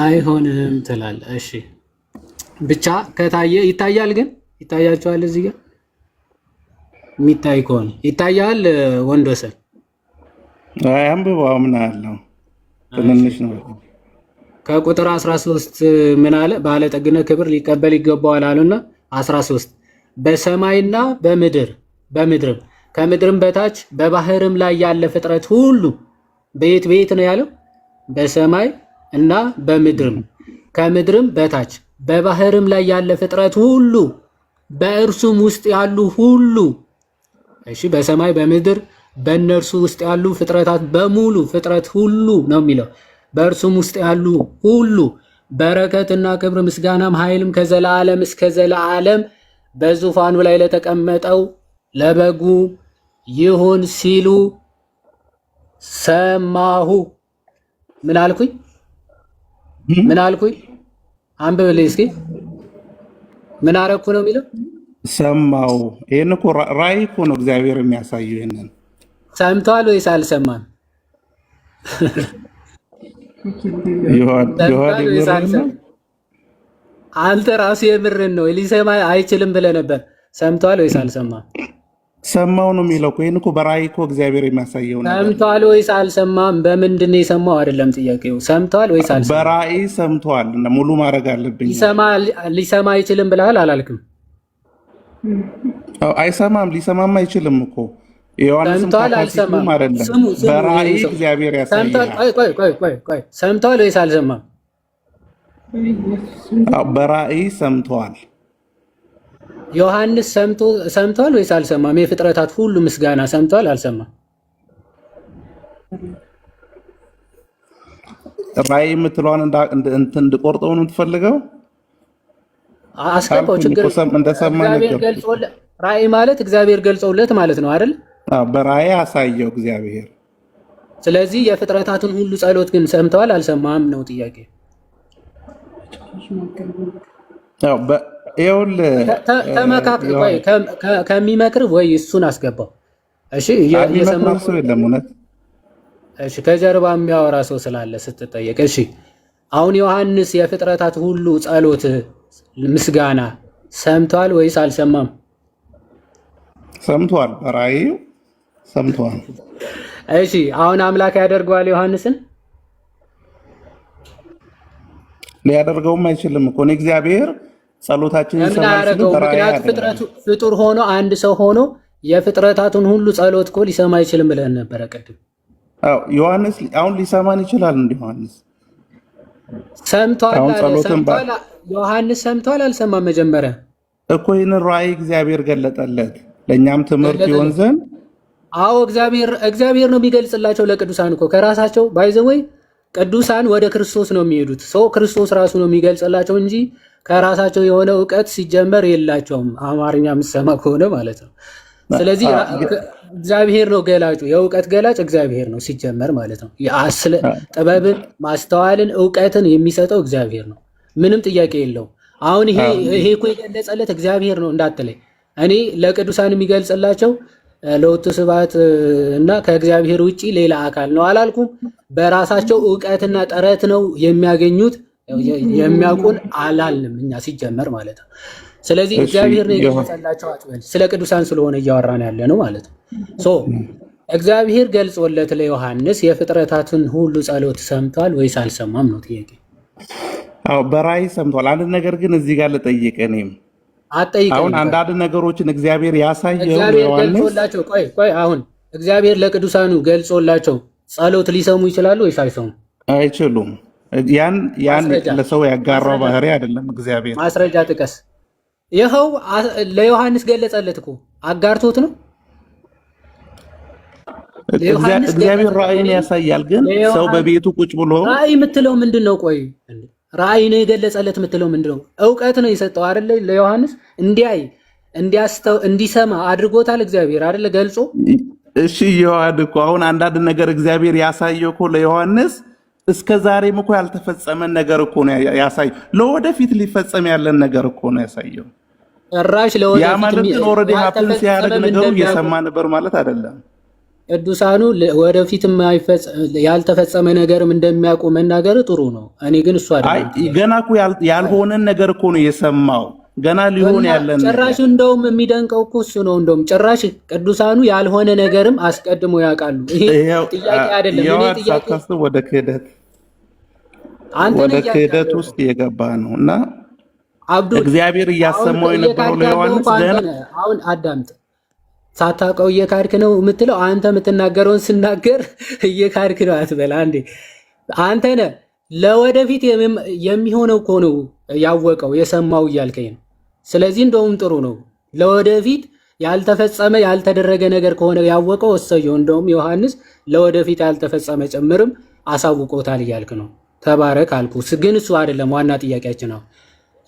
[SPEAKER 3] አይሆንም ትላለህ። እሺ ብቻ ከታየ ይታያል። ግን ይታያቸዋል። እዚህ ጋር የሚታይ ከሆነ ይታያል። ወንዶሰን
[SPEAKER 5] አንብበው አምናለሁ። ትንሽ ነው።
[SPEAKER 3] ከቁጥር 13 ምን አለ? ባለጠግነት ክብር ሊቀበል ይገባዋል አሉና 13 በሰማይና በምድርም ከምድርም በታች በባህርም ላይ ያለ ፍጥረት ሁሉ በየት ነው ያለው? በሰማይ እና በምድርም ከምድርም በታች በባህርም ላይ ያለ ፍጥረት ሁሉ በእርሱም ውስጥ ያሉ ሁሉ። እሺ በሰማይ በምድር በእነርሱ ውስጥ ያሉ ፍጥረታት በሙሉ ፍጥረት ሁሉ ነው የሚለው። በእርሱም ውስጥ ያሉ ሁሉ በረከትና ክብር ምስጋናም ኃይልም ከዘላለም እስከ ዘላለም በዙፋኑ ላይ ለተቀመጠው ለበጉ ይሁን ሲሉ ሰማሁ። ምን አልኩኝ? አንብብልኝ እስኪ። ምን አረኩ ነው የሚለው?
[SPEAKER 5] ሰማሁ። ይህን እኮ ራእይ እኮ ነው እግዚአብሔር የሚያሳየው። ይህንን
[SPEAKER 3] ሰምቷል ወይስ አልሰማም? አንተ ራሱ የምርን ነው ሊሰማ አይችልም ብለህ ነበር። ሰምቷል ወይስ አልሰማም?
[SPEAKER 5] ሰማው ነው የሚለው እኮ። ይህን እኮ በራእይ እኮ እግዚአብሔር የሚያሳየው ነው።
[SPEAKER 3] ሰምቷል ወይስ አልሰማም? በምንድን ነው የሰማው? አይደለም ጥያቄው። ሰምቷል ወይስ አልሰማም?
[SPEAKER 5] በራእይ ሰምቷል። ሙሉ ማድረግ አለብኝ።
[SPEAKER 3] ሊሰማ አይችልም ብለሃል አላልክም?
[SPEAKER 5] አይሰማም፣ ሊሰማም አይችልም እኮ
[SPEAKER 3] ሰምቷል አልሰማም?
[SPEAKER 5] በራእይ እግዚአብሔር ያሳያል።
[SPEAKER 3] ሰምቷል ወይስ አልሰማም?
[SPEAKER 5] በራእይ ሰምቷል።
[SPEAKER 3] ዮሐንስ ሰምቷል ወይስ አልሰማም? የፍጥረታት ሁሉ ምስጋና ሰምቷል አልሰማም?
[SPEAKER 5] ራእይ የምትለዋን እንትን እንድቆርጠው ነው የምትፈልገው?
[SPEAKER 3] አስገባው፣ ችግር
[SPEAKER 5] እንደሰማ ነገር።
[SPEAKER 3] ራእይ ማለት እግዚአብሔር ገልጾለት ማለት ነው አይደል?
[SPEAKER 5] በራእይ አሳየው እግዚአብሔር።
[SPEAKER 3] ስለዚህ የፍጥረታትን ሁሉ ጸሎት ግን ሰምተዋል አልሰማም ነው ጥያቄ። ከሚመክር ወይ እሱን አስገባው። እሺ እሺ ከጀርባ የሚያወራ ሰው ስላለ ስትጠየቅ። እሺ አሁን ዮሐንስ የፍጥረታት ሁሉ ጸሎት ምስጋና ሰምቷል ወይስ አልሰማም?
[SPEAKER 5] ሰምቷል። በራእይ ሰምቷል።
[SPEAKER 3] እሺ አሁን አምላክ ያደርገዋል ዮሐንስን?
[SPEAKER 5] ሊያደርገውም አይችልም እኮ እግዚአብሔር ጸሎታችንን ይሰማል።
[SPEAKER 3] ምክንያቱም ፍጥረቱ ፍጡር ሆኖ አንድ ሰው ሆኖ የፍጥረታቱን ሁሉ ጸሎት እኮ ሊሰማ አይችልም ብለን ነበረ ቅድም።
[SPEAKER 5] ዮሐንስ አሁን ሊሰማን ይችላል። እንደ ዮሐንስ
[SPEAKER 3] ሰምቷል። ዮሐንስ ሰምቷል አልሰማም? መጀመሪያ
[SPEAKER 5] እኮ ይህንን ራእይ እግዚአብሔር ገለጠለት ለእኛም ትምህርት ይሆን ዘንድ።
[SPEAKER 3] አዎ እግዚአብሔር ነው የሚገልጽላቸው ለቅዱሳን እኮ ከራሳቸው ባይዘወይ ቅዱሳን ወደ ክርስቶስ ነው የሚሄዱት። ሰው ክርስቶስ ራሱ ነው የሚገልጽላቸው እንጂ ከራሳቸው የሆነ እውቀት ሲጀመር የላቸውም። አማርኛ የምትሰማ ከሆነ ማለት ነው። ስለዚህ እግዚአብሔር ነው ገላጩ። የእውቀት ገላጭ እግዚአብሔር ነው ሲጀመር ማለት ነው። ጥበብን፣ ማስተዋልን፣ እውቀትን የሚሰጠው እግዚአብሔር ነው። ምንም ጥያቄ የለውም። አሁን ይሄ እኮ የገለጸለት እግዚአብሔር ነው እንዳትለኝ። እኔ ለቅዱሳን የሚገልጽላቸው ለወቱ ስብሐት እና ከእግዚአብሔር ውጪ ሌላ አካል ነው አላልኩም። በራሳቸው እውቀትና ጥረት ነው የሚያገኙት። የሚያውቁን አላልንም እኛ ሲጀመር ማለት ነው። ስለዚህ እግዚአብሔር ነው የገለጸላቸው አትበል። ስለ ቅዱሳን ስለሆነ እያወራን ያለ ነው ማለት ነው። እግዚአብሔር ገልጾለት ለዮሐንስ የፍጥረታትን ሁሉ ጸሎት ሰምቷል ወይስ አልሰማም ነው ጥያቄ።
[SPEAKER 5] አዎ በራእይ ሰምቷል። አንድ ነገር ግን እዚህ ጋር ልጠይቅ። እኔም አሁን አንዳንድ ነገሮችን እግዚአብሔር ያሳየው
[SPEAKER 3] ገልጾላቸው፣ ቆይ አሁን እግዚአብሔር ለቅዱሳኑ ገልጾላቸው ጸሎት ሊሰሙ ይችላሉ ወይስ አይሰሙም?
[SPEAKER 5] አይችሉም። ያን ለሰው ያጋራው ባህሪ አይደለም። እግዚአብሔር
[SPEAKER 3] ማስረጃ ጥቀስ። ይኸው ለዮሐንስ ገለጸለት እኮ አጋርቶት ነው።
[SPEAKER 5] እግዚአብሔር ራእይን ያሳያል። ግን ሰው በቤቱ ቁጭ ብሎ
[SPEAKER 3] ራእይ የምትለው ምንድን ነው? ቆይ ራእይ ነው የገለጸለት የምትለው ምንድን ነው? እውቀት ነው የሰጠው አይደለ? ለዮሐንስ እንዲያይ እንዲሰማ አድርጎታል እግዚአብሔር አይደለ? ገልጾ
[SPEAKER 5] እሺ ይዋድ እኮ አሁን አንዳንድ ነገር እግዚአብሔር ያሳየው እኮ ለዮሐንስ እስከ ዛሬም እኮ ያልተፈጸመን ነገር እኮ ነው ያሳየው። ለወደፊት ሊፈጸም ያለን ነገር እኮ ነው ያሳየው።
[SPEAKER 3] ጭራሽ
[SPEAKER 5] ያ ማለት ኦልሬዲ ሀፕን ሲያደርግ ነገሩ እየሰማ ነበር ማለት አይደለም።
[SPEAKER 3] ቅዱሳኑ ወደፊት ያልተፈጸመ ነገርም እንደሚያውቁ መናገር ጥሩ ነው። እኔ ግን እሱ አይደለም።
[SPEAKER 5] ገና እኮ ያልሆነን ነገር እኮ ነው የሰማው። ገና ሊሆን ያለን
[SPEAKER 3] ጭራሽ እንደውም የሚደንቀው እኮ እሱ ነው። እንደውም ጭራሽ ቅዱሳኑ ያልሆነ ነገርም አስቀድሞ ያውቃሉ። ይሄ ጥያቄ አይደለም። እኔ ጥያቄ
[SPEAKER 5] ወደ ክህደት ውስጥ የገባ ነው እና እግዚአብሔር እያሰማው የነበረው ለዮሐንስ
[SPEAKER 3] አሁን አዳምጥ። ሳታውቀው እየካድክ ነው የምትለው አንተ የምትናገረውን ስናገር እየካድክ ነው አትበላ እንዴ። አንተ ነህ ለወደፊት የሚሆነው እኮ ነው ያወቀው የሰማው እያልከኝ ነው። ስለዚህ እንደውም ጥሩ ነው። ለወደፊት ያልተፈጸመ ያልተደረገ ነገር ከሆነ ያወቀው እሰየው። እንደውም ዮሐንስ ለወደፊት ያልተፈጸመ ጭምርም አሳውቆታል እያልክ ነው። ተባረክ አልኩ። ግን እሱ አይደለም ዋና ጥያቄያችን ነው።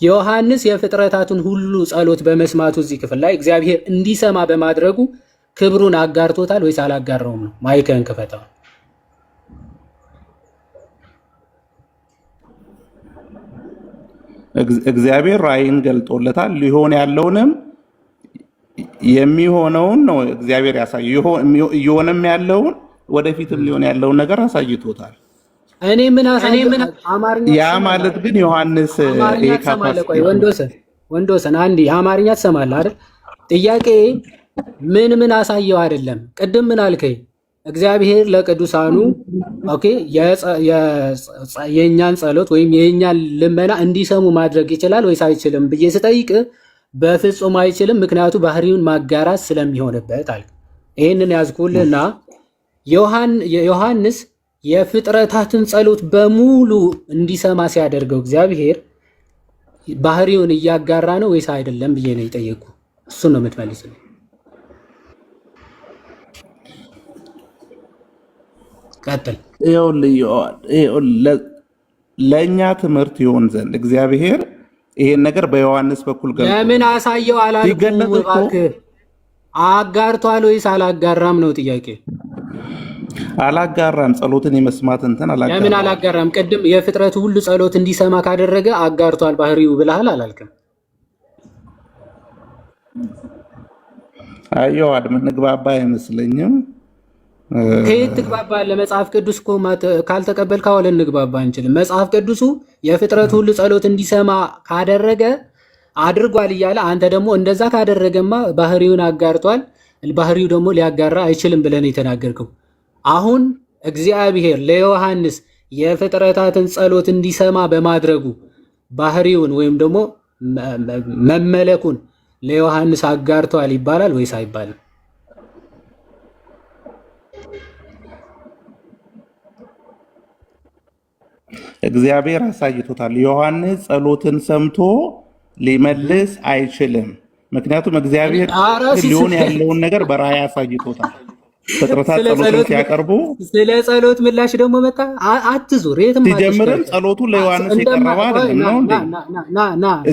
[SPEAKER 3] ዮሐንስ የፍጥረታቱን ሁሉ ጸሎት በመስማቱ እዚህ ክፍል ላይ እግዚአብሔር እንዲሰማ በማድረጉ ክብሩን አጋርቶታል ወይስ አላጋራውም ነው? ማይከን ክፈተው።
[SPEAKER 5] እግዚአብሔር ራእይን ገልጦለታል። ሊሆን ያለውንም የሚሆነውን ነው እግዚአብሔር ያሳየው። እየሆነም ያለውን ወደፊትም ሊሆን ያለውን ነገር አሳይቶታል።
[SPEAKER 3] እኔ ምን አማርኛ
[SPEAKER 5] ያ ማለት ግን ዮሐንስ
[SPEAKER 3] ወንዶሰን አንዴ አማርኛ ትሰማለህ አይደል? ጥያቄ ምን አሳየው አይደለም። ቅድም ምን አልከኝ? እግዚአብሔር ለቅዱሳኑ ኦኬ የኛን ጸሎት ወይም የኛን ልመና እንዲሰሙ ማድረግ ይችላል ወይስ አይችልም ብዬ ስጠይቅ በፍጹም አይችልም፣ ምክንያቱ ባህሪውን ማጋራት ስለሚሆንበት አልክ። ይሄንን ያዝኩልና ዮሐንስ የፍጥረታትን ጸሎት በሙሉ እንዲሰማ ሲያደርገው እግዚአብሔር ባህሪውን እያጋራ ነው ወይስ አይደለም ብዬ ነው የጠየቁ። እሱን ነው የምትመልስልኝ። ቀጥል።
[SPEAKER 5] ለእኛ ትምህርት ይሆን ዘንድ እግዚአብሔር ይሄን ነገር በዮሐንስ በኩል
[SPEAKER 3] ለምን አሳየው አላልኩም? አጋርቷል ወይስ አላጋራም ነው ጥያቄ።
[SPEAKER 5] አላጋራም። ጸሎትን የመስማት እንትን አላጋራም።
[SPEAKER 3] ለምን አላጋራም? ቅድም የፍጥረቱ ሁሉ ጸሎት እንዲሰማ ካደረገ አጋርቷል ባህሪው ብለሃል አላልክም?
[SPEAKER 5] አየው አድምን ንግባባ አይመስለኝም።
[SPEAKER 3] ከየት ትግባባለህ? መጽሐፍ ቅዱስ እኮ ካልተቀበልክ አሁን ልንግባባ አንችልም። መጽሐፍ ቅዱሱ የፍጥረቱ ሁሉ ጸሎት እንዲሰማ ካደረገ አድርጓል እያለ አንተ ደግሞ እንደዛ ካደረገማ ባህሪውን አጋርቷል፣ ባህሪው ደግሞ ሊያጋራ አይችልም ብለን የተናገርከው። አሁን እግዚአብሔር ለዮሐንስ የፍጥረታትን ጸሎት እንዲሰማ በማድረጉ ባህሪውን ወይም ደግሞ መመለኩን ለዮሐንስ አጋርቷል ይባላል ወይስ አይባልም?
[SPEAKER 5] እግዚአብሔር አሳይቶታል። ዮሐንስ ጸሎትን ሰምቶ ሊመልስ አይችልም። ምክንያቱም እግዚአብሔር ሊሆን ያለውን ነገር በራእይ አሳይቶታል። ፍጥረታት ጸሎትን ሲያቀርቡ
[SPEAKER 3] ስለ ጸሎት ምላሽ ደግሞ መጣ። አትዙር የትም
[SPEAKER 5] ሲጀምርም ጸሎቱ ለዮሐንስ የቀረበ አይደለም ነው እንዴ?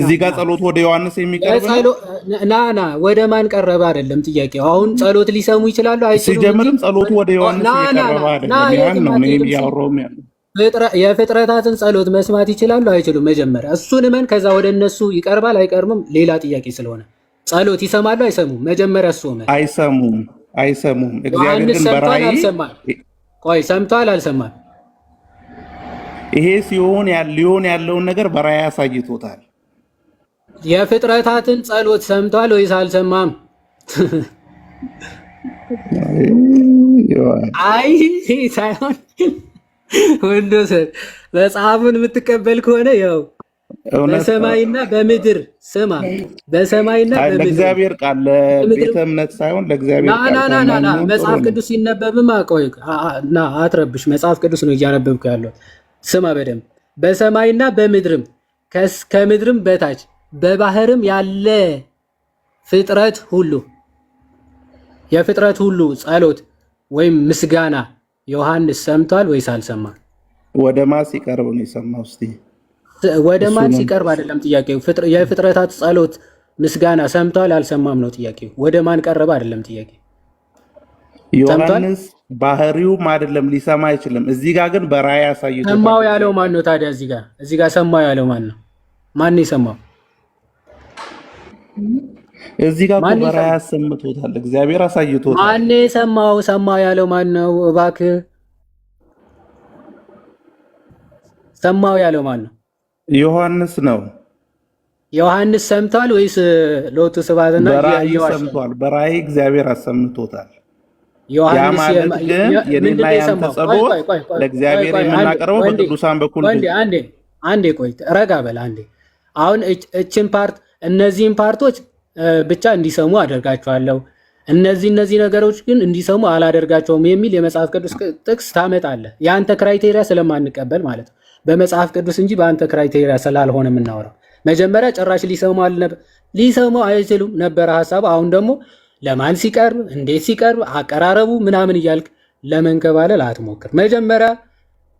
[SPEAKER 5] እዚህ ጋር ጸሎቱ ወደ ዮሐንስ የሚቀርብ
[SPEAKER 3] ና ወደ ማን ቀረበ አይደለም ጥያቄው። አሁን ጸሎት ሊሰሙ ይችላሉ አይችሉም?
[SPEAKER 5] ሲጀምርም ጸሎቱ ወደ ዮሐንስ የቀረበ አይደለም። ያን ነው እኔም ያወራውም ያለው።
[SPEAKER 3] የፍጥረታትን ጸሎት መስማት ይችላሉ አይችሉም? መጀመሪያ እሱን እመን። ከዛ ወደ እነሱ ይቀርባል አይቀርብም ሌላ ጥያቄ ስለሆነ ጸሎት ይሰማሉ አይሰሙም? መጀመሪያ እሱ እመን።
[SPEAKER 5] አይሰሙም። እግዚአብሔር ግን በራእይ
[SPEAKER 3] ቆይ ሰምቷል አልሰማም?
[SPEAKER 5] ይሄ ሲሆን ሊሆን ያለውን ነገር በራእይ አሳይቶታል።
[SPEAKER 3] የፍጥረታትን ጸሎት ሰምቷል ወይስ አልሰማም? አይ ሳይሆን ወንዶስ መጽሐፉን የምትቀበል ከሆነ ያው በሰማይና በምድር ስማ፣ በሰማይና በምድር
[SPEAKER 5] ለእግዚአብሔር ቃል ለቤተ እምነት ሳይሆን ለእግዚአብሔር ቃል
[SPEAKER 3] መጽሐፍ ቅዱስ ሲነበብማ ቆይ አትረብሽ። መጽሐፍ ቅዱስ ነው እያነበብኩ ያለው። ስማ በደንብ በሰማይና በምድርም ከምድርም በታች በባህርም ያለ ፍጥረት ሁሉ የፍጥረት ሁሉ ጸሎት ወይም ምስጋና ዮሐንስ ሰምቷል ወይስ አልሰማም?
[SPEAKER 5] ወደ ማን ሲቀርብ ነው የሰማው? እስቲ
[SPEAKER 3] ወደ ማን ሲቀርብ አይደለም ጥያቄው። የፍጥረታት ጸሎት ምስጋና ሰምቷል አልሰማም ነው ጥያቄው። ወደ ማን ቀረበ አይደለም ጥያቄው።
[SPEAKER 5] ዮሐንስ ባህሪውም አይደለም ሊሰማ አይችልም። እዚህ ጋር ግን በራእይ ያሳይቷል።
[SPEAKER 3] ሰማው ያለው ማን ነው ታዲያ? እዚህ ጋር ሰማው ያለው ማን ነው? ማን ነው የሰማው?
[SPEAKER 5] እዚህ ጋር በራእይ አሰምቶታል። እግዚአብሔር አሳይቶታል።
[SPEAKER 3] ማን ነው የሰማው? ሰማው ያለው ማን ነው? እባክህ ሰማው ያለው ማን ነው?
[SPEAKER 5] ዮሐንስ ነው።
[SPEAKER 3] ዮሐንስ ሰምቷል ወይስ ሎቱ ስብሐትና
[SPEAKER 5] በራእይ ሰምቷል? በራእይ እግዚአብሔር አሰምቶታል። ያ
[SPEAKER 3] ዮሐንስ
[SPEAKER 5] ማለት ግን የኔና ያንተ ጸሎት ለእግዚአብሔር የምናቀርበው በቅዱሳን በኩል
[SPEAKER 3] አንዴ ቆይ ረጋ በል አንዴ። አሁን እችን ፓርት እነዚህን ፓርቶች ብቻ እንዲሰሙ አደርጋቸዋለሁ፣ እነዚህ ነገሮች ግን እንዲሰሙ አላደርጋቸውም የሚል የመጽሐፍ ቅዱስ ጥቅስ ታመጣለህ። የአንተ ክራይቴሪያ ስለማንቀበል ማለት ነው። በመጽሐፍ ቅዱስ እንጂ በአንተ ክራይቴሪያ ስላልሆነ የምናወራው። መጀመሪያ ጭራሽ ሊሰሙ አይችሉም ነበረ ሀሳብ። አሁን ደግሞ ለማን ሲቀርብ እንዴት ሲቀርብ አቀራረቡ ምናምን እያልክ ለመንከባለል አትሞክር። መጀመሪያ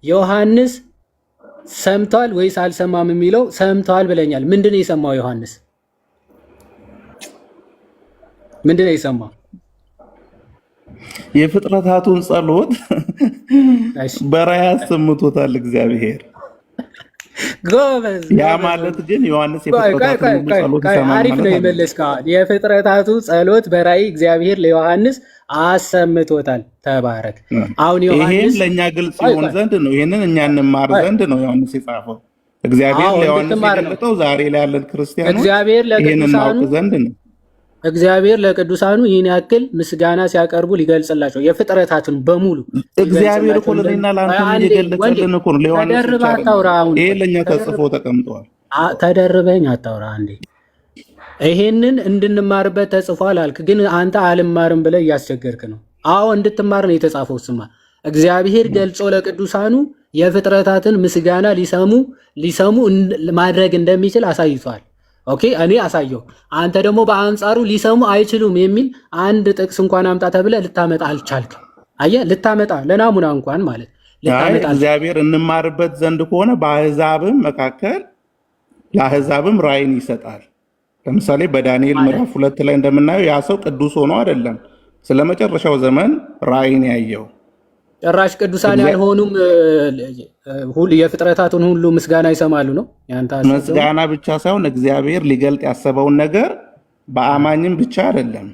[SPEAKER 3] ዮሐንስ ሰምቷል ወይስ አልሰማም የሚለው ሰምቷል ብለኛል። ምንድነው የሰማው ዮሐንስ? ምንድነው የሰማው?
[SPEAKER 5] የፍጥረታቱን ጸሎት በራእይ አሰምቶታል እግዚአብሔር።
[SPEAKER 3] ጎበዝ።
[SPEAKER 5] ያ ማለት ግን ዮሐንስ የፍጥረታቱን ጸሎት ይሰማል።
[SPEAKER 3] አሪፍ ነው የመለስከው። የፍጥረታቱ ጸሎት በራእይ እግዚአብሔር ለዮሐንስ አሰምቶታል። ተባረክ። አሁን ዮሐንስ
[SPEAKER 5] ይሄን ለኛ ግልጽ ይሆን ዘንድ ነው፣ ይሄንን እኛ እንማር ዘንድ ነው ዮሐንስ የጻፈው። እግዚአብሔር ለዮሐንስ የገለጠው ዛሬ ላይ ያለን ክርስቲያኖች ይሄንን እናውቅ ዘንድ ነው።
[SPEAKER 3] እግዚአብሔር ለቅዱሳኑ ይህን ያክል ምስጋና ሲያቀርቡ ሊገልጽላቸው የፍጥረታትን በሙሉ
[SPEAKER 5] እግዚአብሔር እኮ ለእኔና ለአንተ እየገለጸልን እኮ ነው።
[SPEAKER 3] ተደርበህ አታውራ። አሁን
[SPEAKER 5] ይሄ ለእኛ ተጽፎ ተቀምጧል።
[SPEAKER 3] ተደርበኝ አታውራ። አንዴ ይሄንን እንድንማርበት ተጽፏል አልክ፣ ግን አንተ አልማርም ብለህ እያስቸገርክ ነው። አዎ እንድትማር ነው የተጻፈው። ስማ እግዚአብሔር ገልጾ ለቅዱሳኑ የፍጥረታትን ምስጋና ሊሰሙ ማድረግ እንደሚችል አሳይቷል። ኦኬ እኔ አሳየው። አንተ ደግሞ በአንጻሩ ሊሰሙ አይችሉም የሚል አንድ ጥቅስ እንኳን አምጣ ተብለህ ልታመጣ አልቻልክም። አየህ፣ ልታመጣ ለናሙና እንኳን ማለት ልታመጣ
[SPEAKER 5] እግዚአብሔር እንማርበት ዘንድ ከሆነ በአሕዛብም መካከል ለአሕዛብም ራእይን ይሰጣል። ለምሳሌ በዳንኤል ምዕራፍ 2 ላይ እንደምናየው ያ ሰው ቅዱስ ሆኖ አይደለም ስለ መጨረሻው ዘመን ራእይን ያየው።
[SPEAKER 3] ጭራሽ ቅዱሳን ያልሆኑም የፍጥረታቱን ሁሉ ምስጋና ይሰማሉ ነው ያንተ ሐሳብ?
[SPEAKER 5] ምስጋና ብቻ ሳይሆን እግዚአብሔር ሊገልጥ ያሰበውን ነገር በአማኝም ብቻ አይደለም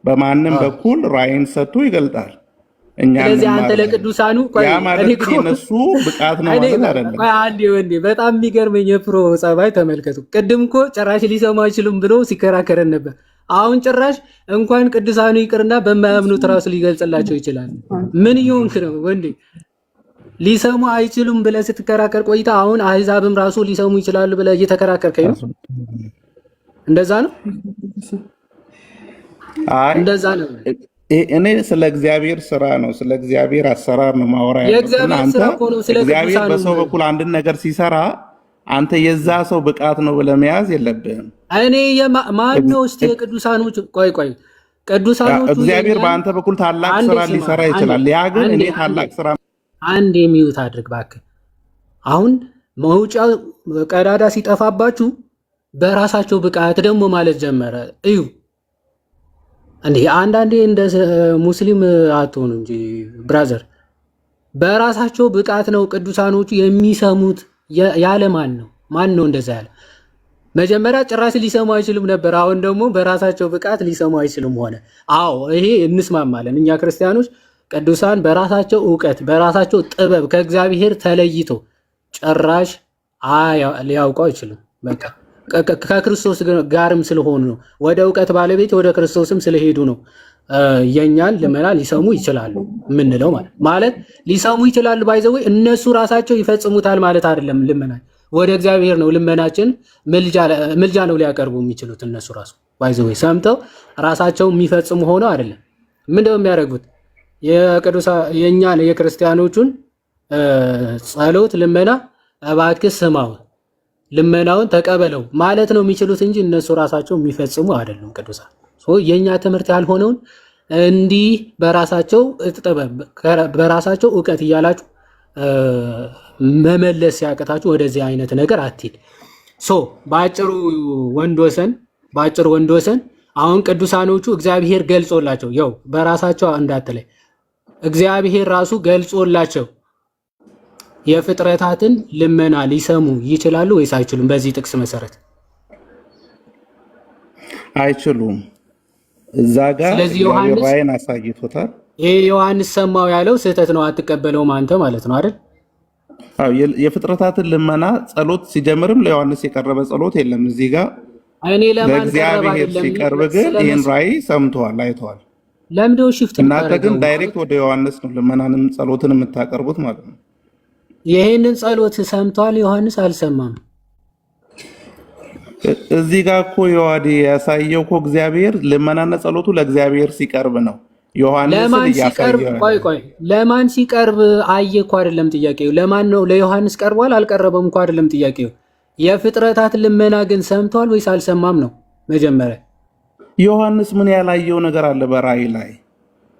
[SPEAKER 5] በማንም በኩል ራእይን ሰጥቶ ይገልጣል።
[SPEAKER 3] ስለዚህ አንተ ለቅዱሳኑ
[SPEAKER 5] ያ ማለት የነሱ ብቃት ነው ማለት አይደለም።
[SPEAKER 3] አንዴ ወንዴ በጣም የሚገርመኝ የፕሮ ጸባይ ተመልከቱ። ቅድም እኮ ጭራሽ ሊሰሙ አይችሉም ብሎ ሲከራከረን ነበር። አሁን ጭራሽ እንኳን ቅዱሳኑ ይቅርና በማያምኑት ራሱ ሊገልጽላቸው ይችላል። ምን ይሆንክ ነው ወንዴ? ሊሰሙ አይችሉም ብለህ ስትከራከር ቆይታ አሁን አሕዛብም ራሱ ሊሰሙ ይችላሉ ብለህ እየተከራከርከኝ ነው። እንደዛ ነው፣ እንደዛ ነው።
[SPEAKER 5] እኔ ስለ እግዚአብሔር ስራ ነው፣ ስለ እግዚአብሔር አሰራር ነው ማወራ ያለው። እግዚአብሔር በሰው በኩል አንድን ነገር ሲሰራ አንተ የዛ ሰው ብቃት ነው ብለህ መያዝ የለብህም።
[SPEAKER 3] እኔ ማን ነው እስቲ የቅዱሳኖች ቆይ ቅዱሳኖቹ
[SPEAKER 5] እግዚአብሔር በአንተ በኩል ታላቅ ስራ ሊሰራ ይችላል። ያ ግን እኔ ታላቅ ስራ
[SPEAKER 3] አንድ የሚዩት አድርግ እባክህ። አሁን መውጫው ቀዳዳ ሲጠፋባችሁ በራሳቸው ብቃት ደግሞ ማለት ጀመረ። እዩ እንዴ አንዳንዴ እንደ ሙስሊም አትሆኑ እንጂ ብራዘር፣ በራሳቸው ብቃት ነው ቅዱሳኖቹ የሚሰሙት። ያለ ማን ነው? ማን ነው እንደዛ ያለ? መጀመሪያ ጭራሽ ሊሰሙ አይችሉም ነበር። አሁን ደግሞ በራሳቸው ብቃት ሊሰሙ አይችሉም ሆነ። አዎ ይሄ እንስማማለን እኛ ክርስቲያኖች። ቅዱሳን በራሳቸው እውቀት በራሳቸው ጥበብ ከእግዚአብሔር ተለይቶ ጭራሽ ሊያውቁ አይችሉም። በቃ ከክርስቶስ ጋርም ስለሆኑ ነው። ወደ እውቀት ባለቤት ወደ ክርስቶስም ስለሄዱ ነው የኛን ልመና ሊሰሙ ይችላሉ የምንለው። ማለት ሊሰሙ ይችላሉ ባይዘው እነሱ ራሳቸው ይፈጽሙታል ማለት አይደለም። ልመና ወደ እግዚአብሔር ነው። ልመናችን ምልጃ ነው ሊያቀርቡ የሚችሉት እነሱ ራሱ ባይዘው ሰምተው ራሳቸው የሚፈጽሙ ሆነው አይደለም። ምንድነው የሚያደርጉት? የኛን የክርስቲያኖቹን ጸሎት ልመና እባክህ ስማው ልመናውን ተቀበለው ማለት ነው የሚችሉት እንጂ እነሱ ራሳቸው የሚፈጽሙ አይደሉም ቅዱሳን። የኛ ትምህርት ያልሆነውን እንዲህ በራሳቸው ጥበብ በራሳቸው እውቀት እያላችሁ መመለስ ሲያቀታችሁ ወደዚህ አይነት ነገር አትሂድ። በአጭሩ ወንድ ወሰን አሁን ቅዱሳኖቹ እግዚአብሔር ገልጾላቸው ያው በራሳቸው እንዳትለይ እግዚአብሔር ራሱ ገልጾላቸው የፍጥረታትን ልመና ሊሰሙ ይችላሉ ወይስ አይችሉም? በዚህ ጥቅስ መሰረት
[SPEAKER 5] አይችሉም። እዛ ጋር ራእይን አሳይቶታል።
[SPEAKER 3] ይሄ ዮሐንስ ሰማው ያለው ስህተት ነው፣ አትቀበለውም አንተ ማለት ነው አይደል?
[SPEAKER 5] አዎ የፍጥረታትን ልመና ጸሎት ሲጀምርም ለዮሐንስ የቀረበ ጸሎት የለም። እዚህ ጋር
[SPEAKER 3] እኔ
[SPEAKER 5] ለእግዚአብሔር ሲቀርብ ግን ይህን ራእይ ሰምተዋል፣ አይተዋል።
[SPEAKER 3] ለምንድነው ሽፍት
[SPEAKER 5] እናንተ ግን ዳይሬክት ወደ ዮሐንስ ነው ልመናንም ጸሎትን የምታቀርቡት ማለት ነው።
[SPEAKER 3] ይሄንን ጸሎት ሰምቷል ዮሐንስ አልሰማም።
[SPEAKER 5] እዚህ ጋር እኮ ዮሐዴ ያሳየው እኮ እግዚአብሔር ልመናና ጸሎቱ ለእግዚአብሔር ሲቀርብ ነው። ዮሐንስን እያሳየው
[SPEAKER 3] ቆይ ለማን ሲቀርብ አየ እኮ አይደለም ጥያቄው። ለማን ነው? ለዮሐንስ ቀርቧል አልቀረበም እኮ አይደለም ጥያቄው። የፍጥረታት ልመና ግን ሰምቷል ወይስ አልሰማም ነው መጀመሪያ።
[SPEAKER 5] ዮሐንስ ምን ያላየው ነገር አለ በራእይ ላይ?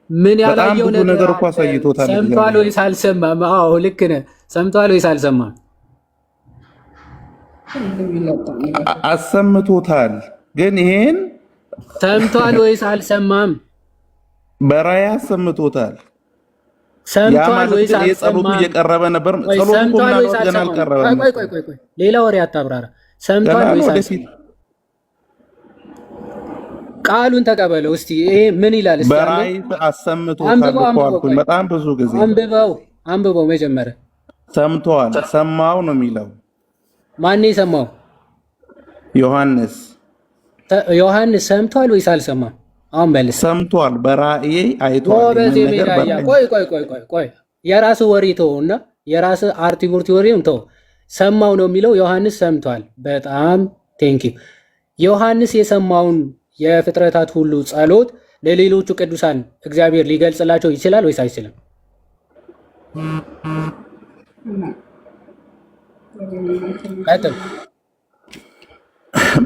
[SPEAKER 3] ምን ያላየው
[SPEAKER 5] ነገር እኮ አሳይቶታል።
[SPEAKER 3] ሰምቷል ወይስ አልሰማም? አዎ ልክ ነህ። ሰምቷል ወይስ አልሰማም?
[SPEAKER 5] አሰምቶታል። ግን ይሄን
[SPEAKER 3] ሰምቷል ወይስ አልሰማም?
[SPEAKER 5] በራእይ አሰምቶታል።
[SPEAKER 3] ሰምቷል ወይስ
[SPEAKER 5] አልሰማም? ጸሎቱ እየቀረበ ነበር። ጸሎቱ ምናምን ገና አልቀረበም።
[SPEAKER 3] ቆይ ሌላ ወሬ አታብራራ። ሰምቷል ወይስ አልሰማም? ቃሉን ተቀበለው እስቲ። ይሄ ምን ይላል? እስቲ
[SPEAKER 5] በራእይ አሰምቶታል እኮ አልኩኝ። በጣም ብዙ ጊዜ
[SPEAKER 3] አንብበው መጀመሪያ።
[SPEAKER 5] ሰምቷል፣ ሰማው ነው የሚለው።
[SPEAKER 3] ማን የሰማው?
[SPEAKER 5] ዮሐንስ።
[SPEAKER 3] ዮሐንስ ሰምቷል ወይስ አልሰማም? አሁን በልስ።
[SPEAKER 5] ሰምቷል፣ በራእይ አይቷል።
[SPEAKER 3] ቆይ የራስ ወሬ ተውና የራስ አርቲቡርቲ ወሬውን ተው። ሰማው ነው የሚለው። ዮሐንስ ሰምቷል። በጣም ቴንኪው። ዮሐንስ የሰማውን የፍጥረታት ሁሉ ጸሎት ለሌሎቹ ቅዱሳን እግዚአብሔር ሊገልጽላቸው ይችላል ወይስ አይችልም?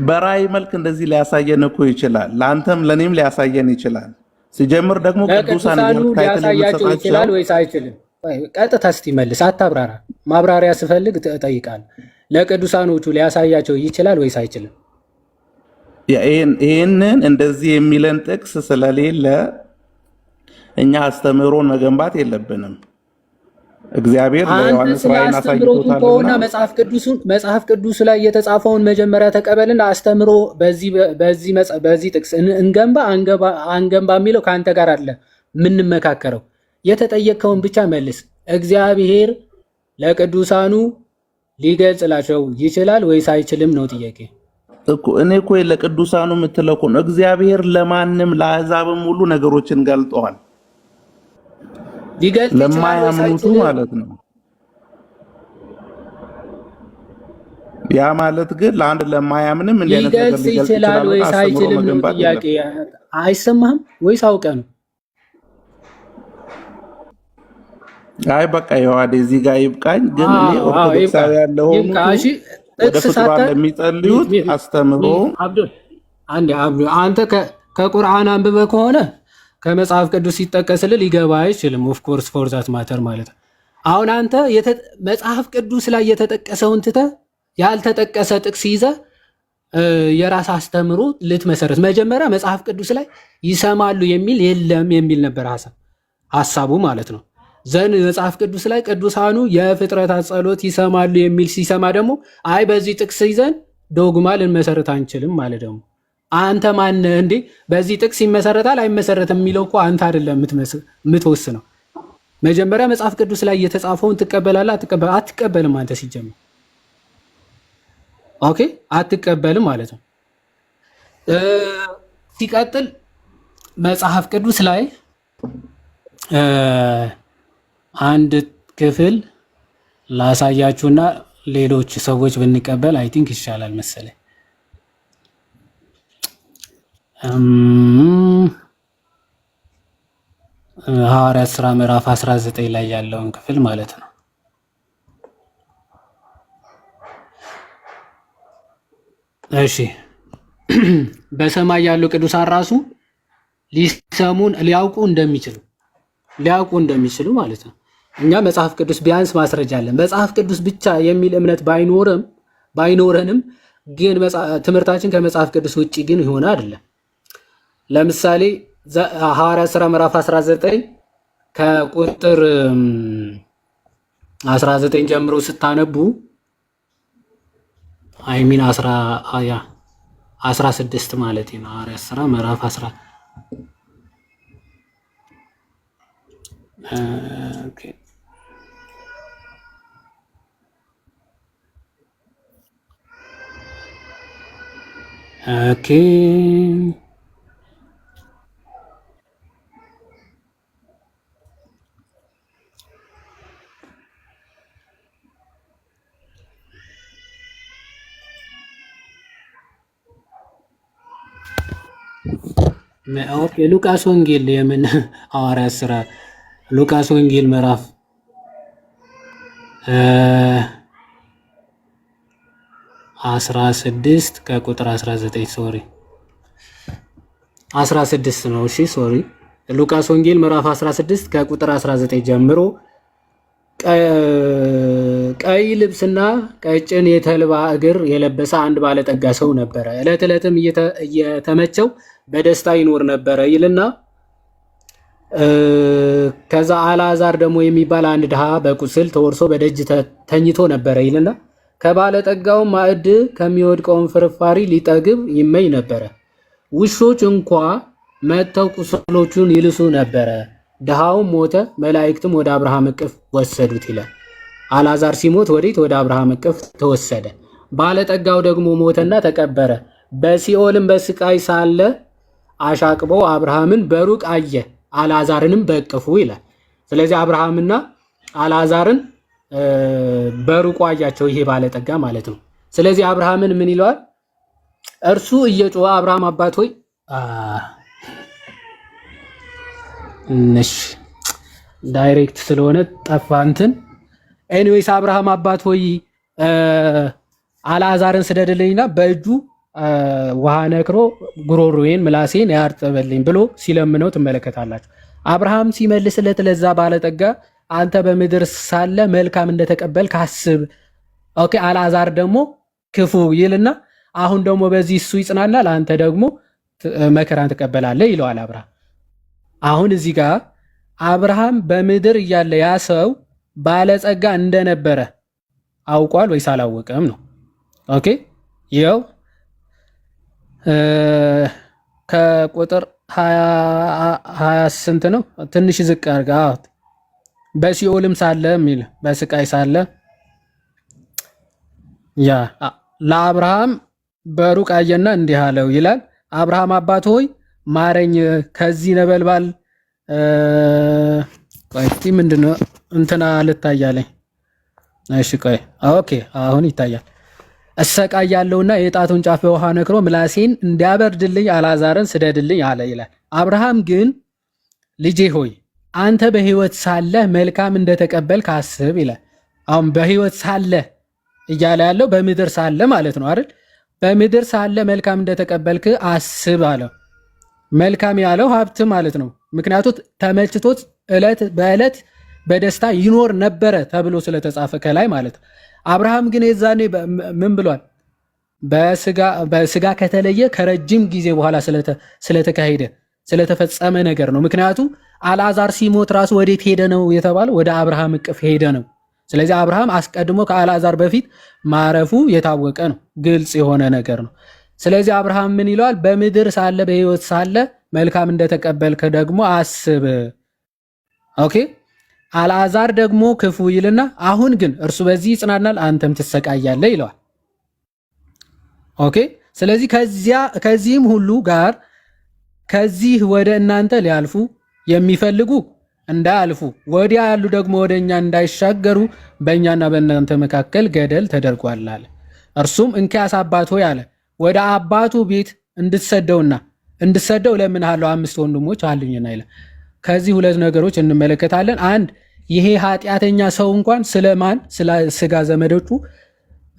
[SPEAKER 5] በራእይ መልክ እንደዚህ ሊያሳየን እኮ ይችላል። ለአንተም ለኔም ሊያሳየን ይችላል። ሲጀምር ደግሞ ቅዱሳን
[SPEAKER 3] ሊያሳያቸው ይችላል ወይስ አይችልም? ቀጥታ እስቲ መልስ፣ አታብራራ። ማብራሪያ ስፈልግ እጠይቃለሁ። ለቅዱሳኖቹ ሊያሳያቸው ይችላል ወይስ አይችልም?
[SPEAKER 5] ይህንን እንደዚህ የሚለን ጥቅስ ስለሌለ እኛ አስተምህሮን መገንባት የለብንም። እግዚአብሔር ለዮሐንስ ራእይን አሳይቶታልና
[SPEAKER 3] መጽሐፍ ቅዱስ ላይ የተጻፈውን መጀመሪያ ተቀበልና አስተምሮ በዚህ ጥቅስ እንገንባ አንገንባ የሚለው ከአንተ ጋር አለ የምንመካከረው። የተጠየቅከውን ብቻ መልስ። እግዚአብሔር ለቅዱሳኑ ሊገልጽላቸው ይችላል ወይስ አይችልም ነው ጥያቄ።
[SPEAKER 5] እኔ እኮ ለቅዱሳኑ የምትለው እኮ ነው። እግዚአብሔር ለማንም ለአሕዛብም ሁሉ ነገሮችን ገልጠዋል። ለማያምኑቱ ማለት ነው። ያ ማለት ግን ለአንድ ለማያምንም እንዲህ አይነት ነገር ሊገልጽ ይችላል
[SPEAKER 3] ወይስ አይችልም ነው ጥያቄ። አይሰማህም ወይስ አውቀህ ነው?
[SPEAKER 5] አይ በቃ ዮሐዴ እዚህ ጋር ይብቃኝ። ግን እኔ ኦርቶዶክሳዊ ያለው ወደ ፍጡራን ለሚጸልዩት አስተምሮ
[SPEAKER 3] አንተ ከቁርአን አንብበ ከሆነ ከመጽሐፍ ቅዱስ ሲጠቀስልህ ሊገባ አይችልም። ኦፍ ኮርስ ፎር ዛት ማተር ማለት ነው። አሁን አንተ መጽሐፍ ቅዱስ ላይ የተጠቀሰውን ትተህ ያልተጠቀሰ ጥቅስ ይዘህ የራስ አስተምሮ ልትመሰረት መጀመሪያ መጽሐፍ ቅዱስ ላይ ይሰማሉ የሚል የለም የሚል ነበር ሐሳቡ ማለት ነው። ዘን መጽሐፍ ቅዱስ ላይ ቅዱሳኑ የፍጥረታት ጸሎት ይሰማሉ የሚል ሲሰማ ደግሞ አይ በዚህ ጥቅስ ይዘን ዶግማ ልንመሰረት አንችልም ማለት ደግሞ አንተ ማን እንዴ በዚህ ጥቅስ ይመሰረታል አይመሰረትም የሚለው እኮ አንተ አይደለም የምትወስነው። መጀመሪያ መጽሐፍ ቅዱስ ላይ የተጻፈውን ትቀበላለህ አትቀበልም? አንተ ሲጀምር ኦኬ አትቀበልም ማለት ነው። ሲቀጥል መጽሐፍ ቅዱስ ላይ አንድ ክፍል ላሳያችሁና ሌሎች ሰዎች ብንቀበል አይ ቲንክ ይሻላል መሰለኝ። ሐዋርያት ሥራ ምዕራፍ 19 ላይ ያለውን ክፍል ማለት ነው። እሺ በሰማይ ያሉ ቅዱሳን ራሱ ሊሰሙን ሊያውቁ እንደሚችሉ ማለት ነው። እኛ መጽሐፍ ቅዱስ ቢያንስ ማስረጃ አለን። መጽሐፍ ቅዱስ ብቻ የሚል እምነት ባይኖረንም ግን ትምህርታችን ከመጽሐፍ ቅዱስ ውጪ ግን ይሆነ አይደለም። ለምሳሌ ሐዋርያት ሥራ ምዕራፍ 19 ከቁጥር 19 ጀምሮ ስታነቡ አይሚን 16 ማለት ነው። ሐዋርያት ሥራ ምዕራፍ 10 ኦኬ ኦኬ ሉቃስ ወንጌል የምን ሐዋርያት ሥራ ሉቃስ ወንጌል ምዕራፍ 16 ከቁጥር 19 ሶሪ 16 ነው። እሺ ሶሪ ሉቃስ ወንጌል ምዕራፍ 16 ከቁጥር 19 ጀምሮ ቀይ ልብስና ቀጭን የተልባ እግር የለበሰ አንድ ባለጠጋ ሰው ነበረ። ዕለት ዕለትም እየተመቸው በደስታ ይኖር ነበረ ይልና ከዛ አልዓዛር ደግሞ የሚባል አንድ ድሃ በቁስል ተወርሶ በደጅ ተኝቶ ነበረ ይልና ከባለጠጋው ማዕድ ከሚወድቀውን ፍርፋሪ ሊጠግብ ይመኝ ነበረ። ውሾች እንኳ መጥተው ቁስሎቹን ይልሱ ነበረ። ድሃውም ሞተ፣ መላእክትም ወደ አብርሃም እቅፍ ወሰዱት ይላል። አልዓዛር ሲሞት ወዴት? ወደ አብርሃም እቅፍ ተወሰደ። ባለጠጋው ደግሞ ሞተና ተቀበረ። በሲኦልም በስቃይ ሳለ አሻቅቦ አብርሃምን በሩቅ አየ፣ አልዓዛርንም በእቅፉ ይላል። ስለዚህ አብርሃምና አልዓዛርን በሩቁ አያቸው፣ ይሄ ባለጠጋ ማለት ነው። ስለዚህ አብርሃምን ምን ይለዋል? እርሱ እየጮኸ አብርሃም አባት ሆይ ዳይሬክት ስለሆነ ጠፋ እንትን ኤኒዌይስ አብርሃም አባት ሆይ አልዓዛርን ስደድልኝና በእጁ ውሃ ነክሮ ጉሮሮዬን ምላሴን ያርጥበልኝ ብሎ ሲለምነው ትመለከታላችሁ። አብርሃም ሲመልስለት ለዛ ባለጠጋ አንተ በምድር ሳለ መልካም እንደተቀበልክ አስብ፣ ኦኬ አልዓዛር ደግሞ ክፉ ይልና አሁን ደግሞ በዚህ እሱ ይጽናናል፣ አንተ ደግሞ መከራን ትቀበላለህ ይለዋል አብርሃም። አሁን እዚህ ጋር አብርሃም በምድር እያለ ያ ሰው ባለጸጋ እንደነበረ አውቋል ወይስ አላወቀም ነው? ኦኬ ይኸው ከቁጥር 20 ስንት ነው? ትንሽ ዝቅ አድርጋ በሲኦልም ሳለ የሚል በስቃይ ሳለ ያ ለአብርሃም በሩቅ አየና እንዲህ አለው ይላል። አብርሃም አባት ሆይ ማረኝ ከዚህ ነበልባል ቆይ እስቲ ምንድነው እንትና ልታያለኝ። እሺ ቆይ ኦኬ አሁን ይታያል። እሰቃያለሁና የጣቱን ጫፍ በውሃ ነክሮ ምላሴን እንዲያበርድልኝ አልዓዛርን ስደድልኝ አለ ይላል። አብርሃም ግን ልጄ ሆይ አንተ በሕይወት ሳለህ መልካም እንደተቀበልክ አስብ ይላል። አሁን በሕይወት ሳለህ እያለ ያለው በምድር ሳለ ማለት ነው አይደል? በምድር ሳለ መልካም እንደተቀበልክ አስብ አለው። መልካም ያለው ሀብት ማለት ነው። ምክንያቱም ተመችቶት ዕለት በዕለት በደስታ ይኖር ነበረ ተብሎ ስለተጻፈ ከላይ ማለት ነው። አብርሃም ግን የዛኔ ምን ብሏል? በስጋ ከተለየ ከረጅም ጊዜ በኋላ ስለተካሄደ ስለተፈጸመ ነገር ነው። ምክንያቱም አልዓዛር ሲሞት ራሱ ወዴት ሄደ ነው የተባለው? ወደ አብርሃም እቅፍ ሄደ ነው። ስለዚህ አብርሃም አስቀድሞ ከአልዓዛር በፊት ማረፉ የታወቀ ነው፣ ግልጽ የሆነ ነገር ነው። ስለዚህ አብርሃም ምን ይለዋል? በምድር ሳለ በሕይወት ሳለ መልካም እንደተቀበልከ ደግሞ አስብ። ኦኬ። አልዓዛር ደግሞ ክፉ ይልና አሁን ግን እርሱ በዚህ ይጽናናል፣ አንተም ትሰቃያለህ ይለዋል። ኦኬ። ስለዚህ ከዚህም ሁሉ ጋር ከዚህ ወደ እናንተ ሊያልፉ የሚፈልጉ እንዳያልፉ ወዲያ ያሉ ደግሞ ወደ እኛ እንዳይሻገሩ በእኛና በእናንተ መካከል ገደል ተደርጓል አለ። እርሱም እንኪያስ አባት ሆይ አለ ወደ አባቱ ቤት እንድሰደው እለምንሃለሁ፣ 5 ወንድሞች አሉኝና ይላል። ከዚህ 2 ነገሮች እንመለከታለን። አንድ ይሄ ኃጢአተኛ ሰው እንኳን ስለማን ስለ ስጋ ዘመዶቹ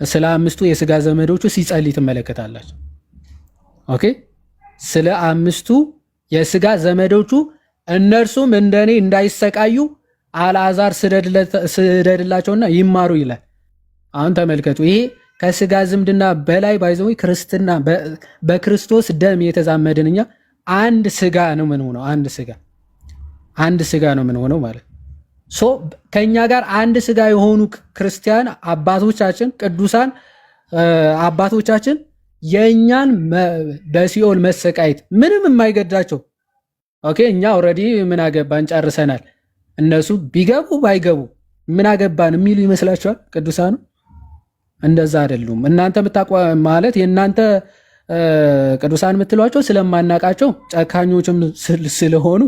[SPEAKER 3] ስለ 5ቱ የስጋ ዘመዶቹ ሲጸልይ ትመለከታላችሁ። ኦኬ። ስለ 5ቱ የስጋ ዘመዶቹ እነርሱም እንደኔ እንዳይሰቃዩ አልዓዛር ስደድላቸውና ይማሩ ይላል። አሁን ተመልከቱ። ይሄ ከስጋ ዝምድና በላይ ባይዘው ክርስትና በክርስቶስ ደም የተዛመድን እኛ አንድ ስጋ ነው ምን ሆነው አንድ ስጋ ነው ምን ሆነው ማለት ሶ ከኛ ጋር አንድ ስጋ የሆኑ ክርስቲያን አባቶቻችን ቅዱሳን አባቶቻችን የኛን በሲኦል መሰቃየት ምንም የማይገዳቸው ኦኬ። እኛ ኦልሬዲ ምን አገባን ጨርሰናል። እነሱ ቢገቡ ባይገቡ ምን አገባን የሚሉ ይመስላችኋል? ቅዱሳኑ እንደዛ አይደሉም። እናንተ ማለት የእናንተ ቅዱሳን የምትሏቸው ስለማናቃቸው ጨካኞችም ስለሆኑ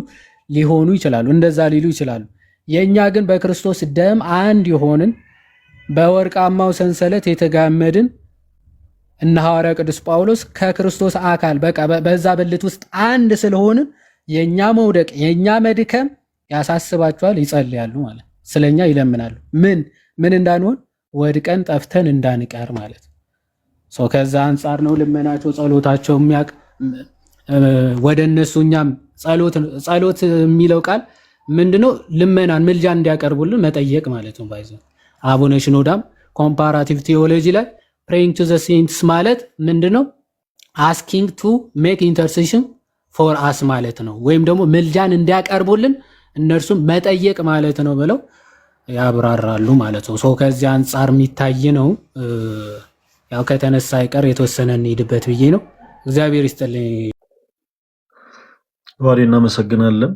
[SPEAKER 3] ሊሆኑ ይችላሉ፣ እንደዛ ሊሉ ይችላሉ። የእኛ ግን በክርስቶስ ደም አንድ የሆንን በወርቃማው ሰንሰለት የተጋመድን እነ ሐዋርያ ቅዱስ ጳውሎስ ከክርስቶስ አካል በቃ በዛ ብልት ውስጥ አንድ ስለሆንን የኛ መውደቅ የኛ መድከም ያሳስባቸዋል፣ ይጸልያሉ ማለት ስለኛ ይለምናሉ። ምን እንዳንሆን ወድቀን ጠፍተን እንዳንቀር ማለት ሰው ከዛ አንጻር ነው ልመናቸው ጸሎታቸው የሚያቅ ወደ እነሱ እኛም ጸሎት የሚለው ቃል ምንድነው? ልመናን ምልጃን እንዲያቀርቡልን መጠየቅ ማለት ነው። ባይዘ አቡነ ሽኖዳም ኮምፓራቲቭ ቴዎሎጂ ላይ praying to the saints ማለት ምንድነው? asking to make intercession for us ማለት ነው። ወይም ደግሞ ምልጃን እንዲያቀርቡልን እነርሱም መጠየቅ ማለት ነው ብለው ያብራራሉ ማለት ነው። ሰው ከዚህ አንጻር የሚታይ ነው። ያው ከተነሳ አይቀር የተወሰነ እንሄድበት ብዬ ነው። እግዚአብሔር ይስጥልኝ።
[SPEAKER 1] ዋሪ እናመሰግናለን።